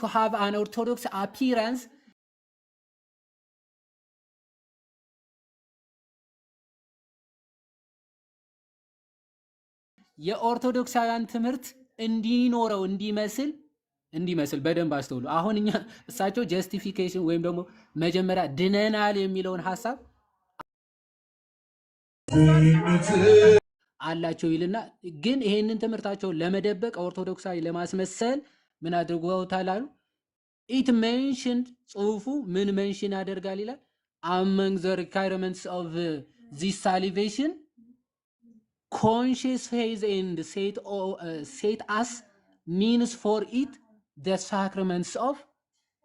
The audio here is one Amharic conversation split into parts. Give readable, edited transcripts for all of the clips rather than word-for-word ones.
to have an Orthodox appearance የኦርቶዶክሳውያን ትምህርት እንዲኖረው እንዲመስል በደንብ አስተውሉ። አሁን እኛ እሳቸው ጀስቲፊኬሽን ወይም ደግሞ መጀመሪያ ድነናል የሚለውን ሐሳብ አላቸው ይልና ግን ይሄንን ትምህርታቸውን ለመደበቅ ኦርቶዶክሳዊ ለማስመሰል ምን አድርገውታል አሉ። ኢት ሜንሽንድ ጽሁፉ ምን ሜንሽን ያደርጋል ይላል among the requirements of this salvation conscious faith and set as means for it the sacraments of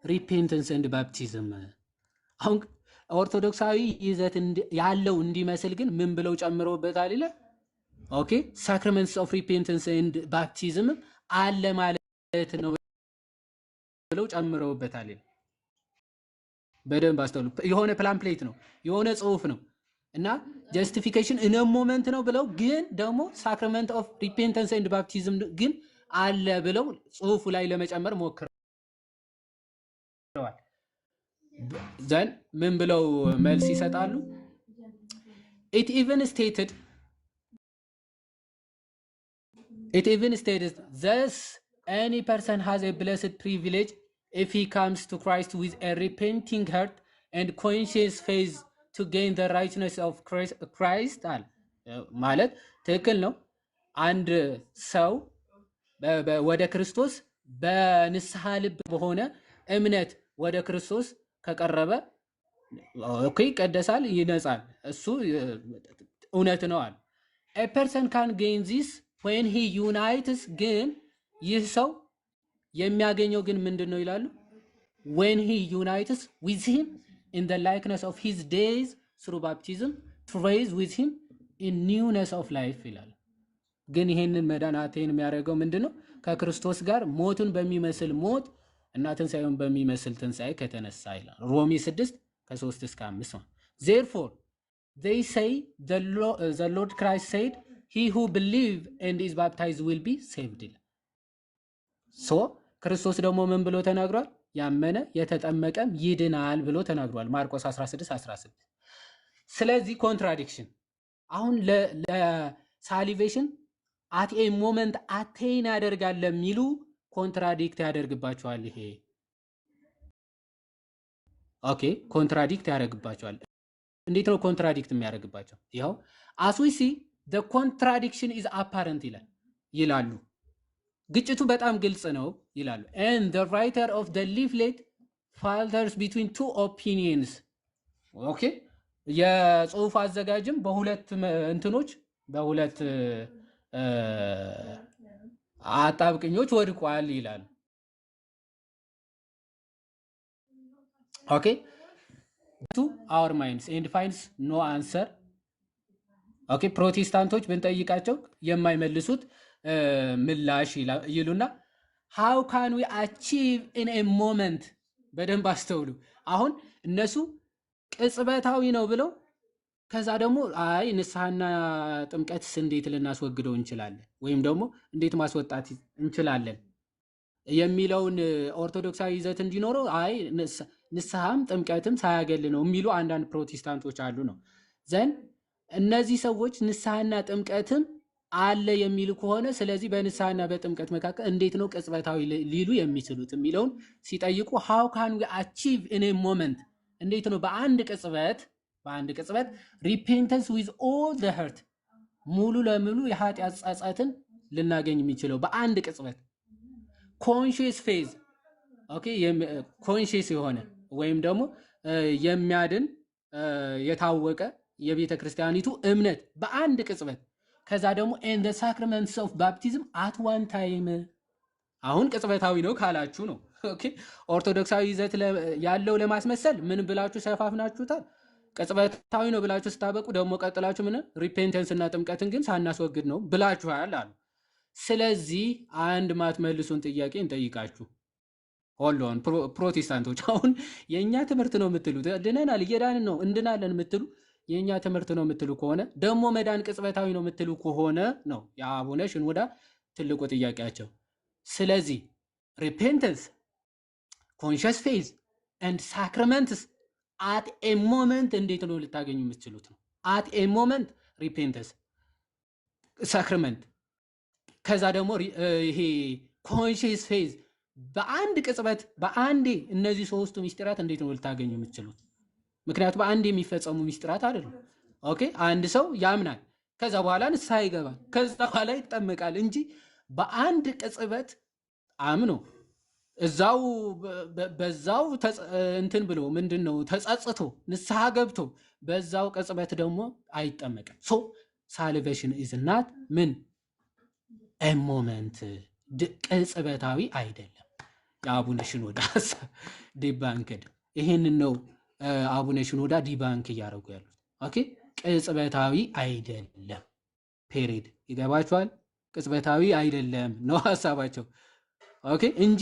repentance and baptism አሁን ኦርቶዶክሳዊ ይዘት ያለው እንዲመስል ግን ምን ብለው ጨምረውበታል ይላል። ኦኬ sacraments of repentance and baptism አለ ማለት ነው ብለው ጨምረውበታል ይላል። በደንብ አስተውሉ። የሆነ ፕላምፕሌት ነው የሆነ ጽሁፍ ነው እና ጀስቲፊኬሽን ኢን ሞመንት ነው ብለው ግን ደግሞ ሳክራመንት ኦፍ ሪፔንተንስ ኤንድ ባፕቲዝም ግን አለ ብለው ጽሁፉ ላይ ለመጨመር ሞክረዋል። ዘን ምን ብለው መልስ ይሰጣሉ? it even stated thus any person has a blessed privilege if he comes to Christ with a repenting heart and conscious faith to gain the righteousness of Christ አለ ማለት ትክክል ነው። አንድ ሰው ወደ ክርስቶስ በንስሐ ልብ በሆነ እምነት ወደ ክርስቶስ ከቀረበ ኦኬ ይቀደሳል፣ ይነጻል። እሱ እውነት ነው አለ። a person can gain this when he unites ግን ይህ ሰው የሚያገኘው ግን ምንድነው ይላሉ? when he unites with him in the likeness of his days through baptism to raise with him in newness of life ይላል። ግን ይሄንን መዳናቴን የሚያደርገው ምንድነው? ከክርስቶስ ጋር ሞቱን በሚመስል ሞት እና ትንሣኤውን በሚመስል ትንሣኤ ከተነሳ ይላል። ሮሜ 6 ከ3 እስከ 5 therefore they say the Lord Christ said he who believe and is baptized will be saved ይላል። ሶ ክርስቶስ ደግሞ ምን ብሎ ተናግሯል? ያመነ የተጠመቀም ይድናል ብሎ ተናግሯል። ማርቆስ 16:16 ስለዚህ ኮንትራዲክሽን አሁን ለሳሊቬሽን አት ኤ ሞመንት አቴን ያደርጋል ለሚሉ ኮንትራዲክት ያደርግባቸዋል። ይሄ ኦኬ ኮንትራዲክት ያደርግባቸዋል። እንዴት ነው ኮንትራዲክት የሚያደርግባቸው? ይኸው as we see the contradiction is apparent ይላሉ። ግጭቱ በጣም ግልጽ ነው ይላሉ። and the writer of the leaflet falters between two opinions ኦኬ የጽሁፍ አዘጋጅም በሁለት እንትኖች በሁለት አጣብቅኞች ወድቋል ይላሉ። ኦኬ to our minds and finds no answer ኦኬ ፕሮቴስታንቶች ብንጠይቃቸው የማይመልሱት ምላሽ ይሉና how can we achieve in a moment በደንብ አስተውሉ። አሁን እነሱ ቅጽበታዊ ነው ብለው ከዛ ደግሞ አይ ንስሐና ጥምቀትስ እንዴት ልናስወግደው እንችላለን ወይም ደግሞ እንዴት ማስወጣት እንችላለን የሚለውን ኦርቶዶክሳዊ ይዘት እንዲኖረው አይ ንስሐም ጥምቀትም ሳያገል ነው የሚሉ አንዳንድ ፕሮቴስታንቶች አሉ ነው። ዘን እነዚህ ሰዎች ንስሐና ጥምቀትም አለ የሚሉ ከሆነ ስለዚህ በንስሐና በጥምቀት መካከል እንዴት ነው ቅጽበታዊ ሊሉ የሚችሉት የሚለውን ሲጠይቁ how can we achieve in a moment እንዴት ነው በአንድ ቅጽበት repentance with all the heart ሙሉ ለሙሉ የኃጢአት ጸጸትን ልናገኝ የሚችለው በአንድ ቅጽበት conscious faith ኦኬ conscious የሆነ ወይም ደግሞ የሚያድን የታወቀ የቤተ ክርስቲያኒቱ እምነት በአንድ ቅጽበት ከዛ ደግሞ and the sacraments of baptism at one time አሁን ቅጽበታዊ ነው ካላችሁ ነው። ኦኬ ኦርቶዶክሳዊ ይዘት ያለው ለማስመሰል ምን ብላችሁ ሰፋፍናችሁታል? ቅጽበታዊ ነው ብላችሁ ስታበቁ ደግሞ ቀጥላችሁ ምን ሪፔንተንስ እና ጥምቀትን ግን ሳናስወግድ ነው ብላችኋል አሉ። ስለዚህ አንድ ማትመልሱን ጥያቄ እንጠይቃችሁ። ሆሎን ፕሮቴስታንቶች አሁን የኛ ትምህርት ነው የምትሉት ድነናል እየዳንን ነው እንድናለን የምትሉ የኛ ትምህርት ነው የምትሉ ከሆነ ደግሞ መዳን ቅጽበታዊ ነው የምትሉ ከሆነ ነው የአቡነ ሽኖዳ ትልቁ ጥያቄያቸው። ስለዚህ ሪፔንተንስ ኮንሽስ ፌዝ ኤንድ ሳክራመንትስ አት ኤ ሞመንት እንዴት ነው ልታገኙ የምትችሉት ነው። አት ኤ ሞመንት ሪፔንተንስ ሳክራመንት፣ ከዛ ደግሞ ይሄ ኮንሽስ ፌዝ በአንድ ቅጽበት በአንዴ እነዚህ ሶስቱ ሚስጥራት እንዴት ነው ልታገኙ የምትችሉት? ምክንያቱም በአንድ የሚፈጸሙ ሚስጥራት አይደሉም። ኦኬ አንድ ሰው ያምናል፣ ከዛ በኋላ ንስሐ ይገባል፣ ከዛ በኋላ ይጠመቃል እንጂ በአንድ ቅጽበት አምኖ እዛው በዛው እንትን ብሎ ምንድነው ተጸጽቶ ንስሐ ገብቶ በዛው ቅጽበት ደግሞ አይጠመቅም። ሶ ሳልቬሽን ኢዝ ናት ምን ኤ ሞመንት ቅጽበታዊ አይደለም። የአቡነ ሽኖዳ ዲባንክድ ይሄንን ነው አቡነ ሽኖዳ ዲባንክ እያደረጉ ያሉት። ኦኬ ቅጽበታዊ አይደለም ፔሪድ። ይገባችኋል? ቅጽበታዊ አይደለም ነው ሐሳባቸው። ኦኬ እንጂ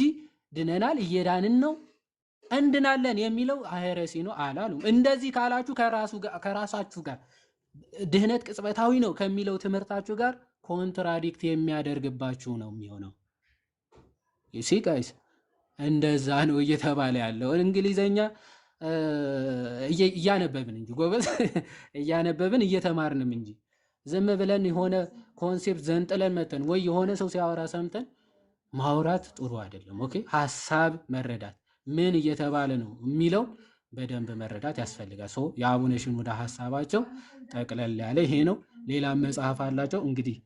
ድነናል እየዳንን ነው እንድናለን የሚለው ሄሬሲ ነው አላሉም። እንደዚህ ካላችሁ ከራሳችሁ ጋር ድህነት ቅጽበታዊ ነው ከሚለው ትምህርታችሁ ጋር ኮንትራዲክት የሚያደርግባችሁ ነው የሚሆነው። ዩሲ ጋይስ እንደዛ ነው እየተባለ ያለው። እንግሊዘኛ እያነበብን እንጂ ጎበዝ እያነበብን እየተማርንም እንጂ ዝም ብለን የሆነ ኮንሴፕት ዘንጥለን መተን ወይ የሆነ ሰው ሲያወራ ሰምተን ማውራት ጥሩ አይደለም። ኦኬ ሐሳብ መረዳት ምን እየተባለ ነው የሚለው በደንብ መረዳት ያስፈልጋል። ሶ የአቡነ ሽኖዳ ሐሳባቸው ጠቅለል ያለ ይሄ ነው። ሌላ መጽሐፍ አላቸው። እንግዲህ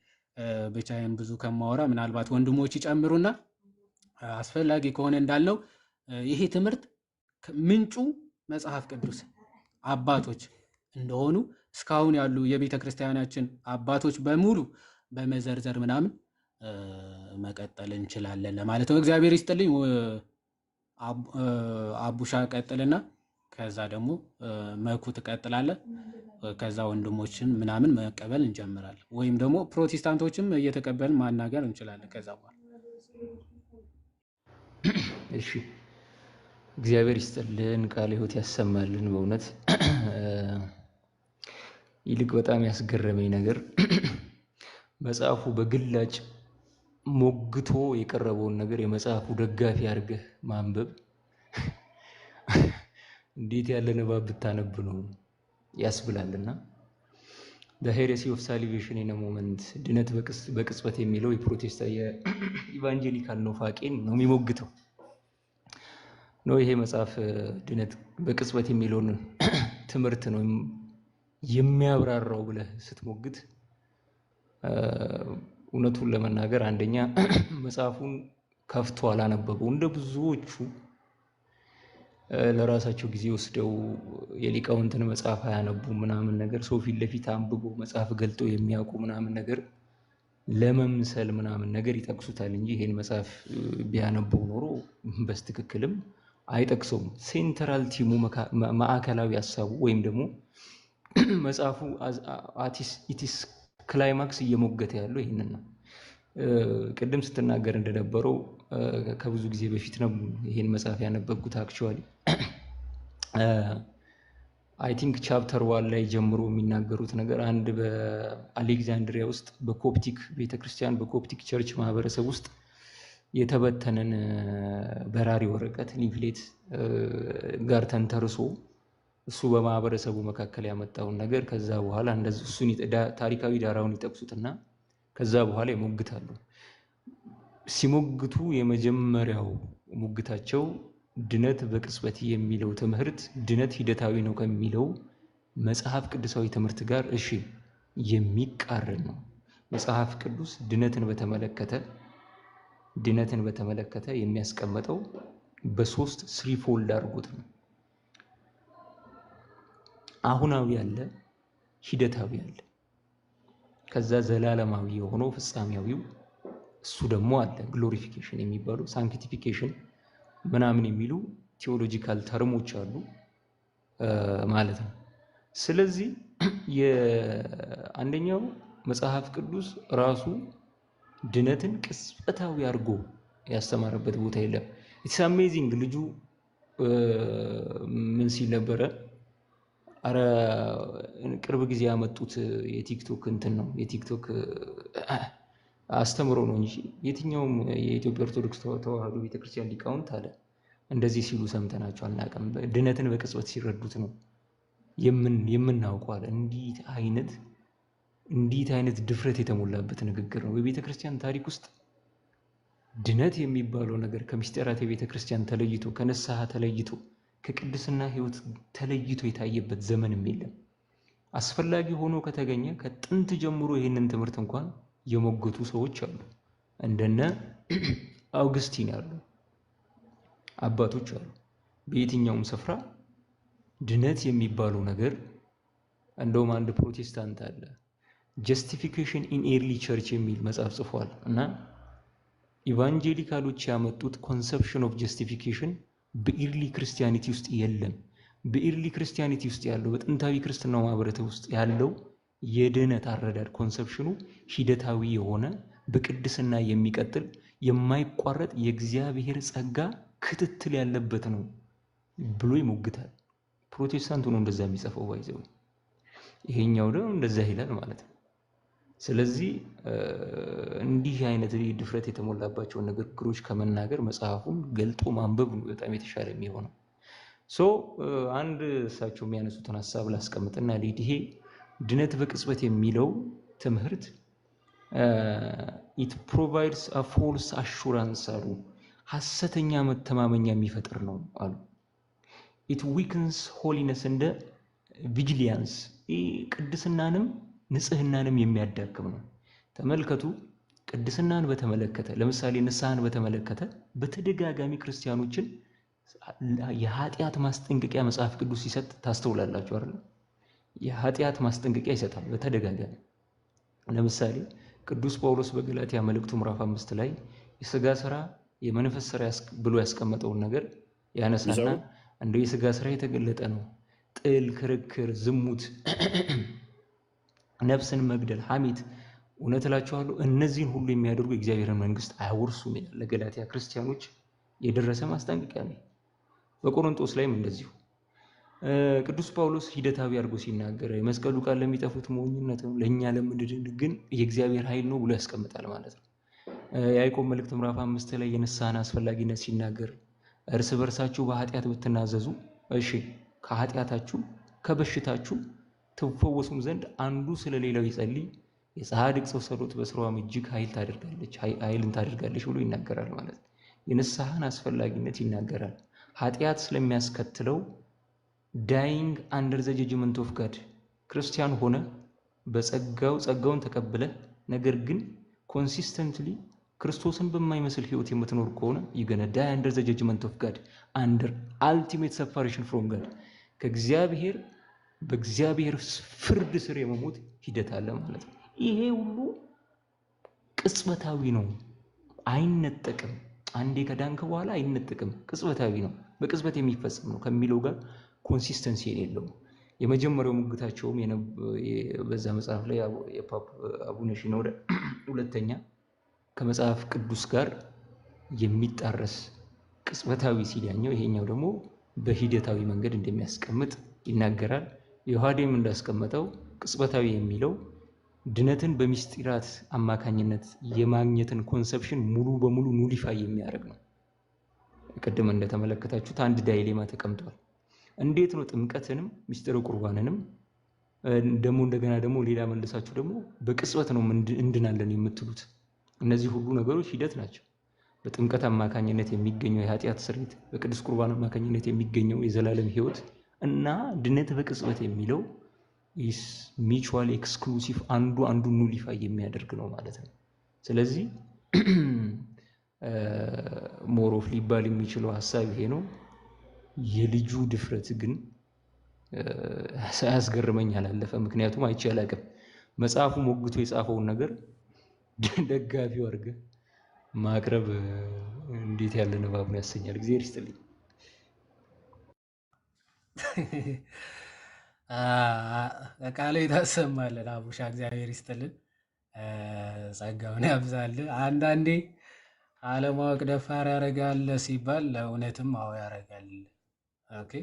ብቻዬን ብዙ ከማወራ ምናልባት ወንድሞች ይጨምሩና አስፈላጊ ከሆነ እንዳልነው ይሄ ትምህርት ምንጩ መጽሐፍ ቅዱስ አባቶች እንደሆኑ እስካሁን ያሉ የቤተ ክርስቲያናችን አባቶች በሙሉ በመዘርዘር ምናምን መቀጠል እንችላለን ለማለት ነው። እግዚአብሔር ይስጥልኝ። አቡሻ ቀጥልና ከዛ ደግሞ መኩ ትቀጥላለህ። ከዛ ወንድሞችን ምናምን መቀበል እንጀምራለን፣ ወይም ደግሞ ፕሮቴስታንቶችም እየተቀበልን ማናገር እንችላለን ከዛ በኋላ። እሺ እግዚአብሔር ይስጥልን፣ ቃለ ሕይወት ያሰማልን። በእውነት ይልቅ በጣም ያስገረመኝ ነገር መጽሐፉ በግላጭ ሞግቶ የቀረበውን ነገር የመጽሐፉ ደጋፊ አድርገህ ማንበብ እንዴት ያለ ንባብ ብታነብ ነው ያስብላልና። the heresy of salvation in a moment ድነት በቅጽበት የሚለው የፕሮቴስታንት የኢቫንጀሊካል ነው ፋቄን ነው የሚሞግተው ነው። ይሄ መጽሐፍ ድነት በቅጽበት የሚለውን ትምህርት ነው የሚያብራራው ብለህ ስትሞግት እውነቱን ለመናገር አንደኛ መጽሐፉን ከፍቶ አላነበበው። እንደ ብዙዎቹ ለራሳቸው ጊዜ ወስደው የሊቃውንትን መጽሐፍ አያነቡ ምናምን ነገር ሰው ፊት ለፊት አንብቦ መጽሐፍ ገልጦ የሚያውቁ ምናምን ነገር ለመምሰል ምናምን ነገር ይጠቅሱታል እንጂ ይሄን መጽሐፍ ቢያነበው ኖሮ በስትክክልም አይጠቅሰውም። ሴንትራል ቲሙ ማዕከላዊ ሐሳቡ ወይም ደግሞ መጽሐፉ ኢቲስ ክላይማክስ እየሞገተ ያለው ይሄንን ነው። ቅድም ስትናገር እንደነበረው ከብዙ ጊዜ በፊት ነው ይሄን መጽሐፍ ያነበብኩት። አክቹአሊ አይ ቲንክ ቻፕተር 1 ላይ ጀምሮ የሚናገሩት ነገር አንድ በአሌክዛንድሪያ ውስጥ በኮፕቲክ ቤተክርስቲያን በኮፕቲክ ቸርች ማህበረሰብ ውስጥ የተበተነን በራሪ ወረቀት ሊፍሌት ጋር ተንተርሶ እሱ በማህበረሰቡ መካከል ያመጣውን ነገር ከዛ በኋላ እንደዚህ እሱን ታሪካዊ ዳራውን ይጠቅሱትና ከዛ በኋላ ይሞግታሉ። ሲሞግቱ የመጀመሪያው ሙግታቸው ድነት በቅጽበት የሚለው ትምህርት ድነት ሂደታዊ ነው ከሚለው መጽሐፍ ቅዱሳዊ ትምህርት ጋር እሺ የሚቃረን ነው። መጽሐፍ ቅዱስ ድነትን በተመለከተ የሚያስቀምጠው በሶስት ስሪ ፎልድ አድርጎት ነው። አሁናዊ ያለ፣ ሂደታዊ ያለ፣ ከዛ ዘላለማዊ የሆነው ፍጻሜያዊው እሱ ደግሞ አለ። ግሎሪፊኬሽን የሚባሉ ሳንክቲፊኬሽን ምናምን የሚሉ ቴዎሎጂካል ተርሞች አሉ ማለት ነው። ስለዚህ የአንደኛው መጽሐፍ ቅዱስ ራሱ ድነትን ቅጽበታዊ አድርጎ ያስተማረበት ቦታ የለም። ኢትስ አሜዚንግ። ልጁ ምን ሲል ነበረ? አረ ቅርብ ጊዜ ያመጡት የቲክቶክ እንትን ነው የቲክቶክ አስተምሮ ነው እንጂ የትኛውም የኢትዮጵያ ኦርቶዶክስ ተዋሕዶ ቤተክርስቲያን ሊቃውንት አለ እንደዚህ ሲሉ ሰምተናቸው አናውቅም። ድነትን በቅጽበት ሲረዱት ነው የምናውቀው አለ። እንዲት አይነት ድፍረት የተሞላበት ንግግር ነው። በቤተ ክርስቲያን ታሪክ ውስጥ ድነት የሚባለው ነገር ከምስጢራት የቤተ ክርስቲያን ተለይቶ ከንስሐ ተለይቶ ከቅድስና ሕይወት ተለይቶ የታየበት ዘመንም የለም። አስፈላጊ ሆኖ ከተገኘ ከጥንት ጀምሮ ይህንን ትምህርት እንኳን የሞገቱ ሰዎች አሉ። እንደነ አውግስቲን ያሉ አባቶች አሉ። በየትኛውም ስፍራ ድነት የሚባለው ነገር እንደውም አንድ ፕሮቴስታንት አለ ጀስቲፊኬሽን ኢን ኤርሊ ቸርች የሚል መጽሐፍ ጽፏል እና ኢቫንጀሊካሎች ያመጡት ኮንሰፕሽን ኦፍ ጀስቲፊኬሽን በኢርሊ ክርስቲያኒቲ ውስጥ የለም። በኢርሊ ክርስቲያኒቲ ውስጥ ያለው በጥንታዊ ክርስትናው ማህበረሰብ ውስጥ ያለው የድነት አረዳድ ኮንሰፕሽኑ ሂደታዊ የሆነ በቅድስና የሚቀጥል የማይቋረጥ የእግዚአብሔር ጸጋ ክትትል ያለበት ነው ብሎ ይሞግታል። ፕሮቴስታንቱ ነው እንደዛ የሚጽፈው ባይዘው፣ ይሄኛው ደግሞ እንደዛ ይላል ማለት ነው። ስለዚህ እንዲህ አይነት ድፍረት የተሞላባቸውን ንግግሮች ከመናገር መጽሐፉን ገልጦ ማንበብ ነው በጣም የተሻለ የሚሆነው። አንድ እሳቸው የሚያነሱትን ሀሳብ ላስቀምጥና ልሂድ። ይሄ ድነት በቅጽበት የሚለው ትምህርት ኢት ፕሮቫይድስ አ ፎልስ አሹራንስ አሉ፣ ሐሰተኛ መተማመኛ የሚፈጥር ነው አሉ። ኢት ዊክንስ ሆሊነስ እንደ ቪጂሊያንስ፣ ቅድስናንም ንጽህናንም የሚያዳክም ነው። ተመልከቱ፣ ቅድስናን በተመለከተ ለምሳሌ ንስሐን በተመለከተ በተደጋጋሚ ክርስቲያኖችን የኃጢአት ማስጠንቀቂያ መጽሐፍ ቅዱስ ሲሰጥ ታስተውላላችሁ አይደል? የኃጢአት ማስጠንቀቂያ ይሰጣል በተደጋጋሚ። ለምሳሌ ቅዱስ ጳውሎስ በገላትያ መልእክቱ ምዕራፍ 5 ላይ የሥጋ ሥራ የመንፈስ ሥራ ብሎ ያስቀመጠውን ነገር ያነሳና እንደው የሥጋ ሥራ የተገለጠ ነው፣ ጥል፣ ክርክር፣ ዝሙት፣ ነፍስን መግደል፣ ሐሜት። እውነት እላችኋለሁ እነዚህን ሁሉ የሚያደርጉ የእግዚአብሔርን መንግሥት አያወርሱም ይላል። ለገላትያ ክርስቲያኖች የደረሰ ማስጠንቀቂያ ነው። በቆሮንቶስ ላይም እንደዚሁ ቅዱስ ጳውሎስ ሂደታዊ አድርጎ ሲናገር የመስቀሉ ቃል ለሚጠፉት ሞኝነት ነው፣ ለእኛ ለምንድን ግን የእግዚአብሔር ኃይል ነው ብሎ ያስቀምጣል ማለት ነው። የያዕቆብ መልእክት ምዕራፍ 5 ላይ የንስሐን አስፈላጊነት ሲናገር እርስ በርሳችሁ በኃጢአት ብትናዘዙ እሺ ከኃጢአታችሁ ከበሽታችሁ ትፈወሱም ዘንድ አንዱ ስለሌላው ይጸልይ፣ የጻድቅ ሰው ጸሎት በስራዋም እጅግ ኃይልን ታደርጋለች ብሎ ይናገራል ማለት ነው። የንስሐን አስፈላጊነት ይናገራል። ኃጢአት ስለሚያስከትለው ዳይንግ አንደር ዘ ጀጅመንት ኦፍ ጋድ ክርስቲያን ሆነ ጸጋውን ተቀብለ ነገር ግን ኮንሲስተንትሊ ክርስቶስን በማይመስል ህይወት የምትኖር ከሆነ ይገነ ዳይ አንደር ዘ ጀጅመንት ኦፍ ጋድ አንደር አልቲሜት ሰፓሬሽን ፍሮም ጋድ ከእግዚአብሔር በእግዚአብሔር ፍርድ ስር የመሞት ሂደት አለ ማለት ነው። ይሄ ሁሉ ቅጽበታዊ ነው፣ አይነጠቅም። አንዴ ከዳንክ በኋላ አይነጠቅም፣ ቅጽበታዊ ነው፣ በቅጽበት የሚፈጸም ነው ከሚለው ጋር ኮንሲስተንሲ የሌለው። የመጀመሪያው ሙግታቸውም በዛ መጽሐፍ ላይ የፓፕ አቡነ ሺኖዳ ሁለተኛ ከመጽሐፍ ቅዱስ ጋር የሚጣረስ ቅጽበታዊ ሲዳኛው፣ ይሄኛው ደግሞ በሂደታዊ መንገድ እንደሚያስቀምጥ ይናገራል። ዮሐዴም እንዳስቀመጠው ቅጽበታዊ የሚለው ድነትን በሚስጢራት አማካኝነት የማግኘትን ኮንሰፕሽን ሙሉ በሙሉ ኑሊፋይ የሚያደርግ ነው። ቅድም እንደተመለከታችሁት አንድ ዳይሌማ ተቀምጧል። እንዴት ነው ጥምቀትንም ሚስጥረ ቁርባንንም ደግሞ እንደገና ደግሞ ሌላ መልሳችሁ ደግሞ በቅጽበት ነው እንድናለን የምትሉት? እነዚህ ሁሉ ነገሮች ሂደት ናቸው። በጥምቀት አማካኝነት የሚገኘው የኃጢአት ስርየት፣ በቅዱስ ቁርባን አማካኝነት የሚገኘው የዘላለም ሕይወት እና ድነት በቅጽበት የሚለው ኢስ ሚቹዋል ኤክስክሉሲቭ አንዱ ኑሊፋይ የሚያደርግ ነው ማለት ነው። ስለዚህ ሞሮፍ ሊባል የሚችለው ሐሳብ ይሄ ነው። የልጁ ድፍረት ግን ሳያስገርመኝ አላለፈ። ምክንያቱም አይቼ አላውቅም። መጽሐፉ ሞግቶ የጻፈውን ነገር ደጋፊው አድርገህ ማቅረብ እንዴት ያለ ንባብ ነው ያሰኛል። እግዚአብሔር ይስጥልኝ። ቃል ታሰማለን አቡሻ፣ እግዚአብሔር ይስጥልን፣ ጸጋውን ያብዛልን። አንዳንዴ አለማወቅ ደፋር ያደርጋል ሲባል ለእውነትም አዎ ያደርጋል። ኦኬ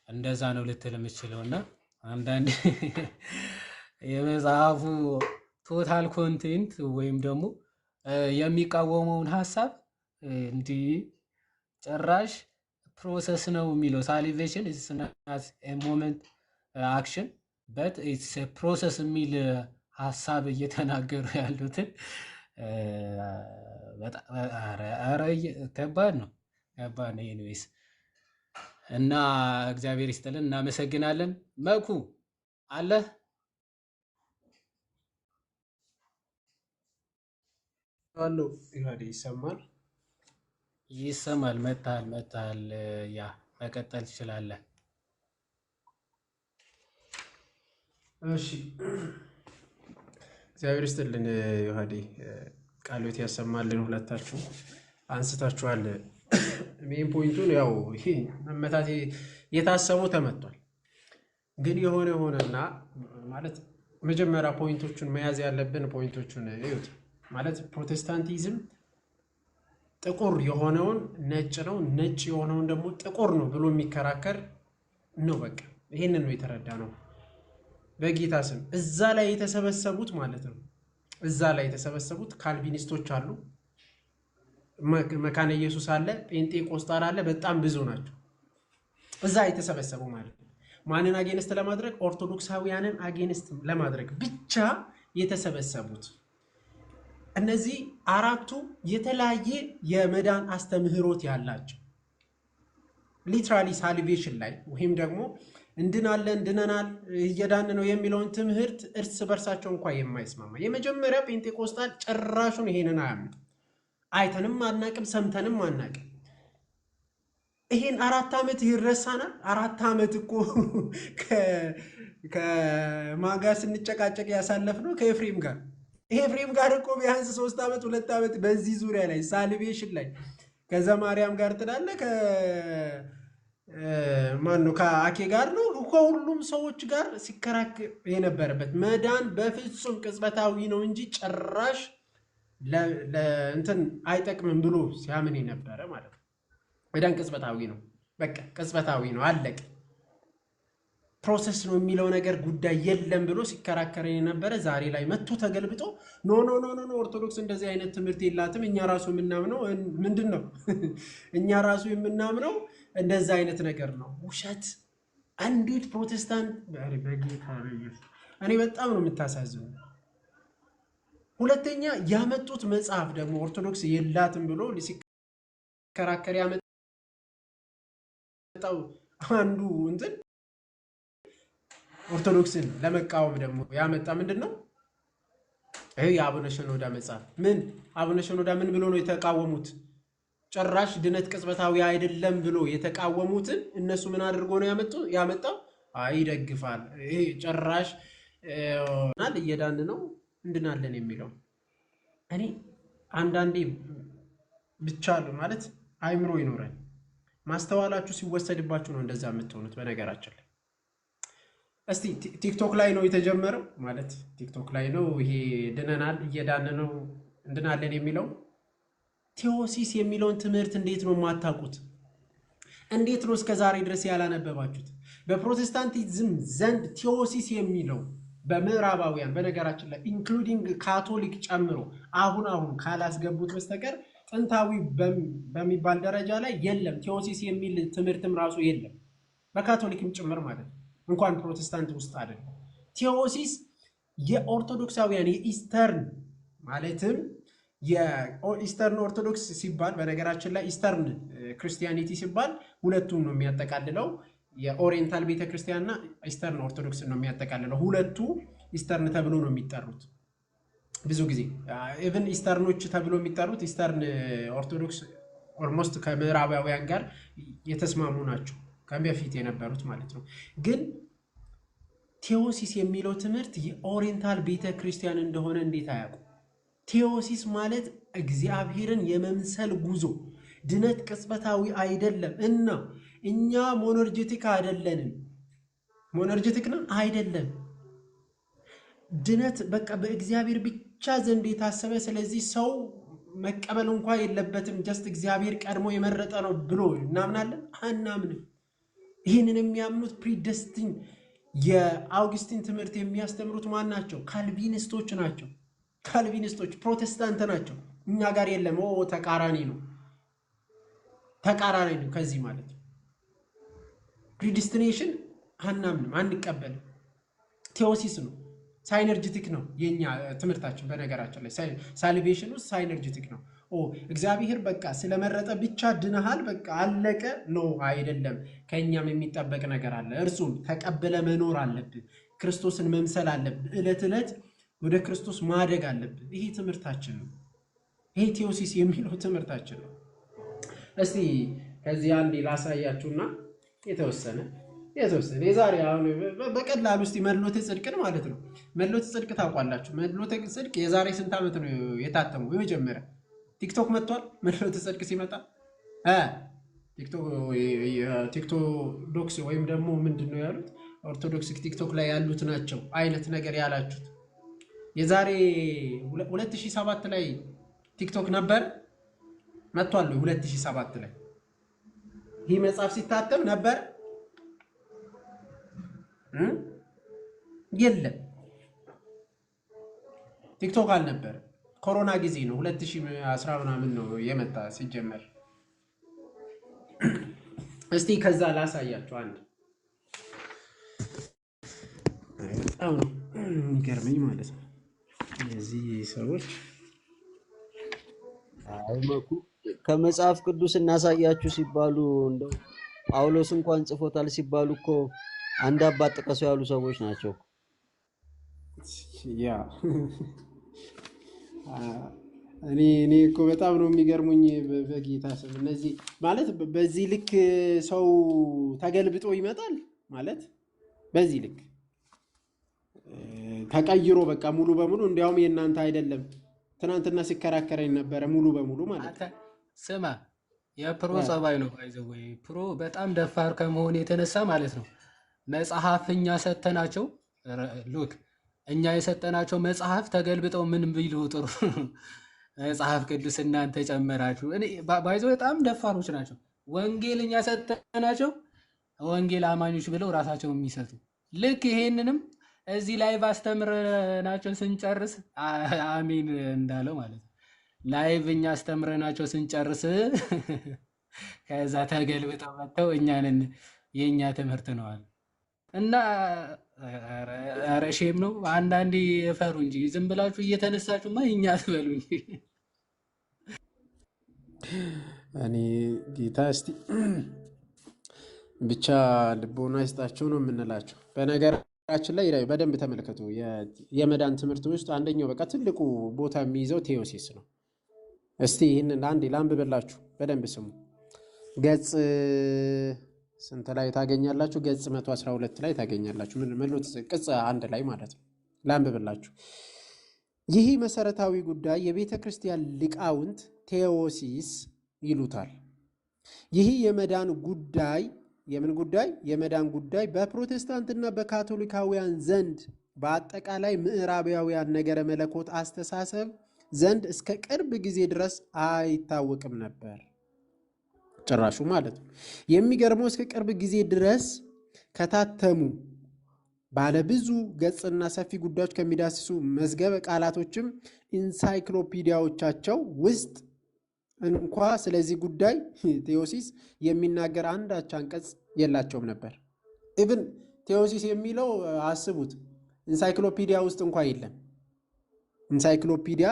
እንደዛ ነው ልትል የምችለው እና አንዳንዴ የመጽሐፉ ቶታል ኮንቴንት ወይም ደግሞ የሚቃወመውን ሀሳብ እንዲህ ጭራሽ ፕሮሰስ ነው የሚለው። ሳሊቬሽን ኢዝ ናት ኤ ሞመንት አክሽን በት ኢትስ ፕሮሰስ የሚል ሀሳብ እየተናገሩ ያሉትን ከባድ ነው። ኤኒዌይስ እና እግዚአብሔር ይስጥልን፣ እናመሰግናለን። መኩ አለ አለው ይሄ ይሰማል ይሰማል። መታል ያ መቀጠል ትችላለህ። እሺ እግዚአብሔር ይስጥልን። ዮሐዴ ቃሎት ያሰማልን። ሁለታችሁ አንስታችኋል ሜን ፖይንቱን። ያው ይሄ መመታት የታሰበው ተመቷል። ግን የሆነ ሆነና ማለት መጀመሪያ ፖይንቶቹን መያዝ ያለብን ፖይንቶቹን እዩት። ማለት ፕሮቴስታንቲዝም ጥቁር የሆነውን ነጭ ነው፣ ነጭ የሆነውን ደግሞ ጥቁር ነው ብሎ የሚከራከር ነው። በቃ ይሄንን ነው የተረዳ ነው በጌታ ስም። እዛ ላይ የተሰበሰቡት ማለት ነው፣ እዛ ላይ የተሰበሰቡት ካልቪኒስቶች አሉ፣ መካነ ኢየሱስ አለ፣ ጴንጤቆስጣል አለ፣ በጣም ብዙ ናቸው እዛ የተሰበሰቡ ማለት ነው። ማንን አጌንስት ለማድረግ? ኦርቶዶክሳውያንን አጌንስት ለማድረግ ብቻ የተሰበሰቡት። እነዚህ አራቱ የተለያየ የመዳን አስተምህሮት ያላቸው ሊትራሊ ሳልቬሽን ላይ ወይም ደግሞ እንድናለን ድነናል እየዳን ነው የሚለውን ትምህርት እርስ በርሳቸው እንኳን የማይስማማ የመጀመሪያ ጴንጤቆስጣል ጭራሹን ይሄንን አያምንም። አይተንም አናቅም፣ ሰምተንም አናቅም። ይሄን 4 ዓመት ይረሳናል። 4 ዓመት እኮ ከማጋ ስንጨቃጨቅ ያሳለፍነው ከኤፍሬም ጋር ኤፍሬም ጋር እኮ ቢያንስ 3 ዓመት 2 ዓመት በዚህ ዙሪያ ላይ ሳልቬሽን ላይ ከዘማርያም ጋር ትላለ ማነው ከአኬ ጋር ነው ከሁሉም ሰዎች ጋር ሲከራከር የነበረበት መዳን በፍጹም ቅጽበታዊ ነው እንጂ ጭራሽ ለእንትን አይጠቅምም ብሎ ሲያምን የነበረ ማለት ነው። መዳን ቅጽበታዊ ነው፣ በቃ ቅጽበታዊ ነው፣ አለቅ ፕሮሰስ ነው የሚለው ነገር ጉዳይ የለም ብሎ ሲከራከር የነበረ ዛሬ ላይ መጥቶ ተገልብጦ ኖ ኖ ኖ ኖ ኦርቶዶክስ እንደዚህ አይነት ትምህርት የላትም፣ እኛ ራሱ የምናምነው ምንድን ነው? እኛ ራሱ የምናምነው እንደዛ አይነት ነገር ነው። ውሸት! አንዲት ፕሮቴስታንት በጌታ እኔ በጣም ነው የምታሳዝኑ። ሁለተኛ ያመጡት መጽሐፍ ደግሞ ኦርቶዶክስ የላትም ብሎ ሲከራከር ያመጣው አንዱ እንትን ኦርቶዶክስን ለመቃወም ደግሞ ያመጣ ምንድን ነው? ይሄ የአቡነ ሸኖዳ መጽሐፍ። ምን አቡነ ሸኖዳ ምን ብሎ ነው የተቃወሙት? ጭራሽ ድነት ቅጽበታዊ አይደለም ብሎ የተቃወሙትን እነሱ ምን አድርጎ ነው ያመጣው? አይደግፋል። ይሄ ጭራሽ እየዳን ነው እንድናለን የሚለው። እኔ አንዳንዴ ብቻ ማለት አይምሮ ይኖረን። ማስተዋላችሁ ሲወሰድባችሁ ነው እንደዛ የምትሆኑት። በነገራችን ላይ እስቲ ቲክቶክ ላይ ነው የተጀመረው ማለት ቲክቶክ ላይ ነው ይሄ ድነናል እየዳን ነው እንድናለን የሚለው። ቴዎሲስ የሚለውን ትምህርት እንዴት ነው የማታውቁት? እንዴት ነው እስከ ዛሬ ድረስ ያላነበባችሁት? በፕሮቴስታንቲዝም ዘንድ ቴዎሲስ የሚለው በምዕራባውያን በነገራችን ላይ ኢንክሉዲንግ ካቶሊክ ጨምሮ አሁን ካላስገቡት በስተቀር ጥንታዊ በሚባል ደረጃ ላይ የለም። ቴዎሲስ የሚል ትምህርትም ራሱ የለም፣ በካቶሊክም ጭምር ማለት ነው፣ እንኳን ፕሮቴስታንት ውስጥ አይደለም። ቴዎሲስ የኦርቶዶክሳውያን የኢስተርን ማለትም የኢስተርን ኦርቶዶክስ ሲባል በነገራችን ላይ ኢስተርን ክርስቲያኒቲ ሲባል ሁለቱም ነው የሚያጠቃልለው። የኦሪየንታል ቤተክርስቲያንና ኢስተርን ኦርቶዶክስ ነው የሚያጠቃልለው። ሁለቱ ኢስተርን ተብሎ ነው የሚጠሩት። ብዙ ጊዜ ኢቭን ኢስተርኖች ተብሎ የሚጠሩት ኢስተርን ኦርቶዶክስ ኦልሞስት ከምዕራባውያን ጋር የተስማሙ ናቸው፣ ከበፊት የነበሩት ማለት ነው። ግን ቴዎሲስ የሚለው ትምህርት የኦሪየንታል ቤተክርስቲያን እንደሆነ እንዴት አያውቁ? ቴዎሲስ ማለት እግዚአብሔርን የመምሰል ጉዞ፣ ድነት ቅጽበታዊ አይደለም እና እኛ ሞኖርጀቲክ አይደለንም። ሞኖርጀቲክ ነው አይደለም። ድነት በቃ በእግዚአብሔር ብቻ ዘንድ የታሰበ፣ ስለዚህ ሰው መቀበል እንኳን የለበትም፣ ጀስት እግዚአብሔር ቀድሞ የመረጠ ነው ብሎ እናምናለን? አናምንም። ይህንን የሚያምኑት ፕሪደስቲን የአውግስቲን ትምህርት የሚያስተምሩት ማን ናቸው? ካልቪኒስቶች ናቸው። ካልቪኒስቶች ፕሮቴስታንት ናቸው። እኛ ጋር የለም። ተቃራኒ ነው ከዚህ ማለት ነው። ፕሪዲስቲኔሽን አናምንም፣ አንቀበልም። ቴዎሲስ ነው፣ ሳይነርጂቲክ ነው የኛ ትምህርታችን። በነገራችን ላይ ሳልቬሽን ውስጥ ሳይነርጂቲክ ነው። እግዚአብሔር በቃ ስለመረጠ ብቻ ድነሃል በቃ አለቀ ነው አይደለም። ከኛም የሚጠበቅ ነገር አለ። እርሱም ተቀበለ መኖር አለብን። ክርስቶስን መምሰል አለብን። ዕለት ዕለት ወደ ክርስቶስ ማደግ አለብን። ይሄ ትምህርታችን ነው። ይሄ ቴዎሲስ የሚለው ትምህርታችን ነው። እስቲ ከዚህ አንዴ ላሳያችሁና የተወሰነ የዛሬ አሁን በቀላሉ እስቲ መድሎተ ጽድቅን ማለት ነው። መድሎተ ጽድቅ ታውቋላችሁ? መድሎተ ጽድቅ የዛሬ ስንት ዓመት ነው የታተመው? የመጀመሪያ ቲክቶክ መጥቷል። መድሎተ ጽድቅ ሲመጣ ቲክቶዶክስ ወይም ደግሞ ምንድን ነው ያሉት? ኦርቶዶክስ ቲክቶክ ላይ ያሉት ናቸው አይነት ነገር ያላችሁት። የዛሬ 2007 ላይ ቲክቶክ ነበር መጥቷል። 2007 ላይ ይህ መጽሐፍ ሲታተም ነበር የለም። ቲክቶክ አልነበር። ኮሮና ጊዜ ነው 2010 ምናምን ነው የመጣ ሲጀመር። እስቲ ከዛ ላሳያችሁ አንድ በጣም ነው የሚገርመኝ ማለት ነው የዚህ ሰዎች አይመኩ ከመጽሐፍ ቅዱስ እናሳያችሁ ሲባሉ እንደው ጳውሎስ እንኳን ጽፎታል ሲባሉ እኮ አንድ አባት ጥቀሱ ያሉ ሰዎች ናቸው። ያ እኔ እኮ በጣም ነው የሚገርሙኝ በጌታ ስም። እነዚህ ማለት በዚህ ልክ ሰው ተገልብጦ ይመጣል ማለት በዚህ ልክ ተቀይሮ በቃ ሙሉ በሙሉ እንዲያውም የእናንተ አይደለም። ትናንትና ሲከራከረኝ ነበረ ሙሉ በሙሉ ማለት ነው። ስማ የፕሮ ጸባይ ነው አይዘው ወይ ፕሮ በጣም ደፋር ከመሆን የተነሳ ማለት ነው መጽሐፍ እኛ ሰተናቸው ሉክ እኛ የሰጠናቸው መጽሐፍ ተገልብጠው ምን ቢሉ ጥሩ መጽሐፍ ቅዱስ እናንተ ጨመራችሁ። እኔ ባይዘው በጣም ደፋሮች ናቸው። ወንጌል እኛ ሰጠናቸው ወንጌል አማኞች ብለው ራሳቸው የሚሰጡ ልክ ይሄንንም እዚህ ላይቭ አስተምረናቸው ስንጨርስ አሜን እንዳለው ማለት ነው። ላይቭ እኛ አስተምረናቸው ስንጨርስ ከዛ ተገልብጠው መጥተው እኛንን የኛ ትምህርት ነው አለ እና ኧረ ሼም ነው። አንዳንዴ ፈሩ እንጂ ዝም ብላችሁ እየተነሳችሁማ እኛ ትበሉ እንጂ። እኔ ጌታ እስቲ ብቻ ልቦና ይስጣቸው ነው የምንላቸው። በነገራችን ላይ በደንብ ተመልከቱ። የመዳን ትምህርት ውስጥ አንደኛው በቃ ትልቁ ቦታ የሚይዘው ቴዎሲስ ነው። እስቲ ይህንን አንዴ ላንብብላችሁ፣ በደንብ ስሙ። ገጽ ስንት ላይ ታገኛላችሁ? ገጽ 112 ላይ ታገኛላችሁ። መድሎተ ጽድቅ ቅጽ 1 ላይ ማለት ነው። ላንብብላችሁ። ይህ መሰረታዊ ጉዳይ የቤተ ክርስቲያን ሊቃውንት ቴዎሲስ ይሉታል። ይህ የመዳን ጉዳይ የምን ጉዳይ? የመዳን ጉዳይ በፕሮቴስታንትና በካቶሊካውያን ዘንድ በአጠቃላይ ምዕራባውያን ነገረ መለኮት አስተሳሰብ ዘንድ እስከ ቅርብ ጊዜ ድረስ አይታወቅም ነበር ጭራሹ ማለት ነው። የሚገርመው እስከ ቅርብ ጊዜ ድረስ ከታተሙ ባለብዙ ገጽና ሰፊ ጉዳዮች ከሚዳስሱ መዝገበ ቃላቶችም ኢንሳይክሎፒዲያዎቻቸው ውስጥ እንኳ ስለዚህ ጉዳይ ቴዎሲስ የሚናገር አንዳች አንቀጽ የላቸውም ነበር። ኢቭን ቴዎሲስ የሚለው አስቡት ኢንሳይክሎፒዲያ ውስጥ እንኳ የለም። ኢንሳይክሎፒዲያ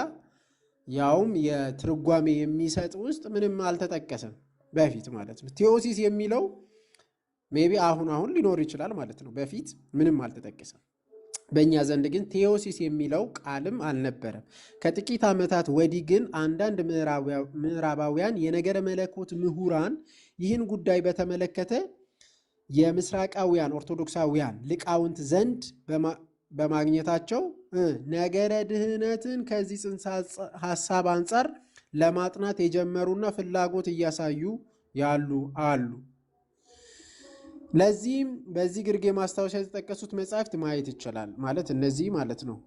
ያውም የትርጓሜ የሚሰጥ ውስጥ ምንም አልተጠቀሰም በፊት ማለት ነው። ቴዎሲስ የሚለው ሜቢ አሁን ሊኖር ይችላል ማለት ነው። በፊት ምንም አልተጠቀሰም። በእኛ ዘንድ ግን ቴዎሲስ የሚለው ቃልም አልነበረም። ከጥቂት ዓመታት ወዲህ ግን አንዳንድ ምዕራባውያን የነገረ መለኮት ምሁራን ይህን ጉዳይ በተመለከተ የምስራቃውያን ኦርቶዶክሳውያን ሊቃውንት ዘንድ በማግኘታቸው ነገረ ድህነትን ከዚህ ጽንሰ ሐሳብ አንጻር ለማጥናት የጀመሩና ፍላጎት እያሳዩ ያሉ አሉ። ለዚህም በዚህ ግርጌ ማስታወሻ የተጠቀሱት መጻሕፍት ማየት ይችላል። ማለት እነዚህ ማለት ነው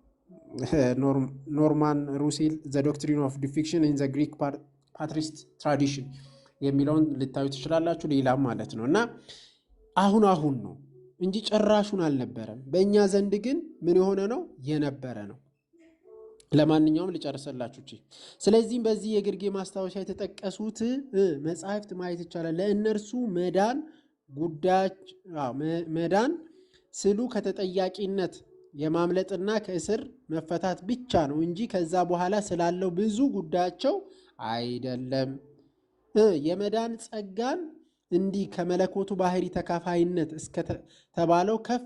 ኖርማን ሩሴል ዘ ዶክትሪን ኦፍ ዲፊክሽን ኢን ዘ ግሪክ ፓትሪስት ትራዲሽን የሚለውን ልታዩ ትችላላችሁ። ሌላም ማለት ነው እና አሁን ነው እንጂ ጭራሹን አልነበረም። በእኛ ዘንድ ግን ምን የሆነ ነው? የነበረ ነው። ለማንኛውም ልጨርሰላችሁ። ስለዚህም በዚህ የግርጌ ማስታወሻ የተጠቀሱት መጻሕፍት ማየት ይቻላል። ለእነርሱ መዳን መዳን ስሉ ከተጠያቂነት የማምለጥና ከእስር መፈታት ብቻ ነው እንጂ ከዛ በኋላ ስላለው ብዙ ጉዳያቸው አይደለም። የመዳን ጸጋን እንዲህ ከመለኮቱ ባህሪ ተካፋይነት እስከ ተባለው ከፍ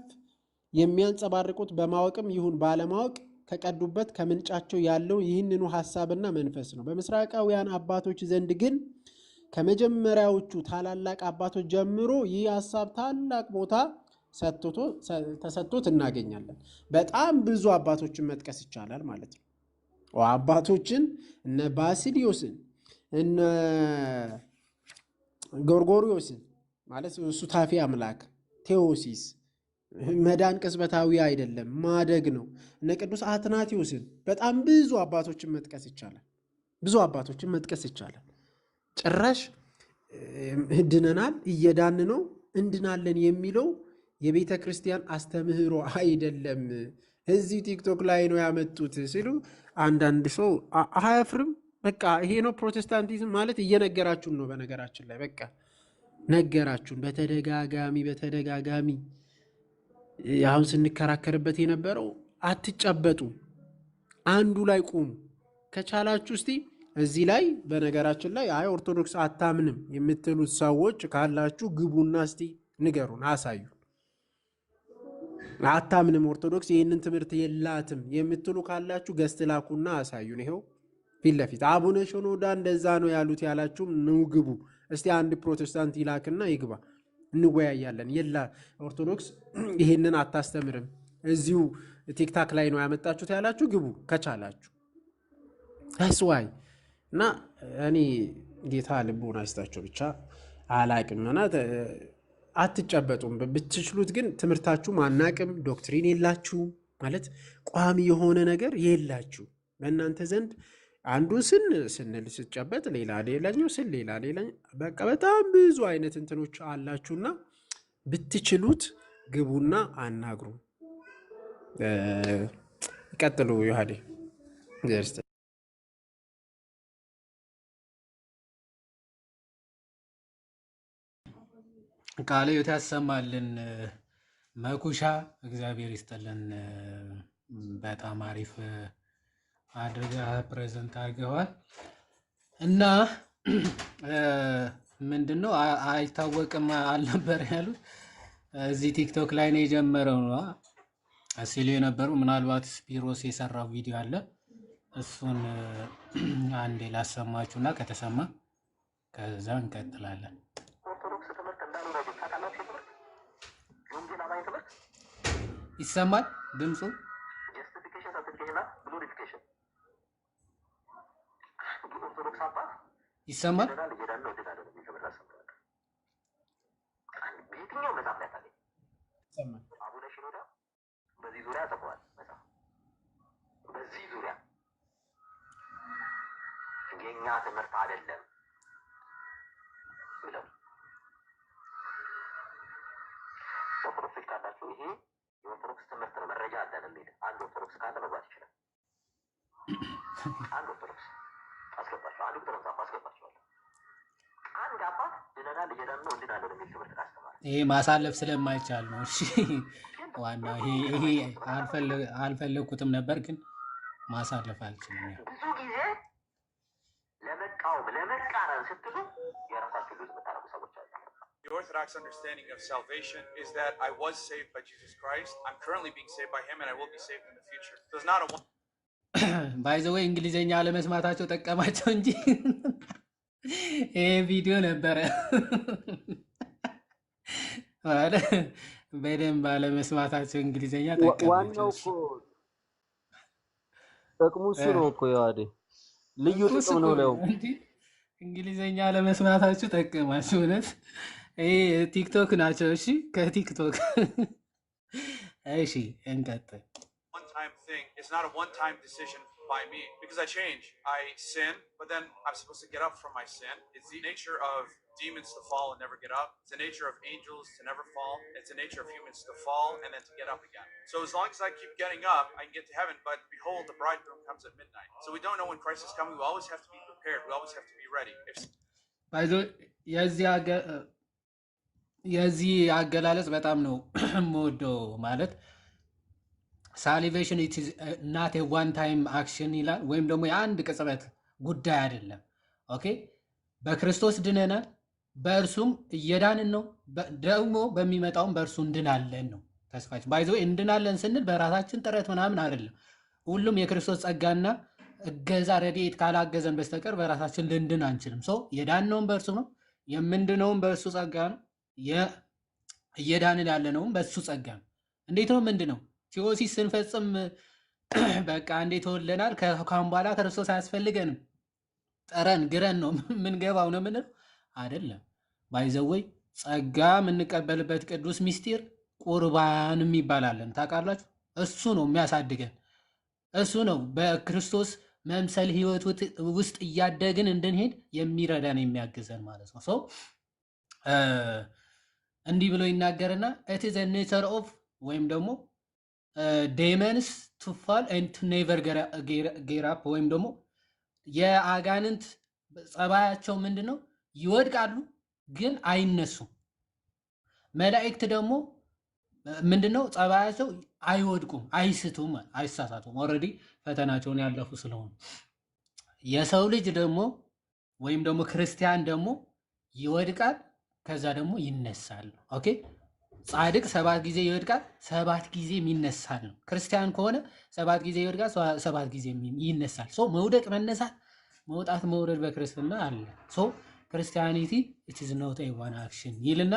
የሚያንጸባርቁት በማወቅም ይሁን ባለማወቅ ከቀዱበት ከምንጫቸው ያለው ይህንኑ ሐሳብና መንፈስ ነው። በምስራቃውያን አባቶች ዘንድ ግን ከመጀመሪያዎቹ ታላላቅ አባቶች ጀምሮ ይህ ሐሳብ ታላቅ ቦታ ተሰጥቶት እናገኛለን። በጣም ብዙ አባቶችን መጥቀስ ይቻላል ማለት ነው። አባቶችን እነ ባሲሊዮስን እነ ጎርጎሪዮስን ማለት ሱታፊ አምላክ፣ ቴዎሲስ መዳን ቅጽበታዊ አይደለም ማደግ ነው። እነ ቅዱስ አትናቴዎስን በጣም ብዙ አባቶችን መጥቀስ ይቻላል። ብዙ አባቶችን መጥቀስ ይቻላል። ጭራሽ ድነናል፣ እየዳን ነው፣ እንድናለን የሚለው የቤተ ክርስቲያን አስተምህሮ አይደለም፣ እዚህ ቲክቶክ ላይ ነው ያመጡት ሲሉ አንዳንድ ሰው አያፍርም? በቃ ይሄ ነው ፕሮቴስታንቲዝም ማለት እየነገራችሁን ነው። በነገራችን ላይ በቃ ነገራችሁን በተደጋጋሚ አሁን ስንከራከርበት የነበረው አትጨበጡ፣ አንዱ ላይ ቁሙ። ከቻላችሁ እስቲ እዚህ ላይ በነገራችን ላይ አይ ኦርቶዶክስ አታምንም የምትሉት ሰዎች ካላችሁ ግቡና እስቲ ንገሩን፣ አሳዩ። አታምንም ኦርቶዶክስ ይህንን ትምህርት የላትም የምትሉ ካላችሁ ገስት ላኩና አሳዩን። ይሄው ፊት ለፊት አቡነ ሸኖዳ እንደዛ ነው ያሉት ያላችሁም ነው ግቡ። እስቲ አንድ ፕሮቴስታንት ይላክና ይግባ፣ እንወያያለን። የላ ኦርቶዶክስ ይህንን አታስተምርም እዚሁ ቲክታክ ላይ ነው ያመጣችሁት ያላችሁ ግቡ ከቻላችሁ። አስዋይ እና እኔ ጌታ ልቦና ይስጣቸው ብቻ አላቅም። እና አትጨበጡም። ብትችሉት ግን ትምህርታችሁ ማናቅም ዶክትሪን የላችሁ ማለት ቋሚ የሆነ ነገር የላችሁ በእናንተ ዘንድ። አንዱን ስንል ስጨበጥ ሌላኛው ስል ሌላኛው በቃ በጣም ብዙ አይነት እንትኖች አላችሁና ብትችሉት ግቡና አናግሩ። ቀጥሉ ዮሐዴ ቃለ ሕይወት ያሰማልን። መኩሻ እግዚአብሔር ይስጥልን። በጣም አሪፍ አድርገህ ፕሬዘንት አድርገዋል። እና ምንድነው አይታወቅም አልነበር ያሉት እዚህ ቲክቶክ ላይ ነው የጀመረው ነው ሲሉ የነበሩ። ምናልባት ቢሮስ የሰራው ቪዲዮ አለ፣ እሱን አንዴ ላሰማችሁና ከተሰማ ከዛ እንቀጥላለን። ይሰማል ድምፁ? ይሰማል? አቡነ ሽኖዳ በዚህ ዙሪያ ጽፏል። በዚህ ዙሪያ የኛ ትምህርት አይደለም ብለው ኦርቶዶክሶች ካላችሁ ይሄ የኦርቶዶክስ ትምህርት ነው፣ መረጃ አለን የሚል አንድ ኦርቶዶክስ ካለ መግባት ይችላል። አንድ ኦርቶዶክስ አስገባቸው፣ አንድ ቁጥር አስገባቸዋለሁ። አንድ አባት ድነናል እየዳን ነው እንድናለን የሚል ትምህርት ካስተማረ ይሄ ማሳለፍ ስለማይቻል ነው። እሺ ዋና ይሄ አልፈለኩትም ነበር ግን ማሳለፍ አልችልም። ብዙ ጊዜ ለመቃወም ለመቃረን ስትሉ የራሳችሁ ልጅ የምታረጉ ሰዎች አሉ። The Orthodox understanding of salvation is that I was saved by Jesus Christ. I'm currently being saved by Him, and I will be saved in the future. So it's not a one. By the way, እንግሊዘኛ አለመስማታቸው ጠቀማቸው እንጂ ይሄ ቪዲዮ ነበረ በደንብ አለመስማታቸው እንግሊዘኛ ጠቀማቸው። ዋናው እኮ ጥቅሙ እሱ ነው እኮ ያዴ ልዩ ጥቅም ነው ለው እንግሊዘኛ አለመስማታቸው ጠቀማቸው። እውነት ይሄ ቲክቶክ ናቸው። እሺ ከቲክቶክ እሺ እንቀጥል። One-time thing. It's not a one-time decision by me because I change. I sin, but then I'm supposed to get up from my sin. It's the nature of demons to fall and never get up. It's the nature of angels to never fall. It's the nature of humans to fall and then to get up again. So as long as I keep getting up, I can get to heaven. But behold, the bridegroom comes at midnight. So we don't know when Christ is coming. We always have to be prepared. We always have to be ready. የዚህ አገላለጽ በጣም ነው የምወደው። ማለት ሳሊቬሽን ናት ዋን ታይም አክሽን ይላል፣ ወይም ደግሞ የአንድ ቅጽበት ጉዳይ አይደለም። ኦኬ በክርስቶስ ድነናል፣ በእርሱም እየዳንን ነው፣ ደግሞ በሚመጣውም በእርሱ እንድናለን ነው ተስፋችን። ባይዘ እንድናለን ስንል በራሳችን ጥረት ምናምን አይደለም። ሁሉም የክርስቶስ ጸጋና እገዛ ረድኤት ካላገዘን በስተቀር በራሳችን ልንድን አንችልም። ሰው የዳነውን በእርሱ ነው፣ የምንድነውም በእርሱ ጸጋ ነው፣ እየዳንን ያለነውም በእሱ ጸጋ ነው። እንዴት ነው ምንድነው? ቲዮሲስ ስንፈጽም በቃ እንዴት ተወለናል፣ ከካሁን በኋላ ክርስቶስ አያስፈልገንም፣ ጠረን ግረን ነው ምንገባው ነው ምንለው አይደለም። ባይዘወይ ጸጋ የምንቀበልበት ቅዱስ ሚስጢር ቁርባን የሚባላለን ታውቃላችሁ። እሱ ነው የሚያሳድገን፣ እሱ ነው በክርስቶስ መምሰል ህይወት ውስጥ እያደግን እንድንሄድ የሚረዳን የሚያግዘን ማለት ነው። ሰው እንዲህ ብሎ ይናገርና it is a nature of ወይም ደግሞ demons to fall and to never get up ወይም ደግሞ የአጋንንት ጸባያቸው ምንድነው? ይወድቃሉ ግን አይነሱም። መላእክት ደግሞ ምንድነው ጸባያቸው? አይወድቁም፣ አይስቱም፣ አይሳሳቱም። ኦልሬዲ ፈተናቸውን ያለፉ ስለሆኑ የሰው ልጅ ደግሞ ወይም ደግሞ ክርስቲያን ደግሞ ይወድቃል፣ ከዛ ደግሞ ይነሳል። ኦኬ ጻድቅ 7 ጊዜ ይወድቃል፣ 7 ጊዜ ይነሳል ነው። ክርስቲያን ከሆነ 7 ጊዜ ይወድቃል፣ 7 ጊዜ ይነሳል። ሶ መውደቅ፣ መነሳት፣ መውጣት፣ መውረድ በክርስትና አለ። ሶ ክርስቲያኒቲ it is not a one action ይልና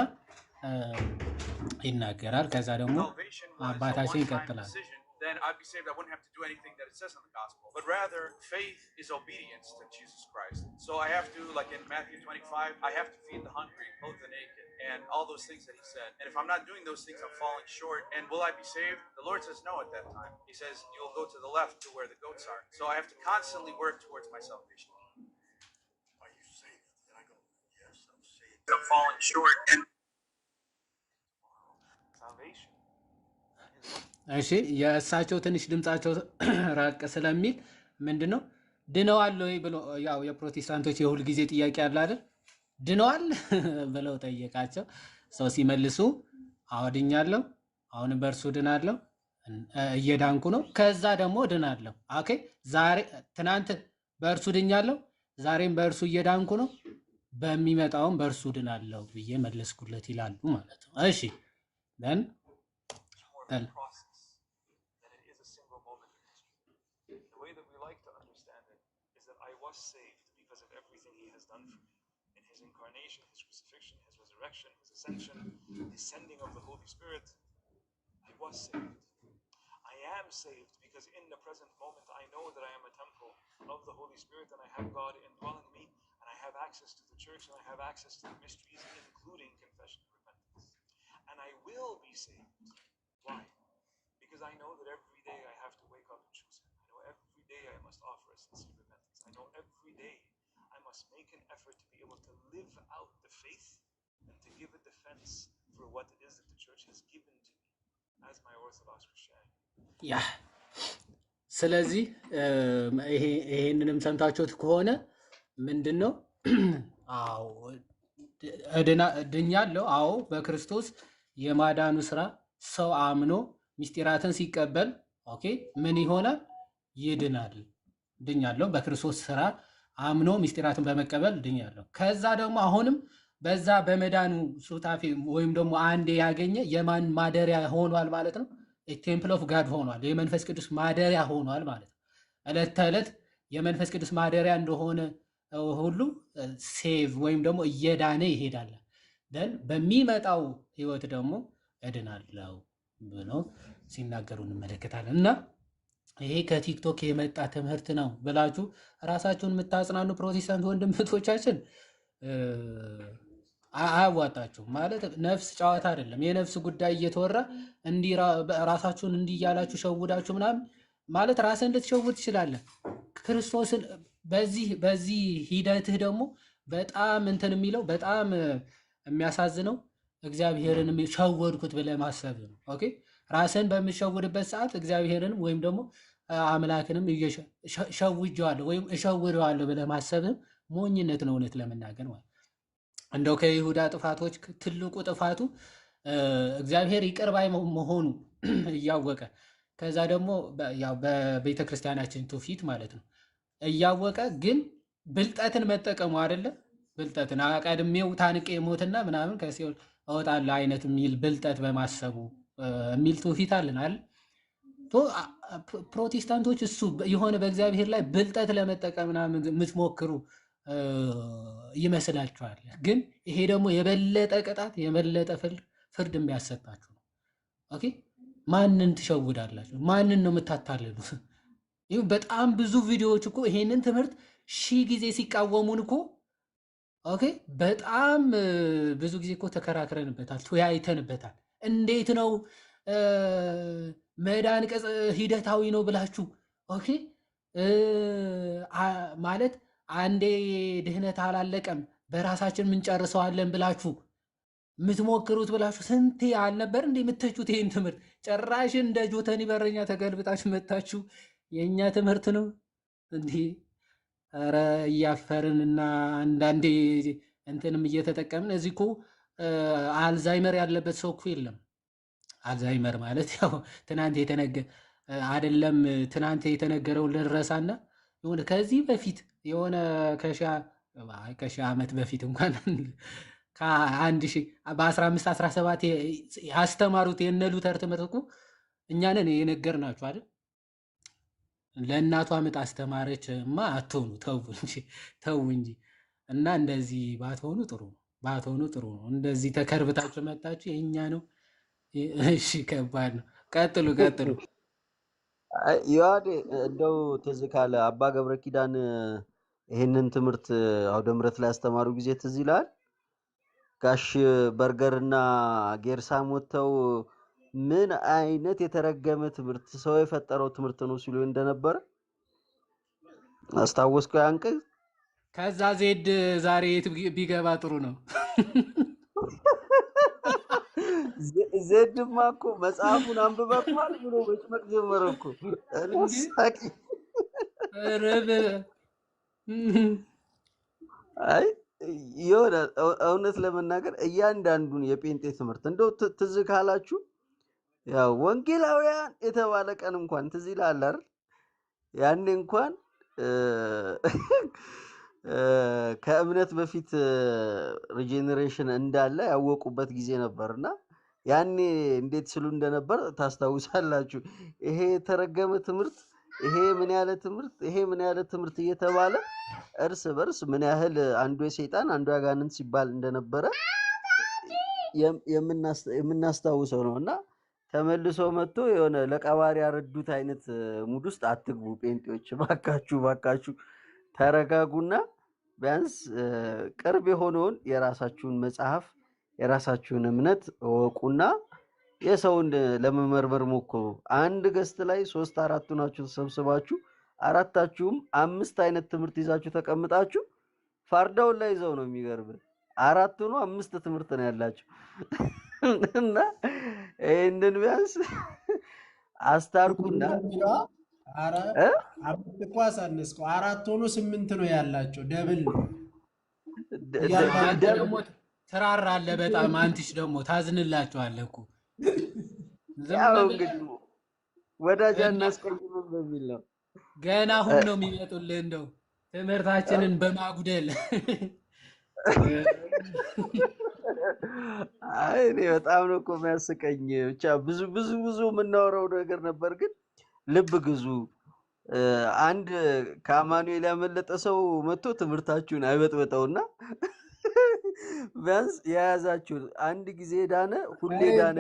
ይናገራል። ከዛ ደግሞ salvation was a አባታችን one-time ይቀጥላል። decision, then I'd be saved. I wouldn't have to do anything that it says in the gospel. But rather, faith is obedience to Jesus Christ. So I have to, like in Matthew 25, I have to feed the hungry, clothe the naked, and all those things that he said. And if I'm not doing those things, I'm falling short. And will I be saved? The Lord says no at that time. He says, you'll go to the left to where the goats are. So I have to constantly work towards my salvation. Are you saved? And I go, yes, I'm saved. I'm falling short. And salvation. እሺ የእሳቸው ትንሽ ድምጻቸው ራቅ ስለሚል ምንድነው ድነዋል ወይ ብሎ ያው የፕሮቴስታንቶች የሁል ጊዜ ጥያቄ አለ አይደል? ድነዋል ብለው ጠየቃቸው። ሰው ሲመልሱ አወድኛለሁ፣ አሁንም በእርሱ ድናለሁ፣ እየዳንኩ ነው፣ ከዛ ደግሞ ድናለሁ። ኦኬ ዛሬ ትናንት በእርሱ ድኛለሁ፣ ዛሬም በእርሱ እየዳንኩ ነው፣ በሚመጣውም በእርሱ ድናለሁ ብዬ መለስኩለት ይላሉ ማለት ነው። እሺ then It's more of a process than it is a single moment in history. The way that we like to understand it is that I was saved because of everything he has done for me. In his incarnation, his crucifixion, his resurrection, his ascension, his sending of the Holy Spirit, I was saved. I am saved because in the present moment I know that I am a temple of the Holy Spirit and I have God indwelling me and I have access to the church and I have access to the mysteries including confession and repentance. And I will be saved. Why? Because I know that every day I have to wake up and choose him. I know every day I must offer a sincere repentance. I know every day I must make an effort to be able to live out the faith and to give a defense for what it is that the church has given to me as my Orthodox Christianity. ያ ስለዚህ ይሄንንም ሰምታችሁት ከሆነ ምንድነው አዎ ድኛለሁ። አዎ በክርስቶስ የማዳኑ ስራ ሰው አምኖ ምስጢራትን ሲቀበል ኦኬ ምን ይሆናል? ይድናል። ድኛለሁ በክርስቶስ ስራ አምኖ ምስጢራትን በመቀበል ድኛለሁ። ከዛ ደግሞ አሁንም በዛ በመዳኑ ሱታፌ ወይም ደግሞ አንዴ ያገኘ የማን ማደሪያ ሆኗል ማለት ነው? ቴምፕል ኦፍ ጋድ ሆኗል። የመንፈስ ቅዱስ ማደሪያ ሆኗል ማለት ነው። ዕለት ተዕለት የመንፈስ ቅዱስ ማደሪያ እንደሆነ ሁሉ ሴቭ ወይም ደግሞ እየዳነ ይሄዳል። ደን በሚመጣው ህይወት ደግሞ እድናለሁ ብሎ ሲናገሩ እንመለከታለን። እና ይሄ ከቲክቶክ የመጣ ትምህርት ነው ብላችሁ ራሳችሁን የምታጽናኑ ፕሮቴስታንት ወንድምቶቻችን አያዋጣችሁም። ማለት ነፍስ ጨዋታ አይደለም። የነፍስ ጉዳይ እየተወራ እንዲህ ራሳችሁን እንዲህ እያላችሁ ሸውዳችሁ ምናምን ማለት ራስን ልትሸውድ ትችላለህ። ክርስቶስን በዚህ ሂደትህ ደግሞ በጣም እንትን የሚለው በጣም የሚያሳዝነው እግዚአብሔርን ሸወድኩት ብለህ ማሰብ ነው። ኦኬ ራስን በምሸውድበት ሰዓት እግዚአብሔርንም ወይም ደግሞ አምላክንም ሸውጀዋለሁ ወይም እሸውደዋለሁ ብለህ ማሰብህም ሞኝነት ነው እውነት ለመናገር ማለት እንደው ከይሁዳ ጥፋቶች ትልቁ ጥፋቱ እግዚአብሔር ይቅር ባይ መሆኑ እያወቀ ከዛ ደግሞ ያው በቤተ ክርስቲያናችን ትውፊት ማለት ነው እያወቀ ግን ብልጠትን መጠቀሙ አይደለ? ብልጠትን አቀድሜው ታንቄ ሞትና ምናምን ከሲኦል እወጣለሁ አይነት የሚል ብልጠት በማሰቡ የሚል ትውፊት አለን አይደል? ፕሮቴስታንቶች እሱ የሆነ በእግዚአብሔር ላይ ብልጠት ለመጠቀም ምናምን የምትሞክሩ ይመስላችኋል። ግን ይሄ ደግሞ የበለጠ ቅጣት የበለጠ ፍርድ የሚያሰጣችሁ ነው። ኦኬ፣ ማንን ትሸውዳላችሁ? ማንን ነው የምታታልሉት? ይህ በጣም ብዙ ቪዲዮዎች እኮ ይሄንን ትምህርት 1000 ጊዜ ሲቃወሙን እኮ ኦኬ፣ በጣም ብዙ ጊዜ እኮ ተከራክረንበታል፣ ተወያይተንበታል። እንዴት ነው መዳን ሂደታዊ ነው ብላችሁ ኦኬ ማለት አንዴ ድህነት አላለቀም በራሳችን ምንጨርሰዋለን ብላችሁ ምትሞክሩት ብላችሁ ስንቴ አልነበር እንዴ የምትቹት? ይሄን ትምህርት ጭራሽ እንደ ጆተኒ በረኛ ተገልብጣችሁ መጣችሁ። የኛ ትምህርት ነው እንዴ? ኧረ እያፈርንና አንዳንዴ እንትንም እየተጠቀምን እዚህ እኮ አልዛይመር ያለበት ሰው እኮ የለም። አልዛይመር ማለት ያው ትናንት አይደለም ትናንት የተነገረውን ልንረሳና የሆነ ከዚህ በፊት የሆነ ከሺህ ዓመት በፊት እንኳን በ1517 ያስተማሩት የነ ሉተር ትምህርት እኮ እኛንን የነገርናችሁ አይደል? ለእናቷ ምጥ አስተማረች ማ አትሆኑ ተው እንጂ እና እንደዚህ ባትሆኑ ጥሩ ነው። ባትሆኑ ጥሩ ነው። እንደዚህ ተከርብታችሁ መጣችሁ የእኛ ነው። እሺ ከባድ ነው። ቀጥሉ። ዮሐዴ እንደው ትዝ ካለ አባ ገብረ ኪዳን ይሄንን ትምህርት አውደ ምሕረት ላይ ያስተማሩ ጊዜ ትዝ ይላል። ጋሽ በርገርና ጌርሳም ወጥተው ምን አይነት የተረገመ ትምህርት ሰው የፈጠረው ትምህርት ነው ሲሉ እንደነበረ አስታወስኩ። ያንቀ ከዛ ዜድ ዛሬ የት ቢገባ ጥሩ ነው? ዜድማ እኮ መጽሐፉን አንብበቷል ብሎ መጭመቅ ጀመረ እኮ ሳቂ። አይ የሆነ እውነት ለመናገር እያንዳንዱን የጴንጤ ትምህርት እንደው ትዝ ካላችሁ ያው ወንጌላውያን የተባለ ቀን እንኳን ትዝ ይላል አይደል? ያኔ እንኳን ከእምነት በፊት ሪጀነሬሽን እንዳለ ያወቁበት ጊዜ ነበርና ያኔ እንዴት ስሉ እንደነበር ታስታውሳላችሁ። ይሄ የተረገመ ትምህርት፣ ይሄ ምን ያለ ትምህርት እየተባለ እርስ በርስ ምን ያህል አንዱ የሰይጣን አንዱ ያጋንንት ሲባል እንደነበረ የምናስታውሰው ነው። እና ተመልሶ መጥቶ የሆነ ለቀባሪ ያረዱት አይነት ሙድ ውስጥ አትግቡ ጴንጤዎች፣ ባካችሁ ተረጋጉና ቢያንስ ቅርብ የሆነውን የራሳችሁን መጽሐፍ የራሳችሁን እምነት እወቁና የሰውን ለመመርመር ሞክሩ። አንድ ገስት ላይ 3-4 ናችሁ ተሰብስባችሁ 4ታችሁም 5 አይነት ትምህርት ይዛችሁ ተቀምጣችሁ ፋርዳውን ላይ ይዘው ነው የሚገርም 4 ነው 5 ትምህርት ነው ያላችሁ። እና ይሄንን ቢያንስ አስታርቁና አረ አብት ኳስ አነስከው 4 ሆኖ 8 ነው ያላቸው። ደብል ነው ደግሞ ትራራለህ በጣም አንትሽ ደግሞ ታዝንላችኋለህ እኮ ያው እንግዲህ ወዳጅ አናስቀይምም በሚል ነው። ገና አሁን ነው የሚመጡልህ እንደው ትምህርታችንን በማጉደል። አይ እኔ በጣም ነው እኮ የሚያስቀኝ። ብቻ ብዙ የምናወራው ነገር ነበር፣ ግን ልብ ግዙ። አንድ ከአማኑኤል ያመለጠ ሰው መጥቶ ትምህርታችሁን አይበጥበጠውና ቢያንስ የያዛችሁ አንድ ጊዜ ዳነ ሁሌ ዳነ።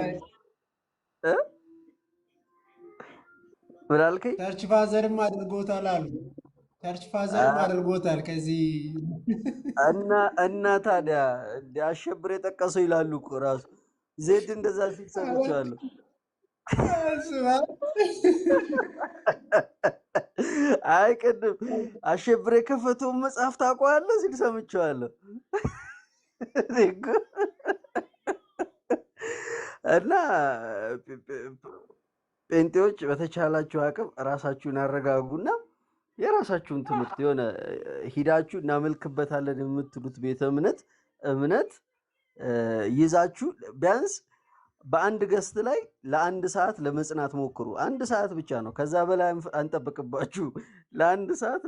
ምን አልከኝ? ቸርች ፋዘርም አድርጎታል አሉ። ቸርች ፋዘርም አድርጎታል። ከዚህ እና ታዲያ አሸብር የጠቀሰው ይላሉ እኮ ራሱ ዜድ እንደዛ ሲል ሰምቼዋለሁ። አይ ቅድም አሸብር የከፈተውን መጽሐፍ ታውቀዋለህ ሲል ሰምቼዋለሁ። እና ጴንጤዎች በተቻላችሁ አቅም ራሳችሁን አረጋጉና የራሳችሁን ትምህርት የሆነ ሂዳችሁ እናመልክበታለን የምትሉት ቤተ እምነት እምነት ይዛችሁ ቢያንስ በአንድ ገስት ላይ ለአንድ ሰዓት ለመጽናት ሞክሩ። አንድ ሰዓት ብቻ ነው፣ ከዛ በላይ አንጠብቅባችሁ። ለአንድ ሰዓት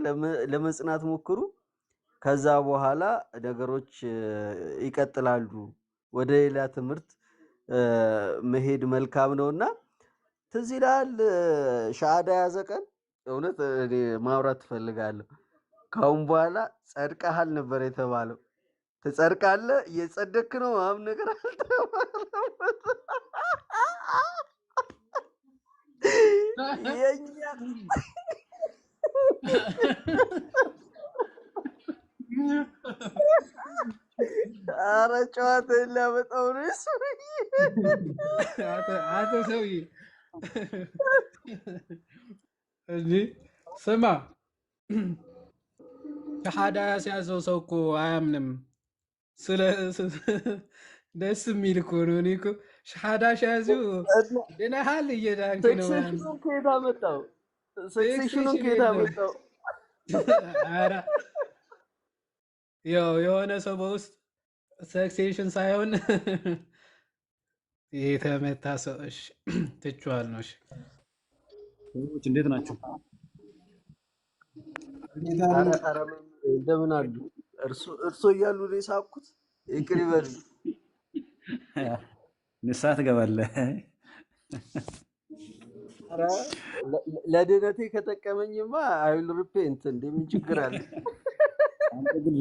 ለመጽናት ሞክሩ። ከዛ በኋላ ነገሮች ይቀጥላሉ። ወደ ሌላ ትምህርት መሄድ መልካም ነውና ትዝ ይልሃል ሻሃዳ ያዘ ቀን እውነት እኔ ማውራት ትፈልጋለሁ። ካሁን በኋላ ጸድቀሃል ነበር የተባለው። ትጸድቃለህ፣ እየጸደክ ነው ምናምን ነገር አልተባለም። የኛ ኧረ ጨዋታ ሊያመጣው ነው እሱ። አንተ ሰውዬ እንጂ ስማ፣ ሻሃዳ ያስያዘው ሰው እኮ አያምንም። ደስ የሚል እኮ ነው። እኔ እኮ ሻሃዳ ሻያዚው ድነሃል እየዳንክ ነው። ሰክሴሽኑን ከየት አመጣው? ሰክሴሽኑን ከየት አመጣው? ኧረ ያው የሆነ ሰው በውስጥ ሰክሴሽን ሳይሆን የተመታ ሰው። እሺ ትችዋል ነው። እሺ ሰዎች እንዴት ናቸው? ኧረ እንደምን አሉ? እርሶ እያሉ ነው የሳቅኩት። ይቅር ይበል። ንስሓ ትገባለህ። ኧረ ለድነቴ ከጠቀመኝማ አይል ሪፔንት። እንደምን ችግር አለ? አንተ ግን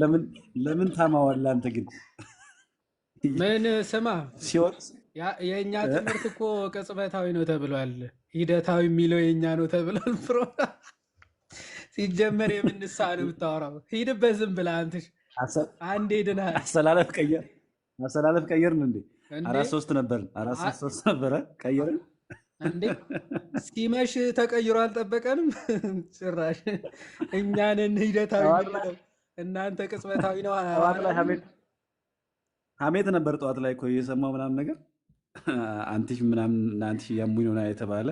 ለምን ታማዋለህ? አንተ ግን ምን ስማ፣ ሲወጥ የእኛ ትምህርት እኮ ቅጽበታዊ ነው ተብሏል። ሂደታዊ የሚለው የእኛ ነው ተብሏል። ሲጀመር የምንሳ ነው የምታወራው? ሂድበት ዝም ብለህ አንትሽ አንዴ ድነሃል። አሰላለፍ ቀየርን እንዴ? 4-3 ነበርን። 4-3 ነበረ ቀየርን እንዴ? ሲመሽ ተቀይሮ አልጠበቀንም ጭራሽ። እኛንን ሂደታዊ የሚለው እናንተ ቅጽበታዊ ነው። ጠዋት ላይ ሀሜት ነበር። ጠዋት ላይ እኮ እየሰማሁ ምናምን ነገር አንቲሽ ምናምን አንቲሽ ያሙኝ ነው የተባለ።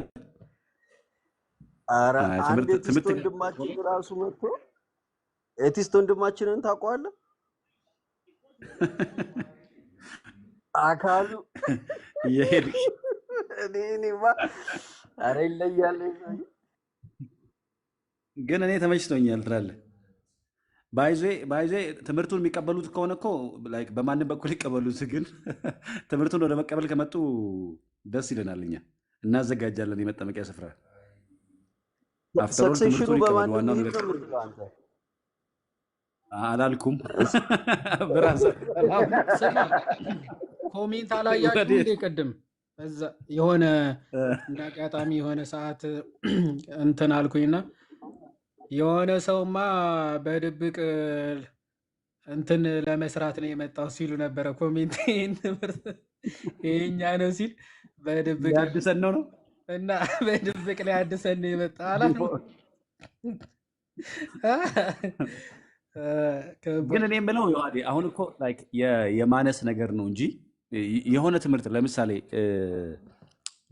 ኧረ አንድ ኤቲስት ወንድማችን ራሱ መጥቶ ኤቲስት ወንድማችንን ታውቀዋለህ? አካሉ እየሄድሽ እኔማ ኧረ ይለያል። ግን እኔ ተመችቶኛል ትላለህ። ባይዜ ትምህርቱን የሚቀበሉት ከሆነ እኮ ላይክ በማንም በኩል ይቀበሉት፣ ግን ትምህርቱን ወደ መቀበል ከመጡ ደስ ይለናል። እኛ እናዘጋጃለን የመጠመቂያ ስፍራ። ሰክሴሽኑ በማንም ይሄድ ነው የምትለው አንተ? አላልኩም። ብራዘር ኮሜንት አላያችሁ እንዴ? ቅድም በዛ የሆነ እንዳጋጣሚ የሆነ ሰዓት እንትን አልኩኝና የሆነ ሰውማ በድብቅ እንትን ለመስራት ነው የመጣው ሲሉ ነበረ። ኮሜንት ይሄን ትምህርት ይሄኛ ነው ሲል በድብቅ ያድሰን ነው እና በድብቅ ላይ አድሰን ነው የመጣ አላሉ። ግን እኔ የምለው ዮሐዴ አሁን እኮ ላይክ የማነስ ነገር ነው እንጂ የሆነ ትምህርት ለምሳሌ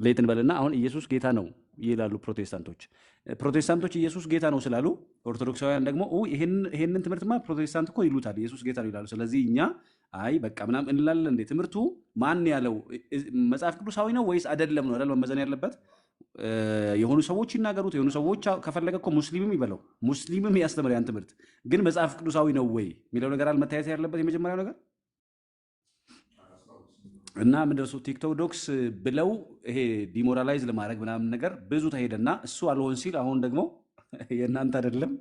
ሌትን በልና አሁን ኢየሱስ ጌታ ነው ይላሉ ፕሮቴስታንቶች ኢየሱስ ጌታ ነው ስላሉ ኦርቶዶክሳውያን ደግሞ ይሄንን ትምህርትማ ፕሮቴስታንት እኮ ይሉታል ኢየሱስ ጌታ ነው ይላሉ። ስለዚህ እኛ አይ በቃ ምናምን እንላለን። እንዴ ትምህርቱ ማን ያለው መጽሐፍ ቅዱሳዊ ነው ወይስ አይደለም ነው አይደል መመዘን ያለበት። የሆኑ ሰዎች ይናገሩት፣ የሆኑ ሰዎች ከፈለገ እኮ ሙስሊምም ይበለው ሙስሊምም ያስተምር ያን ትምህርት፣ ግን መጽሐፍ ቅዱሳዊ ነው ወይ የሚለው ነገር አልመታየት ያለበት የመጀመሪያው ነገር። እና ምንድነው ቲክቶክ ዶክስ ብለው ይሄ ዲሞራላይዝ ለማድረግ ምናምን ነገር ብዙ ተሄደና እሱ አልሆን ሲል አሁን ደግሞ የእናንተ አይደለም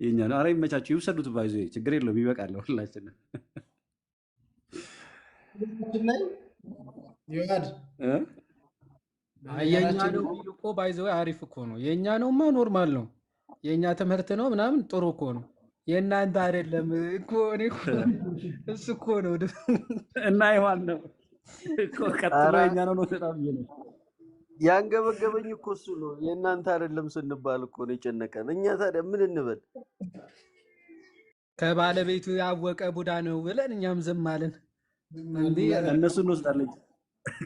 የኛ ነው። ኧረ ይመቻችሁ፣ ይውሰዱት። ባይዞ ችግር የለውም፣ ይበቃል ሁላችን። የኛ ነው ቢሉ እኮ ባይዘው አሪፍ እኮ ነው። የኛ ነውማ ኖርማል ነው፣ የኛ ትምህርት ነው ምናምን ጥሩ እኮ ነው። የእናንተ አይደለም እኮ እኔ እኮ እሱ እኮ ነው እና ይዋን ነው እኮ ቀጥሎ የኛ ነው ነው በጣም ነው ያንገበገበኝ እኮ እሱ ነው። የእናንተ አይደለም ስንባል እኮ ነው የጨነቀን። እኛ ታዲያ ምን እንበል? ከባለቤቱ ያወቀ ቡዳ ነው ብለን እኛም ዝም አለን። እነሱ እንወስዳለን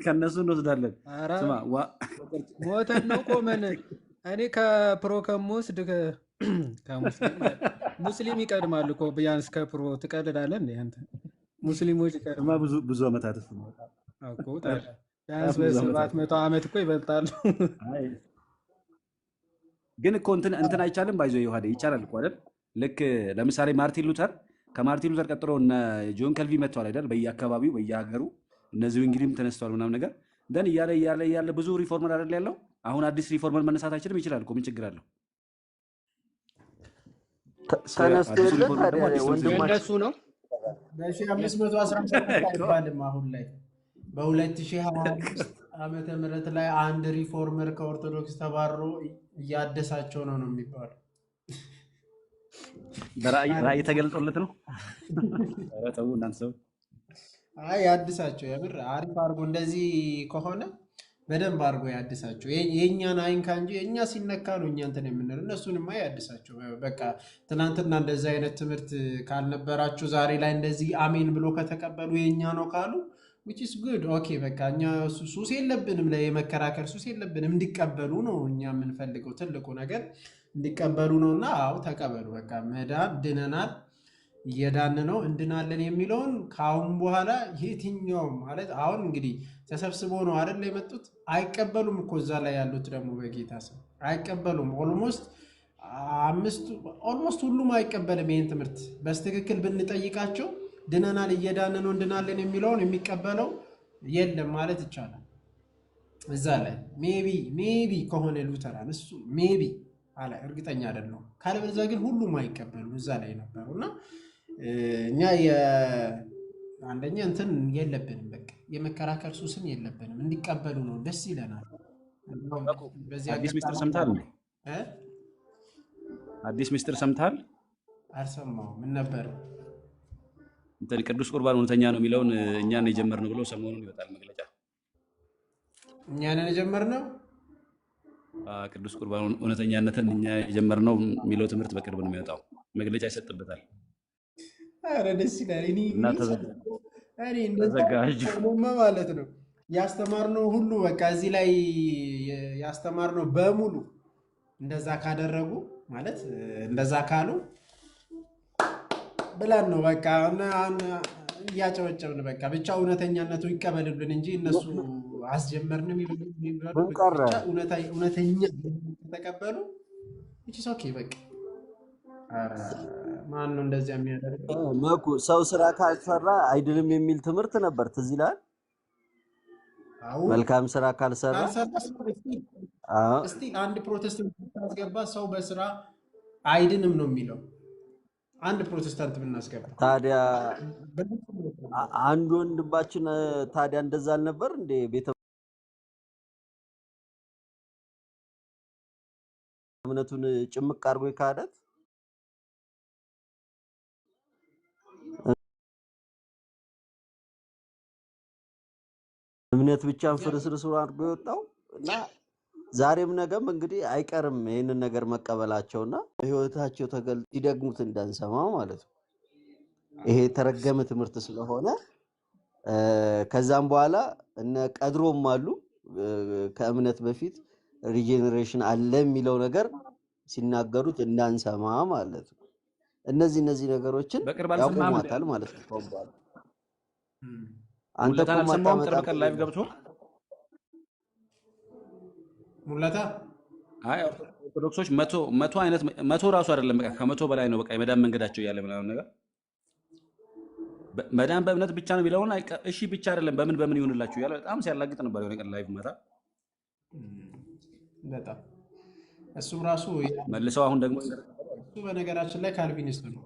ከነሱ እንወስዳለን። ስማ ሞተን ነው ቆመን። እኔ ከፕሮ ከምወስድ ሙስሊም ይቀድማል እኮ ቢያንስ ከፕሮ ትቀልዳለህ እንዴ አንተ? ሙስሊሞች እማ ብዙ ዓመታት እሱ ነው። እኮ ታዲያ ቢያንስ ብዙ ዓመታት በ700 ዓመት እኮ ይበልጣሉ። አይ ግን እኮ እንትን አይቻልም። ባይዞ ይዋሃደ ይቻላል እኮ አይደል? ልክ ለምሳሌ ማርቲን ሉተር ከማርቲን ሉተር ቀጥሎ እነ ጆን ከልቪ መጥተዋል አይደል? በየአካባቢው በየሀገሩ እነዚሁ እንግዲህም ተነስተዋል ምናምን ነገር ደን እያለ ብዙ ሪፎርመር አይደል ያለው። አሁን አዲስ ሪፎርመር መነሳት አይችልም? ይችላል እኮ ምን ችግር አለው? ተነስቶ አዲሱ የለ ሪፎርመር ደግሞ ታዲያ አዲስ ትምህርት ወንድማችን የእነሱ ነው። በ1517 አይባልም። አሁን ላይ በ2025 ዓመተ ምህረት ላይ አንድ ሪፎርመር ከኦርቶዶክስ ተባሮ እያደሳቸው ነው የሚባለው። በራእይ ተገልጦለት ነው። ኧረ ተው እናንተ ሰው። አይ ያድሳቸው፣ የምር አሪፍ አድርጎ እንደዚህ ከሆነ በደንብ አድርጎ ያድሳቸው። የእኛን አይንካ እንጂ እኛ ሲነካ ነው እኛ እንትን የምንለው። እነሱንማ ያድሳቸው። በቃ ትናንትና እንደዚህ አይነት ትምህርት ካልነበራችሁ ዛሬ ላይ እንደዚህ አሜን ብሎ ከተቀበሉ የእኛ ነው ካሉ which is good ኦኬ። በቃ እኛ ሱስ የለብንም፣ የመከራከር ሱስ የለብንም። እንዲቀበሉ ነው እኛ የምንፈልገው። ትልቁ ነገር እንዲቀበሉ ነው። እና አዎ ተቀበሉ። በቃ መዳን ድነናል፣ እየዳን ነው፣ እንድናለን የሚለውን ከአሁን በኋላ የትኛውም ማለት አሁን እንግዲህ ተሰብስቦ ነው አይደል የመጡት። አይቀበሉም እኮ እዛ ላይ ያሉት ደግሞ በጌታ ስም አይቀበሉም። ኦልሞስት ሁሉም አይቀበልም ይህን ትምህርት። በስትክክል ብንጠይቃቸው ድነናል፣ እየዳን ነው፣ እንድናለን የሚለውን የሚቀበለው የለም ማለት ይቻላል። እዛ ላይ ሜቢ ከሆነ ሉተራን እሱ ሜቢ አለ፣ እርግጠኛ አይደለሁም። ካለበለዚያ ግን ሁሉም አይቀበሉ እዛ ላይ ነበሩ። እና እኛ አንደኛ እንትን የለብንም፣ በቃ የመከራከር ሱስን የለብንም። እንዲቀበሉ ነው፣ ደስ ይለናል። በዚህ አዲስ ሚስጥር ሰምተሃል? አዲስ ሚስጥር ሰምተሃል? አልሰማሁም። ምን ነበር? እንትን ቅዱስ ቁርባን እውነተኛ ነው የሚለውን እኛን የጀመርነው ብሎ ሰሞኑን ይወጣል መግለጫ። እኛን የጀመርነው ቅዱስ ቁርባን እውነተኛነትን እኛ የጀመርነው የሚለው ትምህርት በቅርብ ነው የሚወጣው፣ መግለጫ ይሰጥበታል። ኧረ ደስ ይላል። እና ተዘጋጁ ማለት ነው። ያስተማርነው ሁሉ በቃ እዚህ ላይ ያስተማርነው በሙሉ እንደዛ ካደረጉ ማለት እንደዛ ካሉ ብለን ነው በቃ እያጨበጨብን በቃ ብቻ እውነተኛነቱ ይቀበልልን እንጂ እነሱ አስጀመርንም እውነተኛ ተቀበሉ። ኦኬ በቃ ማን ነው እንደዚያ የሚያደርገው? መኩ ሰው ስራ ካልሰራ አይድንም የሚል ትምህርት ነበር። ትዝ ይላል። መልካም ስራ ካልሰራ እስቲ አንድ ፕሮቴስታንት ብናስገባ ሰው በስራ አይድንም ነው የሚለው። አንድ ፕሮቴስታንት ብናስገባ ታዲያ አንድ ወንድማችን ታዲያ እንደዛ አልነበር እንዴ? ቤተ እምነቱን ጭምቅ አድርጎ የካደት እምነት ብቻን ፍርስርስ አድርጎ የወጣው እና ዛሬም ነገም እንግዲህ አይቀርም ይሄንን ነገር መቀበላቸውና ህይወታቸው ተገልጦ ሲደግሙት እንዳንሰማ ማለት ነው። ይሄ ተረገመ ትምህርት ስለሆነ ከዛም በኋላ እነ ቀድሮም አሉ ከእምነት በፊት ሪጀነሬሽን አለ የሚለው ነገር ሲናገሩት እንዳንሰማ ማለት ነው። እነዚህ ነገሮችን ያቆሟታል ማለት ነው። ተወባለ አንተ ተሰማውም ቅርብ ቀን ላይቭ ገብቶ ሙላታ አይ ኦርቶዶክሶች መቶ አይነት መቶ ራሱ አይደለም በቃ ከመቶ በላይ ነው በቃ የመዳን መንገዳቸው እያለ ምናምን ነገር መዳን በእምነት ብቻ ነው የሚለውን እሺ ብቻ አይደለም በምን ይሆንላችሁ እያለ በጣም ሲያላግጥ ነበር የሆነ ቀን ላይቭ ማታ በጣም እሱም ራሱ መልሰው አሁን ደግሞ እሱ በነገራችን ላይ ካልቪኒስት ነው።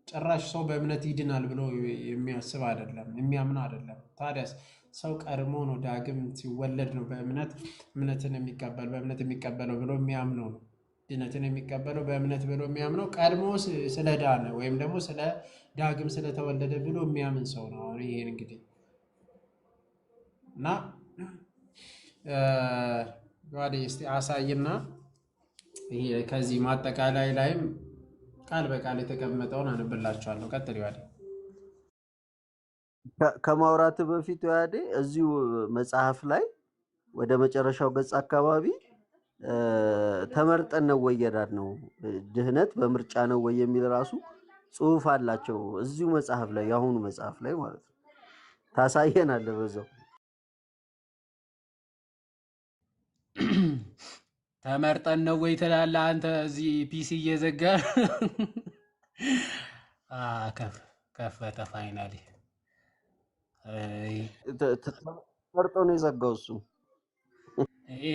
ጭራሽ ሰው በእምነት ይድናል ብሎ የሚያስብ አይደለም፣ የሚያምን አይደለም። ታዲያስ ሰው ቀድሞ ነው ዳግም ሲወለድ ነው በእምነትን የሚቀበለው ብሎ የሚያምነው ነው። ድነትን የሚቀበለው በእምነት ብሎ የሚያምነው ቀድሞ ስለዳነ ወይም ደግሞ ስለ ዳግም ስለተወለደ ብሎ የሚያምን ሰው ነው። አሁን ይሄን እንግዲህ እና ጋዲ እስቲ አሳይና ይሄ ከዚህ ማጠቃላይ ላይም ቃል በቃል የተቀመጠውን አንብላችኋለሁ። ቀጥል ይዋዲ። ከማውራት በፊት ይዋዲ እዚሁ መጽሐፍ ላይ ወደ መጨረሻው ገጽ አካባቢ ተመርጠን ነው ወይ የዳን ነው ድህነት በምርጫ ነው ወይ የሚል ራሱ ጽሁፍ አላቸው እዚሁ መጽሐፍ ላይ የአሁኑ መጽሐፍ ላይ ማለት ነው። ታሳየናለህ በዛው። ተመርጠን ነው ወይ ትላለህ አንተ እዚህ ፒሲ እየዘጋ ከፈተ ፋይናሊ መርጦ ነው የዘጋው እሱ።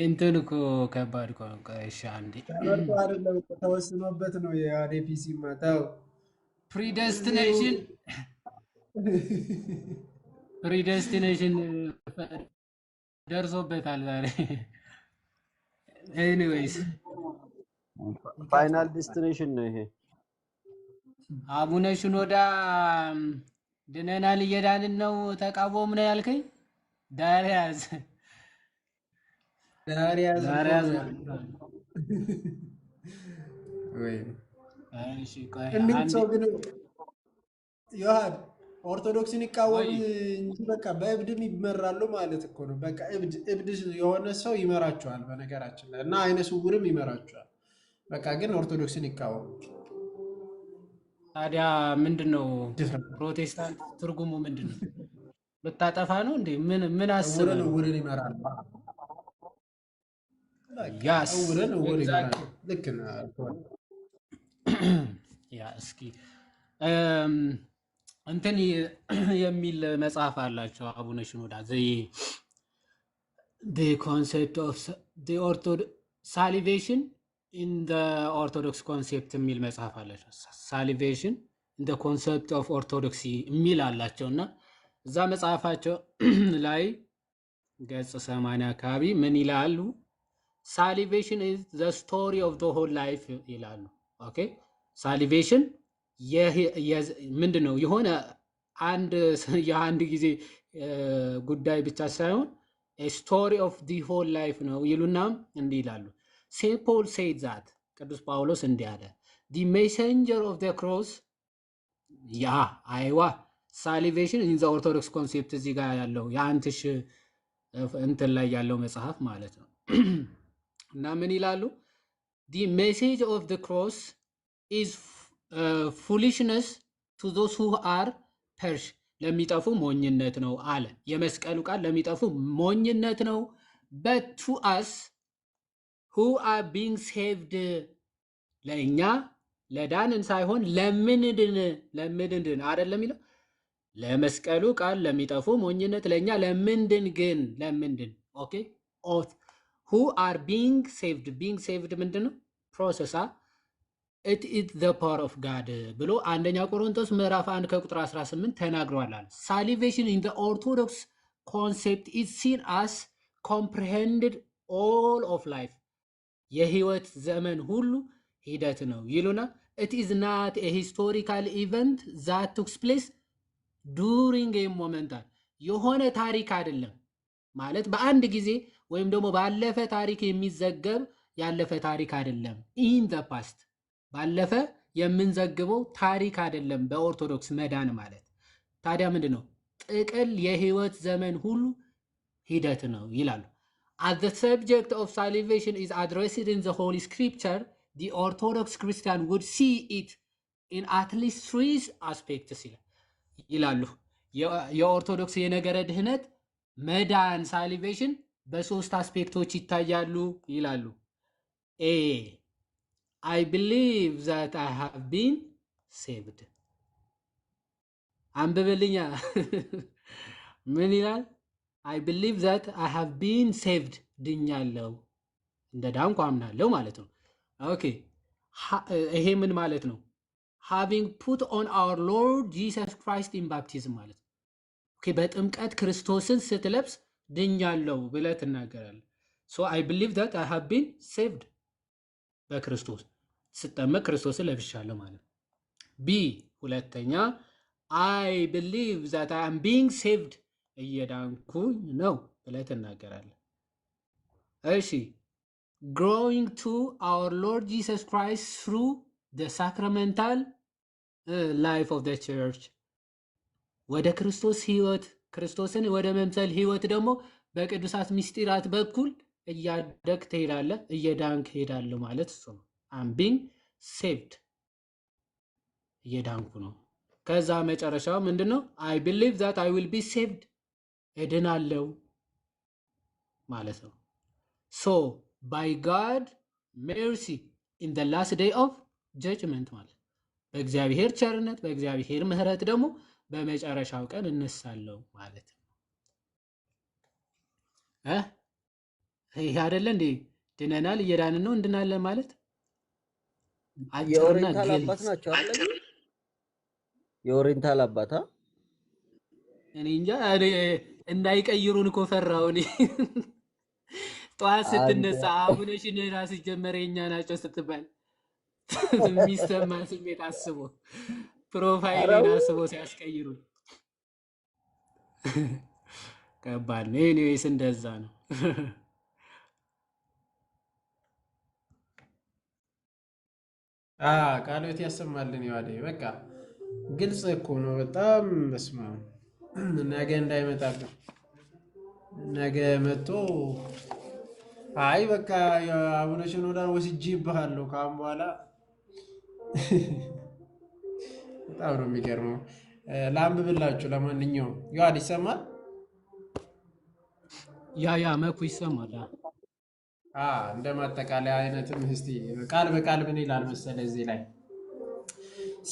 እንትን እኮ ከባድ እኮ ነው። እሺ አንዴ ተመርጦ አይደለም እኮ ተወስኖበት ነው የአዴ ፒሲ ማታው ፕሪደስቲኔሽን ደርሶበታል ዛሬ። ኤኒዌይስ ፋይናል ዴስቲኔሽን ነው ይሄ። አቡነ ሽኖዳ ድነናል እየዳንን ነው ተቃወሙ ነው ያልከኝ? ዳሪያዝ ወይ እሺ ቆይ እንዴት አንዴ ሰው ግን ዮሐን ኦርቶዶክስን ይቃወም ወይ እንጂ በቃ በእብድም ይመራሉ ማለት እኮ ነው። በቃ እብድ የሆነ ሰው ይመራቸዋል በነገራችን ላይ እና አይነ ስውርም ይመራቸዋል። በቃ ግን ኦርቶዶክስን ይቃወም ታዲያ ምንድነው ድፍረት ፕሮቴስታንት ትርጉሙ ምንድነው? ልታጠፋ ነው እንዴ? ምን አስበህ ነው? እውርን ይመራል። በቃ ያስ እውር ይመራል። ኤግዛክትሊ ልክ ነህ። ያ እስኪ እም፣ እንትን የሚል መጽሐፍ አላቸው አቡነ ሽኖዳ the concept of the orthodox salvation in the orthodox concept የሚል መጽሐፍ አላቸው። salvation in the concept of orthodoxy የሚል አላቸው እና እዛ መጽሐፋቸው ላይ ገጽ 80 አካባቢ ምን ይላሉ? salvation is the story of the whole life ይላሉ። ኦኬ salvation ምንድን ነው? የሆነ የአንድ ጊዜ ጉዳይ ብቻ ሳይሆን ስቶሪ ኦፍ ዲ ሆል ላይፍ ነው ይሉና እንዲህ ይላሉ። ሴንት ፖል ሴድ ዛት ቅዱስ ጳውሎስ እንዲህ አለ፣ ዲ ሜሰንጀር ኦፍ ደ ክሮስ ያ አይዋ ሳሊቬሽን ኢን ዘ ኦርቶዶክስ ኮንሴፕት እዚህ ጋር ያለው የአንትሽ እንትን ላይ ያለው መጽሐፍ ማለት ነው። እና ምን ይላሉ? ዲ ሜሴጅ ኦፍ ደ ክሮስ ኢዝ ፉሊሽነስ ቱ ዞስ ሁ አር ፐርሽ ለሚጠፉ ሞኝነት ነው አለ። የመስቀሉ ቃል ለሚጠፉ ሞኝነት ነው። በት ቱ አስ ሁ አር ቢንግ ሴቭድ ለእኛ ለዳንን ሳይሆን ለምንድን አይደለም የሚለው። ለመስቀሉ ቃል ለሚጠፉ ሞኝነት፣ ለእኛ ለምንድን ግን ለምንድን ኦኬ ሁ አር ቢንግ ሴቭድ ምንድን ነው ፕሮሰሳ it is the power of God ብሎ አንደኛ ቆሮንቶስ ምዕራፍ 1 ከቁጥር 18 ተናግሯል። salvation in the orthodox concept is seen as comprehended all of life የህይወት ዘመን ሁሉ ሂደት ነው ይሉና it is not a historical event that took place during a moment የሆነ ታሪክ አይደለም ማለት በአንድ ጊዜ ወይም ደግሞ ባለፈ ታሪክ የሚዘገብ ያለፈ ታሪክ አይደለም። in the past ባለፈ የምንዘግበው ታሪክ አይደለም በኦርቶዶክስ መዳን ማለት። ታዲያ ምንድን ነው? ጥቅል የህይወት ዘመን ሁሉ ሂደት ነው ይላሉ። as the subject of salvation is addressed in the Holy Scripture the Orthodox Christian would see it in at least 3 aspects ይላሉ። የኦርቶዶክስ የነገረ ድህነት መዳን ሳልቬሽን በ3 አስፔክቶች ይታያሉ ይላሉ። ኤ I believe that I have been saved. አንብብልኛ ምን ይላል? I believe that I have been saved ድኛለሁ፣ እንደ ዳንኩ አምናለሁ ማለት ነው። ኦኬ ይሄ ምን ማለት ነው? having put on our Lord Jesus Christ in baptism ማለት ነው። ኦኬ በጥምቀት ክርስቶስን ስትለብስ ድኛለሁ ብለህ ትናገራለህ። so I believe that I have been saved በክርስቶስ ስጠመቅ ክርስቶስን ለብሻለሁ ማለት ነው። ቢ ሁለተኛ I believe that I am being saved እየዳንኩኝ ነው ብለህ ትናገራለህ። እሺ growing to our Lord Jesus Christ through the sacramental life of the church ወደ ክርስቶስ ህይወት ክርስቶስን ወደ መምሰል ህይወት ደግሞ በቅዱሳት ምስጢራት በኩል እያደግ ትሄዳለህ፣ እየዳንክ ሄዳለህ ማለት እሱ ነው። I'm being saved እየዳንኩ ነው። ከዛ መጨረሻው ምንድነው? I believe that I will be saved እድናለሁ ማለት ነው። so by God mercy in the last day of judgment ማለት በእግዚአብሔር ቸርነት በእግዚአብሔር ምሕረት ደግሞ በመጨረሻው ቀን እነሳለሁ ማለት ነው። ይሄ አይደለ እንዴ? ድነናል እየዳንን ነው እንድናለን ማለት አጭርና የኦሪየንታል አባት ግልጽ። ናቸው አይደል? የኦሪየንታል አባት እኔ እንጃ እንዳይቀይሩን እኮ ፈራሁ እኔ። ጠዋት አንተ ስትነሳ አቡነ ሽኖዳ ሲጀመር የኛ ናቸው ስትባል የሚሰማ ስሜት አስቦ ፕሮፋይሌን አረው አስቦ ሲያስቀይሩ ከባድ ነው። ኤኒዌይስ እንደዛ ነው። ቃሎት ያሰማልን ይዋዴ። በቃ ግልጽ እኮ ነው በጣም በስማ ነገ እንዳይመጣብን ነገ መጥቶ አይ በቃ የአቡነ ሽኖዳን ወስጄ ይባሃለሁ ካሁን በኋላ በጣም ነው የሚገርመው። ላንብብላችሁ። ለማንኛውም ይዋድ ይሰማል። ያ መኩ ይሰማል። እንደ ማጠቃለያ አይነትም እስቲ ቃል በቃል ምን ይላል መሰለ እዚህ ላይ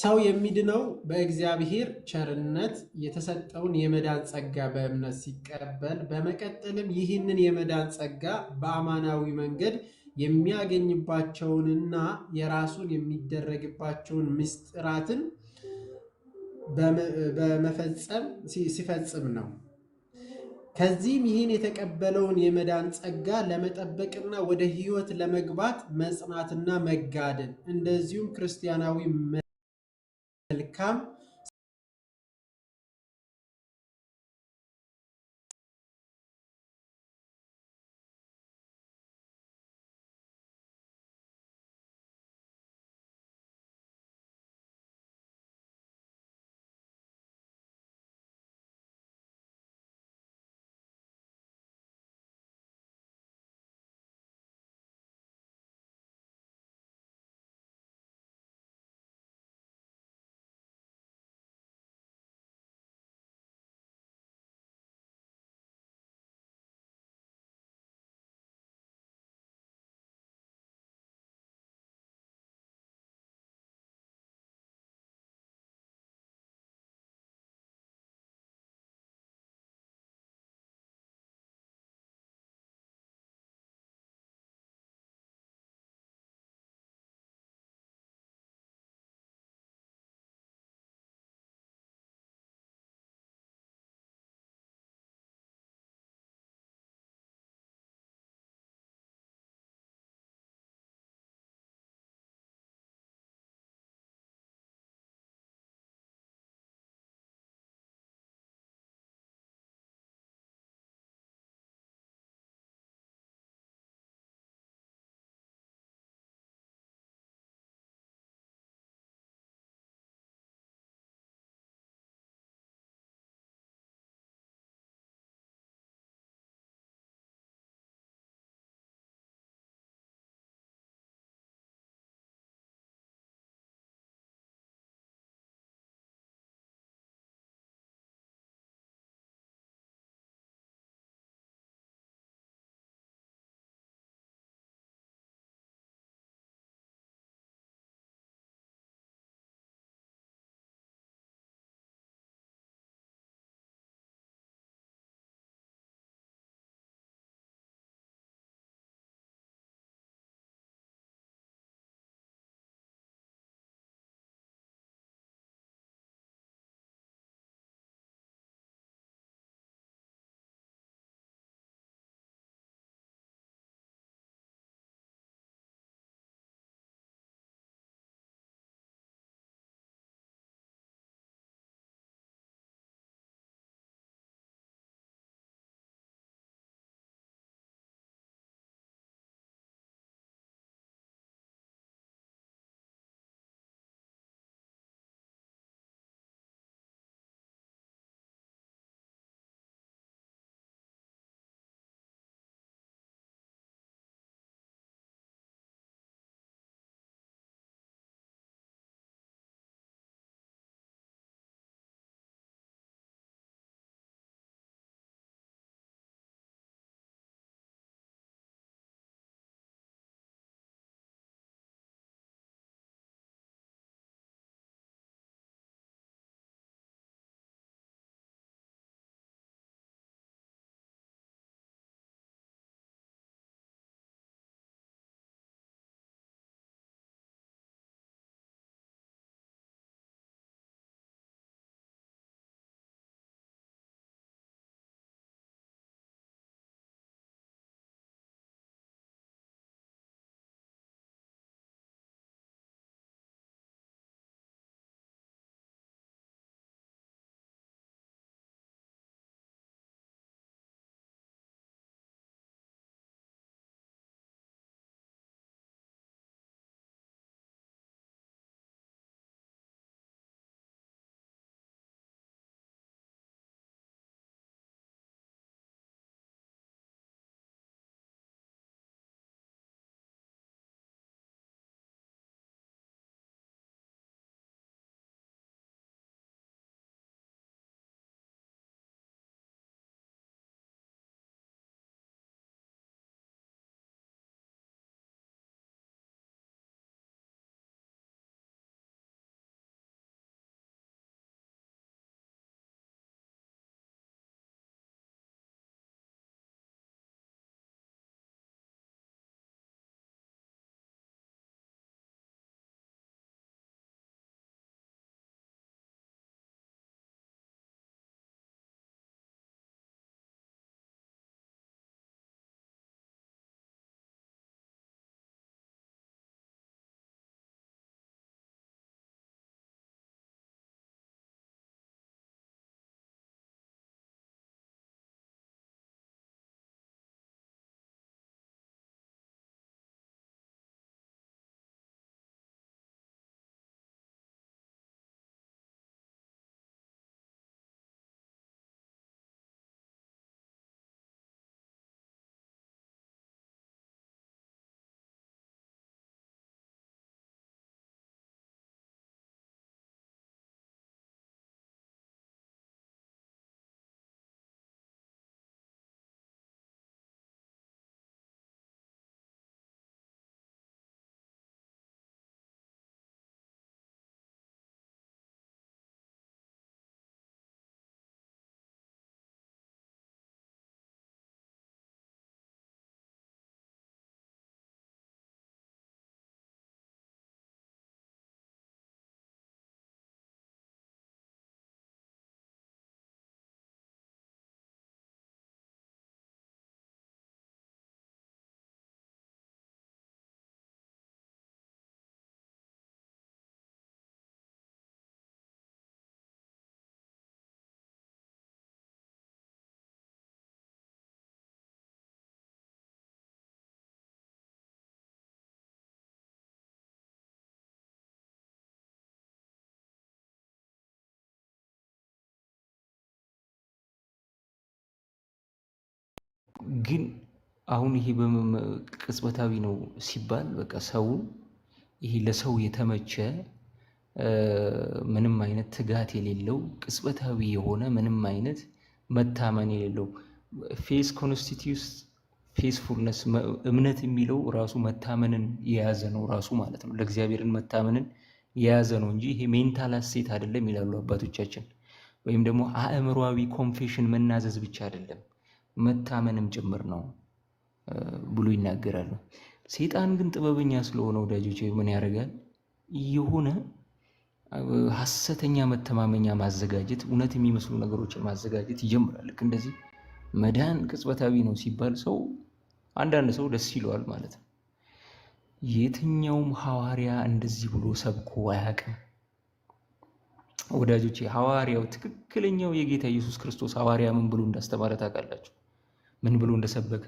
ሰው የሚድነው በእግዚአብሔር ቸርነት የተሰጠውን የመዳን ጸጋ በእምነት ሲቀበል በመቀጠልም ይህንን የመዳን ጸጋ በአማናዊ መንገድ የሚያገኝባቸውንና የራሱን የሚደረግባቸውን ምስጢራትን በመፈጸም ሲፈጽም ነው። ከዚህም ይህን የተቀበለውን የመዳን ጸጋ ለመጠበቅና ወደ ሕይወት ለመግባት መጽናትና መጋደል እንደዚሁም ክርስቲያናዊ መልካም ግን አሁን ይሄ ቅጽበታዊ ነው ሲባል በቃ ሰው ይሄ ለሰው የተመቸ ምንም አይነት ትጋት የሌለው ቅጽበታዊ የሆነ ምንም አይነት መታመን የሌለው ፌስ ኮንስቲቲዩስ ፌስፉልነስ እምነት የሚለው ራሱ መታመንን የያዘ ነው ራሱ ማለት ነው። ለእግዚአብሔርን መታመንን የያዘ ነው እንጂ ይሄ ሜንታል አሴት አይደለም ይላሉ አባቶቻችን። ወይም ደግሞ አእምሯዊ ኮንፌሽን መናዘዝ ብቻ አይደለም መታመንም ጭምር ነው ብሎ ይናገራሉ። ሰይጣን ግን ጥበበኛ ስለሆነ ወዳጆች ምን ያደርጋል? የሆነ ሐሰተኛ መተማመኛ ማዘጋጀት፣ እውነት የሚመስሉ ነገሮችን ማዘጋጀት ይጀምራል። ልክ እንደዚህ መዳን ቅጽበታዊ ነው ሲባል ሰው አንዳንድ ሰው ደስ ይለዋል ማለት ነው። የትኛውም ሐዋርያ እንደዚህ ብሎ ሰብኮ አያውቅም ወዳጆቼ። ሐዋርያው ትክክለኛው የጌታ ኢየሱስ ክርስቶስ ሐዋርያ ምን ብሎ እንዳስተማረ ታውቃላችሁ? ምን ብሎ እንደሰበከ?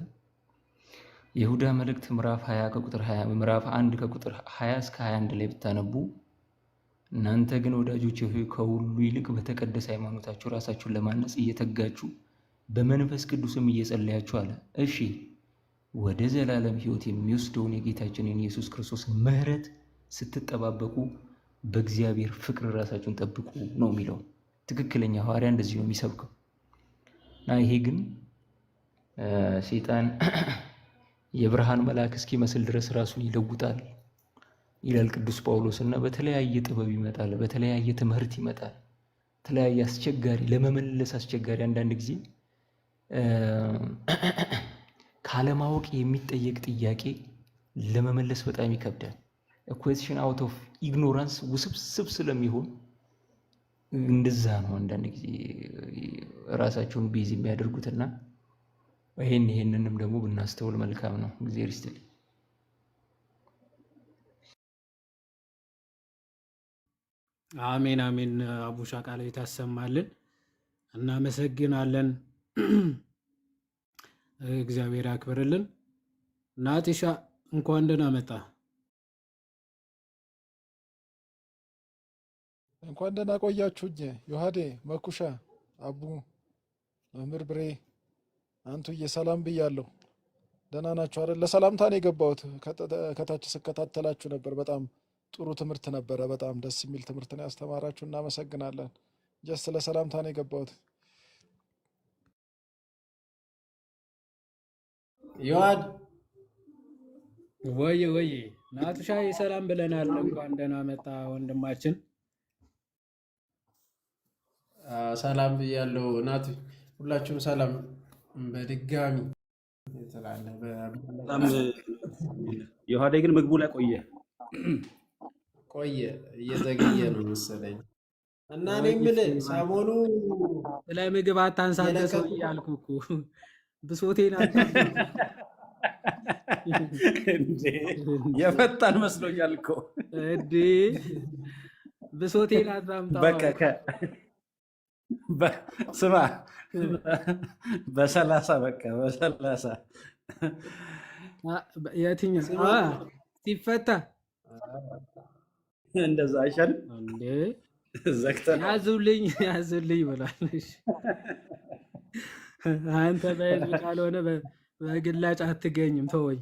የይሁዳ መልእክት ምዕራፍ 20 ከቁጥር 20 ምዕራፍ 1 ከቁጥር 20 እስከ 21 ላይ ብታነቡ እናንተ ግን ወዳጆቼ ሆይ ከሁሉ ይልቅ በተቀደሰ ሃይማኖታችሁ ራሳችሁን ለማነጽ እየተጋችሁ በመንፈስ ቅዱስም እየጸለያችሁ አለ። እሺ ወደ ዘላለም ሕይወት የሚወስደውን የጌታችንን ኢየሱስ ክርስቶስ ምሕረት ስትጠባበቁ በእግዚአብሔር ፍቅር ራሳችሁን ጠብቁ ነው የሚለው። ትክክለኛ ሐዋርያ እንደዚህ ነው የሚሰብከው። እና ይሄ ግን ሰይጣን የብርሃን መልአክ እስኪመስል ድረስ ራሱን ይለውጣል ይላል ቅዱስ ጳውሎስ። እና በተለያየ ጥበብ ይመጣል፣ በተለያየ ትምህርት ይመጣል፣ በተለያየ አስቸጋሪ ለመመለስ አስቸጋሪ አንዳንድ ጊዜ ካለማወቅ የሚጠየቅ ጥያቄ ለመመለስ በጣም ይከብዳል። ኩዌስችን አውት ኦፍ ኢግኖራንስ ውስብስብ ስለሚሆን እንደዛ ነው አንዳንድ ጊዜ ራሳቸውን ቢዚ የሚያደርጉትና ይሄንንም ደግሞ ብናስተውል መልካም ነው። እግዚአብሔር ይስጥልኝ። አሜን አሜን። አቡሻ ቃል የታሰማልን እናመሰግናለን። እግዚአብሔር ያክብርልን። ናቲሻ እንኳን ደህና መጣ። እንኳን ደህና ቆያችሁኝ። ዮሐዴ፣ መኩሻ፣ አቡ፣ መምህር ብሬ፣ አንቱዬ ሰላም ብያለሁ። ደህና ናችሁ አይደል? ለሰላምታ ነው የገባሁት። ከታች ስከታተላችሁ ነበር። በጣም ጥሩ ትምህርት ነበረ። በጣም ደስ የሚል ትምህርት ነው ያስተማራችሁ። እናመሰግናለን። ጀስት ለሰላምታ ነው የገባሁት። ዮሐድ ወይ ናቱሻ ሰላም ብለናል። እንኳን ደህና መጣ ወንድማችን። ሰላም ብያለሁ ናቱ። ሁላችሁም ሰላም በድጋሚ ትላለህ። በጣም ዮሐዴ ግን ምግቡ ላይ ቆየ እየዘገየ ነው መሰለኝ። እና እኔ የምልህ ሰሞኑ ስለ ምግብ አታንሳተ ሰው እያልኩ እኮ ብሶቴን የፈጣን መስሎኛል እኮ እንዴ! ብሶቴን አታምጣው። ስማ በሰላሳ በሰላሳ የትኛው ሲፈታ እንደዛ አይሻልም እንዴ? ዘግተን ያዙልኝ ብሏል። አንተ በህዝብ ካልሆነ በግላጭ አትገኝም። ተወኝ።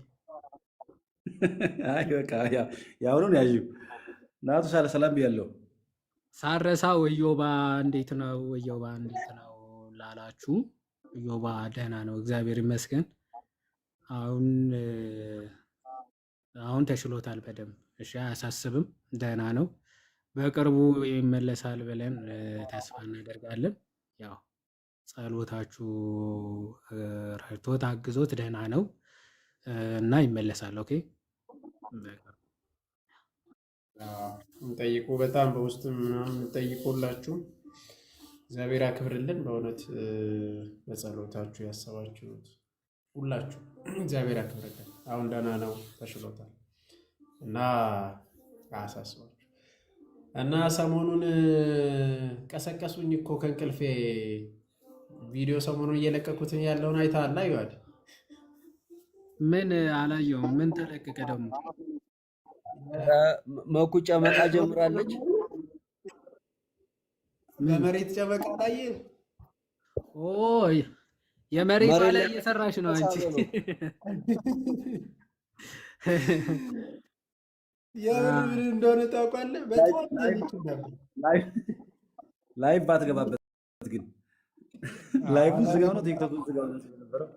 አይ በቃ ያውኑን ያዩ ናቱ ሳለ ሰላም ብያለሁ። ሳረሳ ወዮባ እንዴት ነው? ወዮባ እንዴት ነው ላላችሁ፣ ወዮባ ደህና ነው እግዚአብሔር ይመስገን። አሁን ተሽሎታል በደንብ። እሺ አያሳስብም፣ ደህና ነው። በቅርቡ ይመለሳል ብለን ተስፋ እናደርጋለን። ያው ጸሎታችሁ ረድቶት አግዞት ደህና ነው እና ይመለሳል። ኦኬ ጠይቁ። በጣም በውስጥ ምናምን ጠይቁላችሁ። እግዚአብሔር ያክብርልን። በእውነት በጸሎታችሁ ያሰባችሁት ሁላችሁ እግዚአብሔር ያክብርልን። አሁን ደህና ነው፣ ተሽሎታል እና አያሳስባችሁ። እና ሰሞኑን ቀሰቀሱኝ እኮ ከእንቅልፌ። ቪዲዮ ሰሞኑን እየለቀኩትን ያለውን አይተሃል? ይዋል ምን አላየውም። ምን ተለቀቀ ደግሞ? መኩ ጨመቃ ጀምራለች። በመሬት ጨመቃ ላይ የመሬቷ መሬት ላይ ላይ እየሰራሽ ነው አንቺ። ተሳበ ነው። የምር አዎ። ምን እንደሆነ ታውቃለህ? በጣም ተኝቼ ነበር። ላይቭ ባትገባበት ግን ላይቭን ዝጋው ነው ቲክቶክን ዝጋው ነው የነበረው።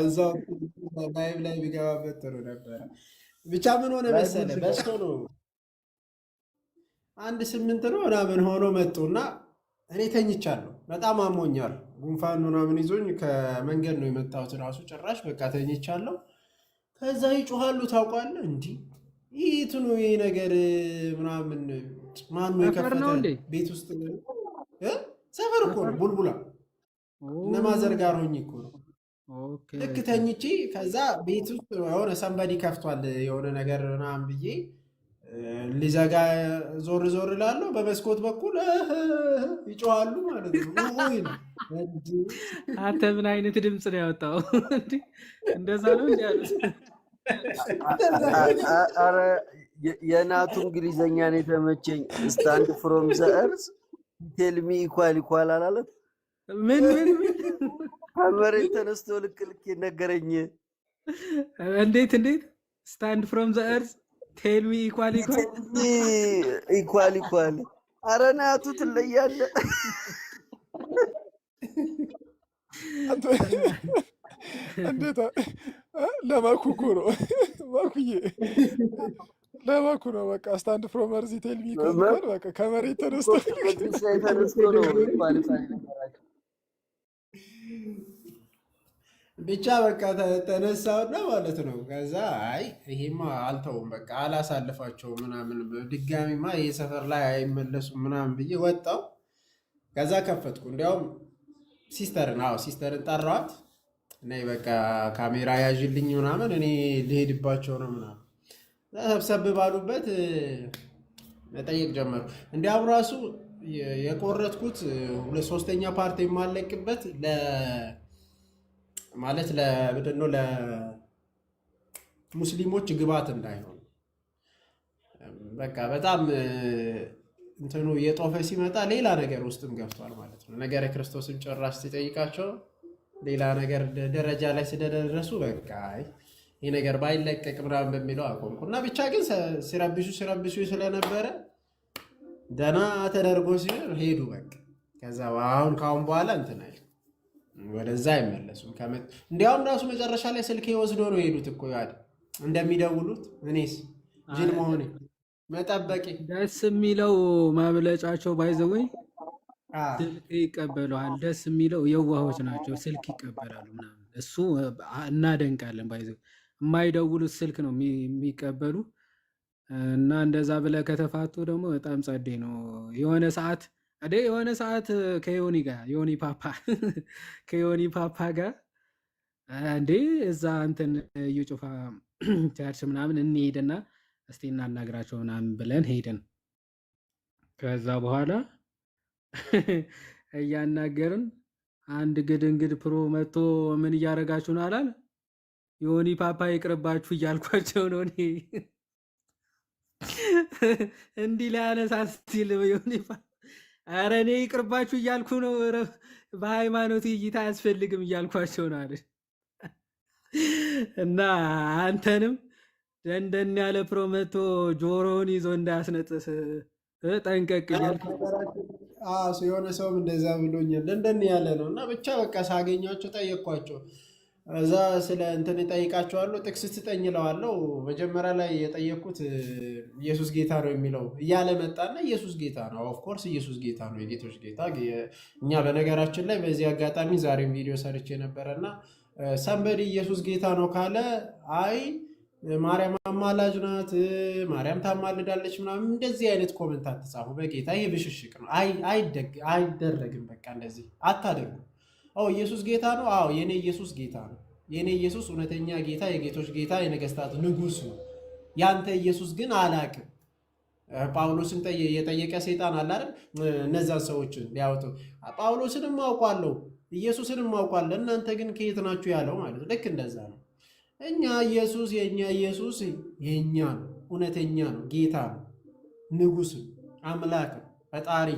እዛው ላይቭ ላይ ቢገባበት ጥሩ ነበረ። ብቻ ምን ሆነ ላይቭን መሰለ ዝጋው። በስቶ ነው 1-8 ነው ምናምን ሆኖ መጡና እኔ ተኝቻለሁ። በጣም አሞኛል። ጉንፋን ምናምን ይዞኝ ከመንገድ ነው የመጣሁት። ራሱ ጭራሽ በቃ ተኝቻለሁ። ከዛ ይጮሃሉ ታውቃለህ? እንዲህ ይህትኑ ይህ ነገር ምናምን ማን ነው ሰፈር የከፈተ? ነው እንዴ? ቤት ውስጥ ሰፈር እኮ ነው ቡልቡላ እነ ማዘር ጋር ሆኜ እኮ ነው ኦኬ ልክ ኦኬ። ተኝቼ። ከዛ ቤት ውስጥ የሆነ ሰንበዲ ከፍቷል የሆነ ነገር ምናምን ብዬ ሊዘጋ ዞር ዞር ላለው በመስኮት በኩል ይጮሃሉ ማለት ነው። ውይ ነው እንዲህ አንተ ምን አይነት ድምፅ ነው ያወጣው? እንዴ እንደዛ ነው እንዴ ያሉት? እንደዛ አረ የናቱ እንግሊዘኛ ነው የተመቸኝ። ስታንድ ፍሮም ዘ እርዝ ቴልሚ ኢኳል ኢኳል አላለም። ምን ምን ምን ከመሬት ተነስቶ ልክ ልክ የነገረኝ እንዴት እንዴት ስታንድ ፍሮም ዘ እርዝ ቴል ሚ ኢኳል ኢኳል ቴልሚ ኢኳል ኢኳል። አረ ናቱ ትለያለህ። አንተ እንዴት ለማኩ እኮ ነው ማኩዬ፣ ለማኩ ነው በቃ። ስታንድ ፍሮም እርዝ ቴልሚ ኢኳል ኢኳል በቃ ከመሬት ተነስቶ በግስ ላይ ተነስቶ ነው ኢኳል ኢኳል የነገራቸው። ብቻ በቃ ተነሳውና ማለት ነው። ከዛ አይ ይሄማ አልተውም በቃ አላሳልፋቸውም ምናምን ድጋሚማ ይሄ ሰፈር ላይ አይመለሱም ምናምን ብዬ ወጣው። ከዛ ከፈትኩ። እንዲያውም ሲስተርን ጠራዋት እና በቃ ካሜራ ያዥልኝ ምናምን እኔ ልሄድባቸው ነው ምናምን ሰብሰብ ባሉበት መጠየቅ ጀመርኩ። እንዲያውም ራሱ የቆረጥኩት 2/3 ፓርት የማለቅበት ማለት ለምንድን ነው ለሙስሊሞች ግባት እንዳይሆን በቃ በጣም እንትኑ የጦፈ ሲመጣ ሌላ ነገር ውስጥም ገብቷል ማለት ነው። ነገረ ክርስቶስን ጭራሽ ሲጠይቃቸው ሌላ ነገር ደረጃ ላይ ስለደረሱ በቃ ይህ ነገር ባይለቀቅ ምናምን በሚለው አቆምኩ እና ብቻ ግን ሲረብሹ ስለነበረ ደህና ተደርጎ ሲሆን ሄዱ በቃ። ከዛ አሁን ከአሁን በኋላ እንትን አይልም ወደዛ አይመለሱም። እንዲያውም ራሱ መጨረሻ ላይ ስልኬ ወስዶ ነው የሄዱት እኮ ያድ እንደሚደውሉት እኔስ ጅል መሆኔ መጠበቂ ደስ የሚለው ማምለጫቸው ባይዘወይ ስልክ ይቀበለዋል። ደስ የሚለው የዋሆች ናቸው፣ ስልክ ይቀበላሉ ምናምን። እሱ እናደንቃለን። ባይዘው የማይደውሉት ስልክ ነው የሚቀበሉ እና እንደዛ ብለህ ከተፋቱ ደግሞ በጣም ጸዴ ነው። የሆነ ሰዓት ከዮኒ ጋር ከዮኒ ፓፓ ጋር እንዴ እዛ እንትን እዩ ጩፋ ቸርች ምናምን እንሄድና እስቲ እናናግራቸው ምናምን ብለን ሄድን። ከዛ በኋላ እያናገርን አንድ ግድንግድ ፕሮ መጥቶ ምን እያደረጋችሁ ነው አላል። ዮኒ ፓፓ ይቅርባችሁ እያልኳቸው ነው እኔ እንዲህ ላይ አነሳስ ሲል ዮኒ ፓፓ ኧረ እኔ ይቅርባችሁ እያልኩ ነው፣ በሃይማኖት እይታ አያስፈልግም እያልኳቸው ነው አለ እና አንተንም ደንደን ያለ ፕሮ መጥቶ ጆሮውን ይዞ እንዳያስነጥስ ጠንቀቅ እያልክ የሆነ ሰውም እንደዛ ብሎኛል። ደንደን ያለ ነው እና ብቻ በቃ ሳገኛቸው ጠየቅኳቸው። እዛ ስለ እንትን እጠይቃቸዋለሁ፣ ጥቅስ ስጠኝ እለዋለሁ። መጀመሪያ ላይ የጠየቅኩት ኢየሱስ ጌታ ነው የሚለው እያለ መጣና ኢየሱስ ጌታ ነው፣ ኦፍኮርስ ኢየሱስ ጌታ ነው፣ የጌቶች ጌታ። እኛ በነገራችን ላይ በዚህ አጋጣሚ ዛሬም ቪዲዮ ሰርቼ ነበረና ሰንበዲ ኢየሱስ ጌታ ነው ካለ አይ ማርያም አማላጅ ናት፣ ማርያም ታማልዳለች ምናምን እንደዚህ አይነት ኮመንት አትጻፉ። በጌታ ይሄ ብሽሽቅ ነው፣ አይደረግም። በቃ እንደዚህ አታደርጉ። ኢየሱስ ጌታ ነው። አዎ የኔ ኢየሱስ ጌታ ነው። የኔ ኢየሱስ እውነተኛ ጌታ፣ የጌቶች ጌታ፣ የነገስታት ንጉስ ነው። ያንተ ኢየሱስ ግን አላቅም። ጳውሎስን የጠየቀ ሴጣን አለ አይደል? እነዛን ሰዎችን ሊያወጡ ጳውሎስንም አውቋለሁ ኢየሱስንም አውቋለሁ፣ እናንተ ግን ከየት ናችሁ ያለው ማለት ነው። ልክ እንደዛ ነው። እኛ ኢየሱስ የኛ ኢየሱስ የኛ ነው፣ እውነተኛ ነው፣ ጌታ ነው፣ ንጉስ፣ አምላክ፣ ፈጣሪ፣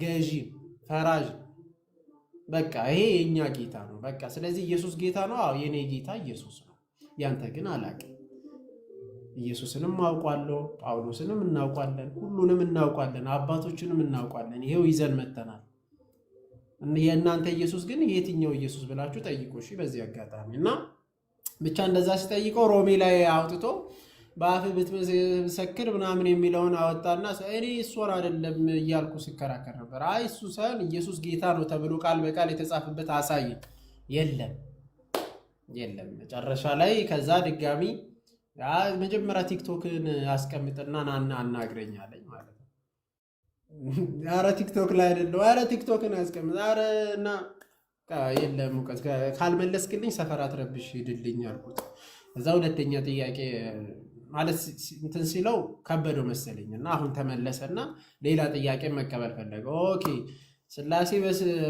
ገዢ፣ ፈራጅ በቃ ይሄ የኛ ጌታ ነው። በቃ ስለዚህ ኢየሱስ ጌታ ነው። አዎ የኔ ጌታ ኢየሱስ ነው። ያንተ ግን አላውቅም። ኢየሱስንም አውቋለሁ፣ ጳውሎስንም እናውቋለን፣ ሁሉንም እናውቋለን፣ አባቶችንም እናውቋለን። ይሄው ይዘን መተናል። የእናንተ ኢየሱስ ግን የትኛው ኢየሱስ ብላችሁ ጠይቁ። እሺ በዚህ አጋጣሚ እና ብቻ እንደዛ ሲጠይቀው ሮሜ ላይ አውጥቶ በአፍ ብትመሰክር ምናምን የሚለውን አወጣና እኔ እሱን አይደለም እያልኩ ሲከራከር ነበር። አይ እሱ ሳይሆን ኢየሱስ ጌታ ነው ተብሎ ቃል በቃል የተጻፈበት አሳይ። የለም የለም። መጨረሻ ላይ ከዛ ድጋሚ መጀመሪያ ቲክቶክን አስቀምጥና ናና አናግረኝ አለኝ ማለት ነው። ኧረ ቲክቶክ ላይ አይደለም፣ ኧረ ቲክቶክን አስቀምጥ፣ ኧረ እና የለም እውቀት ካልመለስክልኝ ሰፈር አትረብሽ ሂድልኝ አልኩት። እዛ ሁለተኛ ጥያቄ ማለት እንትን ሲለው ከበደው መሰለኝ እና አሁን ተመለሰና ሌላ ጥያቄ መቀበል ፈለገ። ኦኬ ስላሴ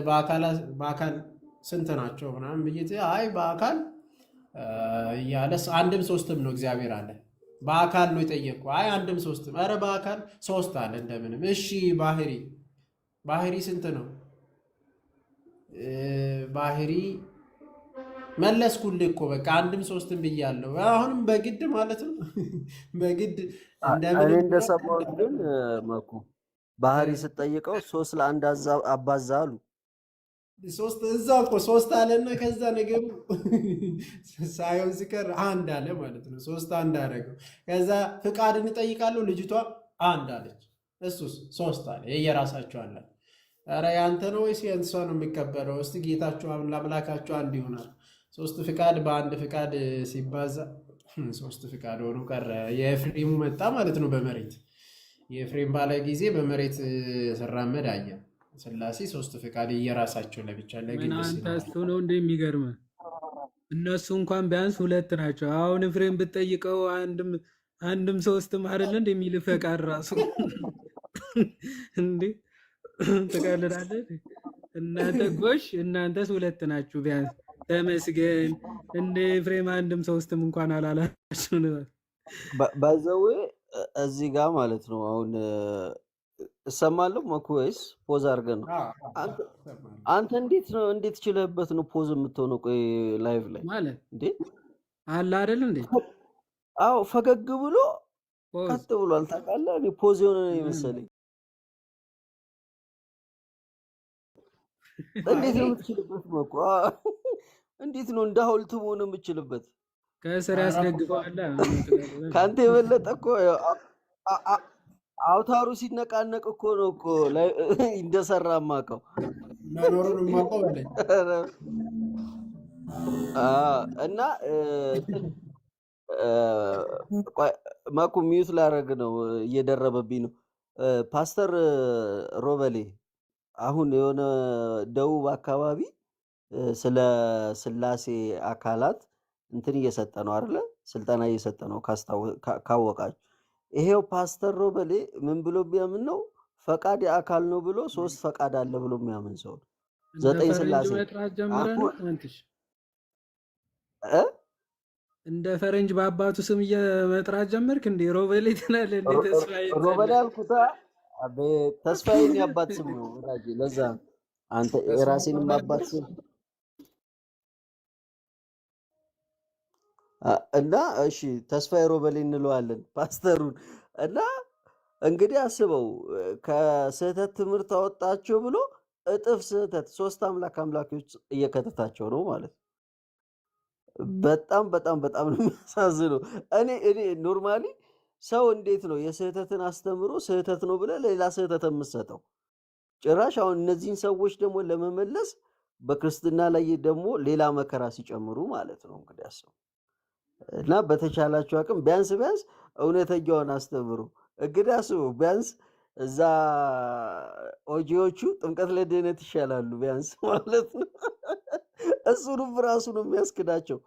በአካል ስንት ናቸው ምናምን ብዬ አይ በአካል እያለ አንድም ሶስትም ነው እግዚአብሔር አለ። በአካል ነው የጠየቅኩ። አይ አንድም ሶስትም፣ ኧረ በአካል ሶስት አለ እንደምንም። እሺ ባህሪ ስንት ነው? ባህሪ መለስኩልህ እኮ በቃ አንድም ሶስትም ብያለሁ። አሁንም በግድ ማለት ነው በግድ እኔ እንደሰማሁት ግን መኩ ባህሪ ስትጠይቀው 3 ለ1 አባዛ አሉ። ሶስት እዛ እኮ ሶስት አለና ከዛ ነገሩ ሳይሆን ሲቀር አንድ አለ ማለት ነው። ሶስት አንድ አደረገው። ከዛ ፍቃድ እንጠይቃለሁ ልጅቷ አንድ አለች። እሱስ ሶስት አለ። የየራሳቸው አለ። ኧረ ያንተ ነው ወይስ የእንሷ ነው የሚከበረው? እስቲ ጌታችሁ አምላካችሁ አንድ ይሆናል። ሶስት ፍቃድ በአንድ ፍቃድ ሲባዛ ሶስት ፍቃድ ሆኖ ቀረ። የኤፍሬሙ መጣ ማለት ነው በመሬት የኤፍሬም ባለ ጊዜ በመሬት ስራመድ አየ። ስላሴ ሶስት ፍቃድ እየራሳቸው ለብቻ ምን አንተ እሱ ነው እንደሚገርም እነሱ እንኳን ቢያንስ ሁለት ናቸው። አሁን ኤፍሬም ብትጠይቀው አንድም ሶስትም አይደለ እንደሚል ፈቃድ ራሱ እንዴ ተቀልዳለህ። እናንተ ጎሽ እናንተስ ሁለት ናችሁ ቢያንስ ተመስገን። እንደ ኤፍሬም አንድም ሶስትም እንኳን አላላችሁ ነው ባይዘዌ እዚህ ጋር ማለት ነው። አሁን እሰማለሁ መኩ ወይስ ፖዝ አድርገን ነው? አንተ እንዴት ችለህበት ነው ፖዝ የምትሆነው? ቆይ ላይቭ ላይ ማለት እንዴ አለ አይደል እንዴ? አዎ ፈገግ ብሎ ቀጥ ብሏል። ታውቃለህ እኔ ፖዝ የሆነ ነው የመሰለኝ። እንዴት ነው የምትችልበት መኩ? እንዴት ነው እንደ ሐውልት መሆን የምትችልበት? ከስር ያስደግፈዋል። ካንተ የበለጠ እኮ አውታሩ ሲነቃነቅ እኮ ነው እኮ እንደሰራ ማቀው መኖሩን ማቀው በለኝ እና ማኩ ሚዩት ላደርግ ነው እየደረበብኝ ነው። ፓስተር ሮበሌ አሁን የሆነ ደቡብ አካባቢ ስለ ስላሴ አካላት እንትን እየሰጠ ነው አይደለ? ስልጠና እየሰጠ ነው ካወቃችሁ። ይሄው ፓስተር ሮበሌ ምን ብሎ ቢያምን ነው ፈቃድ የአካል ነው ብሎ 3 ፈቃድ አለ ብሎ የሚያምን ሰው ነው። 9 ስላሴ እንደ ፈረንጅ በአባቱ ስም እየመጥራት ጀመርክ እንዴ? ሮበሌ ትላለህ እንዴ? ተስፋዬ ሮበሌ አልኩታ። አቤ ተስፋዬ የአባት ስም ነው ወዳጄ። ለዛ አንተ የራሴንም አባት ስም እና እሺ ተስፋዬ ሮበሌ እንለዋለን ፓስተሩን። እና እንግዲህ አስበው ከስህተት ትምህርት አወጣቸው ብሎ እጥፍ ስህተት 3 አምላኪዎች እየከተታቸው ነው ማለት ነው። በጣም በጣም በጣም ነው የሚያሳዝነው። እኔ ኖርማሊ ሰው እንዴት ነው የስህተትን አስተምሮ ስህተት ነው ብለህ ሌላ ስህተት የምትሰጠው? ጭራሽ አሁን እነዚህን ሰዎች ደግሞ ለመመለስ በክርስትና ላይ ደግሞ ሌላ መከራ ሲጨምሩ ማለት ነው እንግዲህ አስበው። እና በተቻላችሁ አቅም ቢያንስ እውነተኛውን አስተምሩ። እንግዲህ አስበው ቢያንስ እዛ ኦጂዎቹ ጥምቀት ለድህነት ይሻላሉ ቢያንስ ማለት ነው። እሱንም ራሱ ነው የሚያስክዳቸው።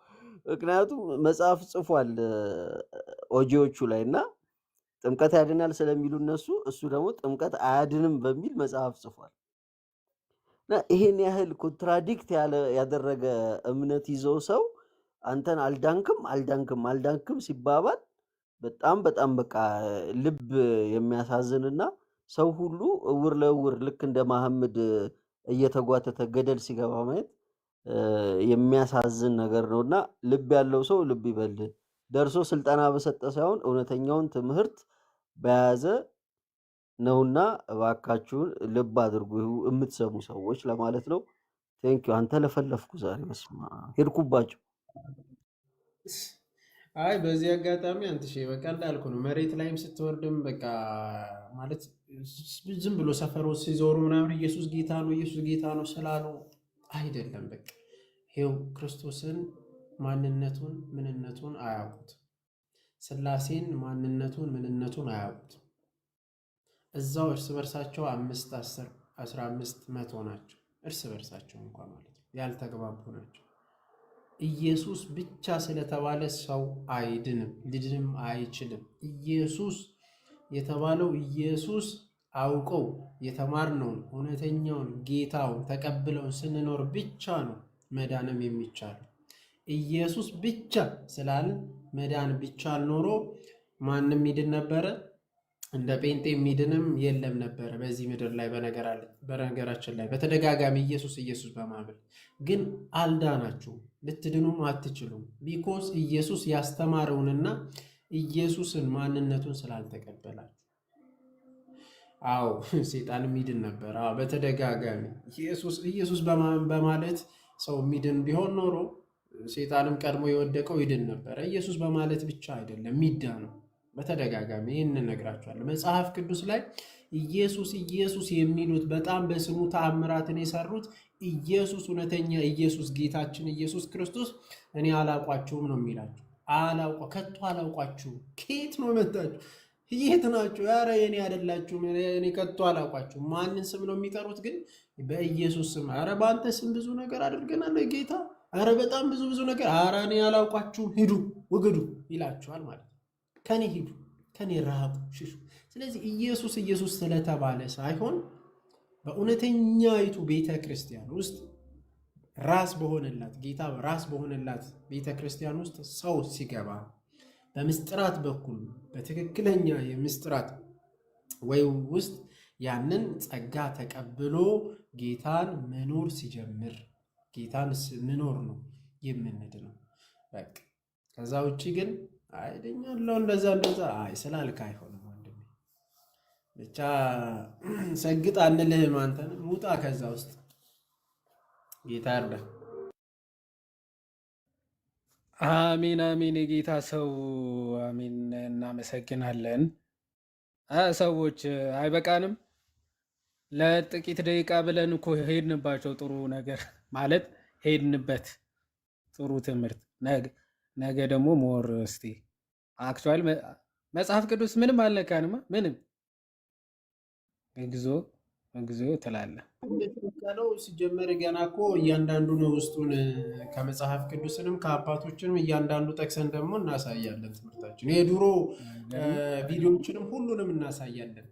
ምክንያቱም መጽሐፍ ጽፏል ኦጂዎቹ ላይ እና ጥምቀት ያድናል ስለሚሉ እነሱ፣ እሱ ደግሞ ጥምቀት አያድንም በሚል መጽሐፍ ጽፏል። እና ይሄን ያህል ኮንትራዲክት ያደረገ እምነት ይዘው ሰው አንተን አልዳንክም ሲባባል በጣም በጣም በቃ ልብ የሚያሳዝንና ሰው ሁሉ እውር ለእውር ልክ እንደ መሐመድ እየተጓተተ ገደል ሲገባ ማየት የሚያሳዝን ነገር ነውና ልብ ያለው ሰው ልብ ይበል። ደርሶ ስልጠና በሰጠ ሳይሆን እውነተኛውን ትምህርት በያዘ ነውና እባካችሁን ልብ አድርጉ የምትሰሙ ሰዎች ለማለት ነው። ቴንኪው። አንተ ለፈለፍኩ ዛሬ መስማ ሄድኩባቸው። አይ በዚህ አጋጣሚ አንተ በቃ እንዳልኩ ነው። መሬት ላይም ስትወርድም በቃ ማለት ዝም ብሎ ሰፈሮች ሲዞሩ ምናምን ኢየሱስ ጌታ ነው ኢየሱስ ጌታ ነው ስላሉ አይደለም። በቃ ይሄው ክርስቶስን ማንነቱን ምንነቱን አያውቁት። ስላሴን ማንነቱን ምንነቱን አያውቁት። እዛው እርስ በርሳቸው 5 10 15 መቶ ናቸው። እርስ በርሳቸው እንኳን ማለት ነው ያልተግባቡ ናቸው። ኢየሱስ ብቻ ስለተባለ ሰው አይድንም፣ ሊድንም አይችልም። ኢየሱስ የተባለው ኢየሱስ አውቀው የተማርነውን እውነተኛውን ጌታውን ተቀብለውን ስንኖር ብቻ ነው መዳንም የሚቻለው። ኢየሱስ ብቻ ስላልን መዳን ቢቻል ኖሮ ማንም ይድን ነበረ። እንደ ጴንጤ የሚድንም የለም ነበረ በዚህ ምድር ላይ። በነገራችን ላይ በተደጋጋሚ ኢየሱስ ኢየሱስ በማለት ግን አልዳናችሁም፣ ልትድኑም አትችሉም። ቢኮዝ ኢየሱስ ያስተማረውንና ኢየሱስን ማንነቱን ስላልተቀበላችሁ። አዎ ሴጣን የሚድን ነበር። አዎ በተደጋጋሚ ኢየሱስ በማለት ሰው የሚድን ቢሆን ኖሮ ሴጣንም ቀድሞ የወደቀው ይድን ነበረ። ኢየሱስ በማለት ብቻ አይደለም የሚዳነው። በተደጋጋሚ ይህን እነግራችኋለሁ። መጽሐፍ ቅዱስ ላይ ኢየሱስ ኢየሱስ የሚሉት በጣም በስሙ ተአምራትን የሰሩት ኢየሱስ እውነተኛ ኢየሱስ ጌታችን ኢየሱስ ክርስቶስ እኔ አላውቋችሁም ነው የሚላቸው። ከቶ አላውቋችሁም። ከየት ነው መጣችሁ? የት ናችሁ? ኧረ የኔ አይደላችሁም፣ እኔ ከቶ አላውቋችሁም። ማንን ስም ነው የሚጠሩት ግን? በኢየሱስ ስም። ኧረ በአንተ ስም ብዙ ነገር አድርገናል ጌታ፣ ኧረ በጣም ብዙ ነገር። ኧረ እኔ አላውቋችሁም፣ ሂዱ ውግዱ ይላችኋል ማለት ነው። ከኔ ሂዱ፣ ከኔ ራቁ፣ ሽሹ። ስለዚህ ኢየሱስ ኢየሱስ ስለተባለ ሳይሆን በእውነተኛይቱ ቤተ ክርስቲያን ውስጥ ራስ በሆነላት ጌታ ራስ በሆነላት ቤተ ክርስቲያን ውስጥ ሰው ሲገባ በምስጢራት በኩል በትክክለኛ የምስጢራት ወይ ውስጥ ያንን ጸጋ ተቀብሎ ጌታን መኖር ሲጀምር ጌታን መኖር ነው የምንድነው። በቃ ከዛ ውጪ ግን አይደኛለሁ እንደዛ አይ ስላልክ አይሆንም ወንድሜ። ብቻ ሰግጥ አንልህም። አንተን ውጣ ከዛ ውስጥ። ጌታ ያርዳ። አሜን አሜን። የጌታ ሰው አሜን። እናመሰግናለን። ሰዎች አይበቃንም? ለጥቂት ደቂቃ ብለን እኮ ሄድንባቸው። ጥሩ ነገር ማለት ሄድንበት ጥሩ ትምህርት። ነገ ደግሞ ሞር እስቲ አክቹዋሊ መጽሐፍ ቅዱስ ምንም አልነካንማ። ምንም እግዚኦ ትላለህ። እንደተቀለው ሲጀመር ገና እኮ እያንዳንዱ ነው ውስጡን ከመጽሐፍ ቅዱስንም ከአባቶችንም እያንዳንዱ ጠቅሰን ደግሞ እናሳያለን። ትምህርታችን የድሮ ቪዲዮዎችንም ሁሉንም እናሳያለን።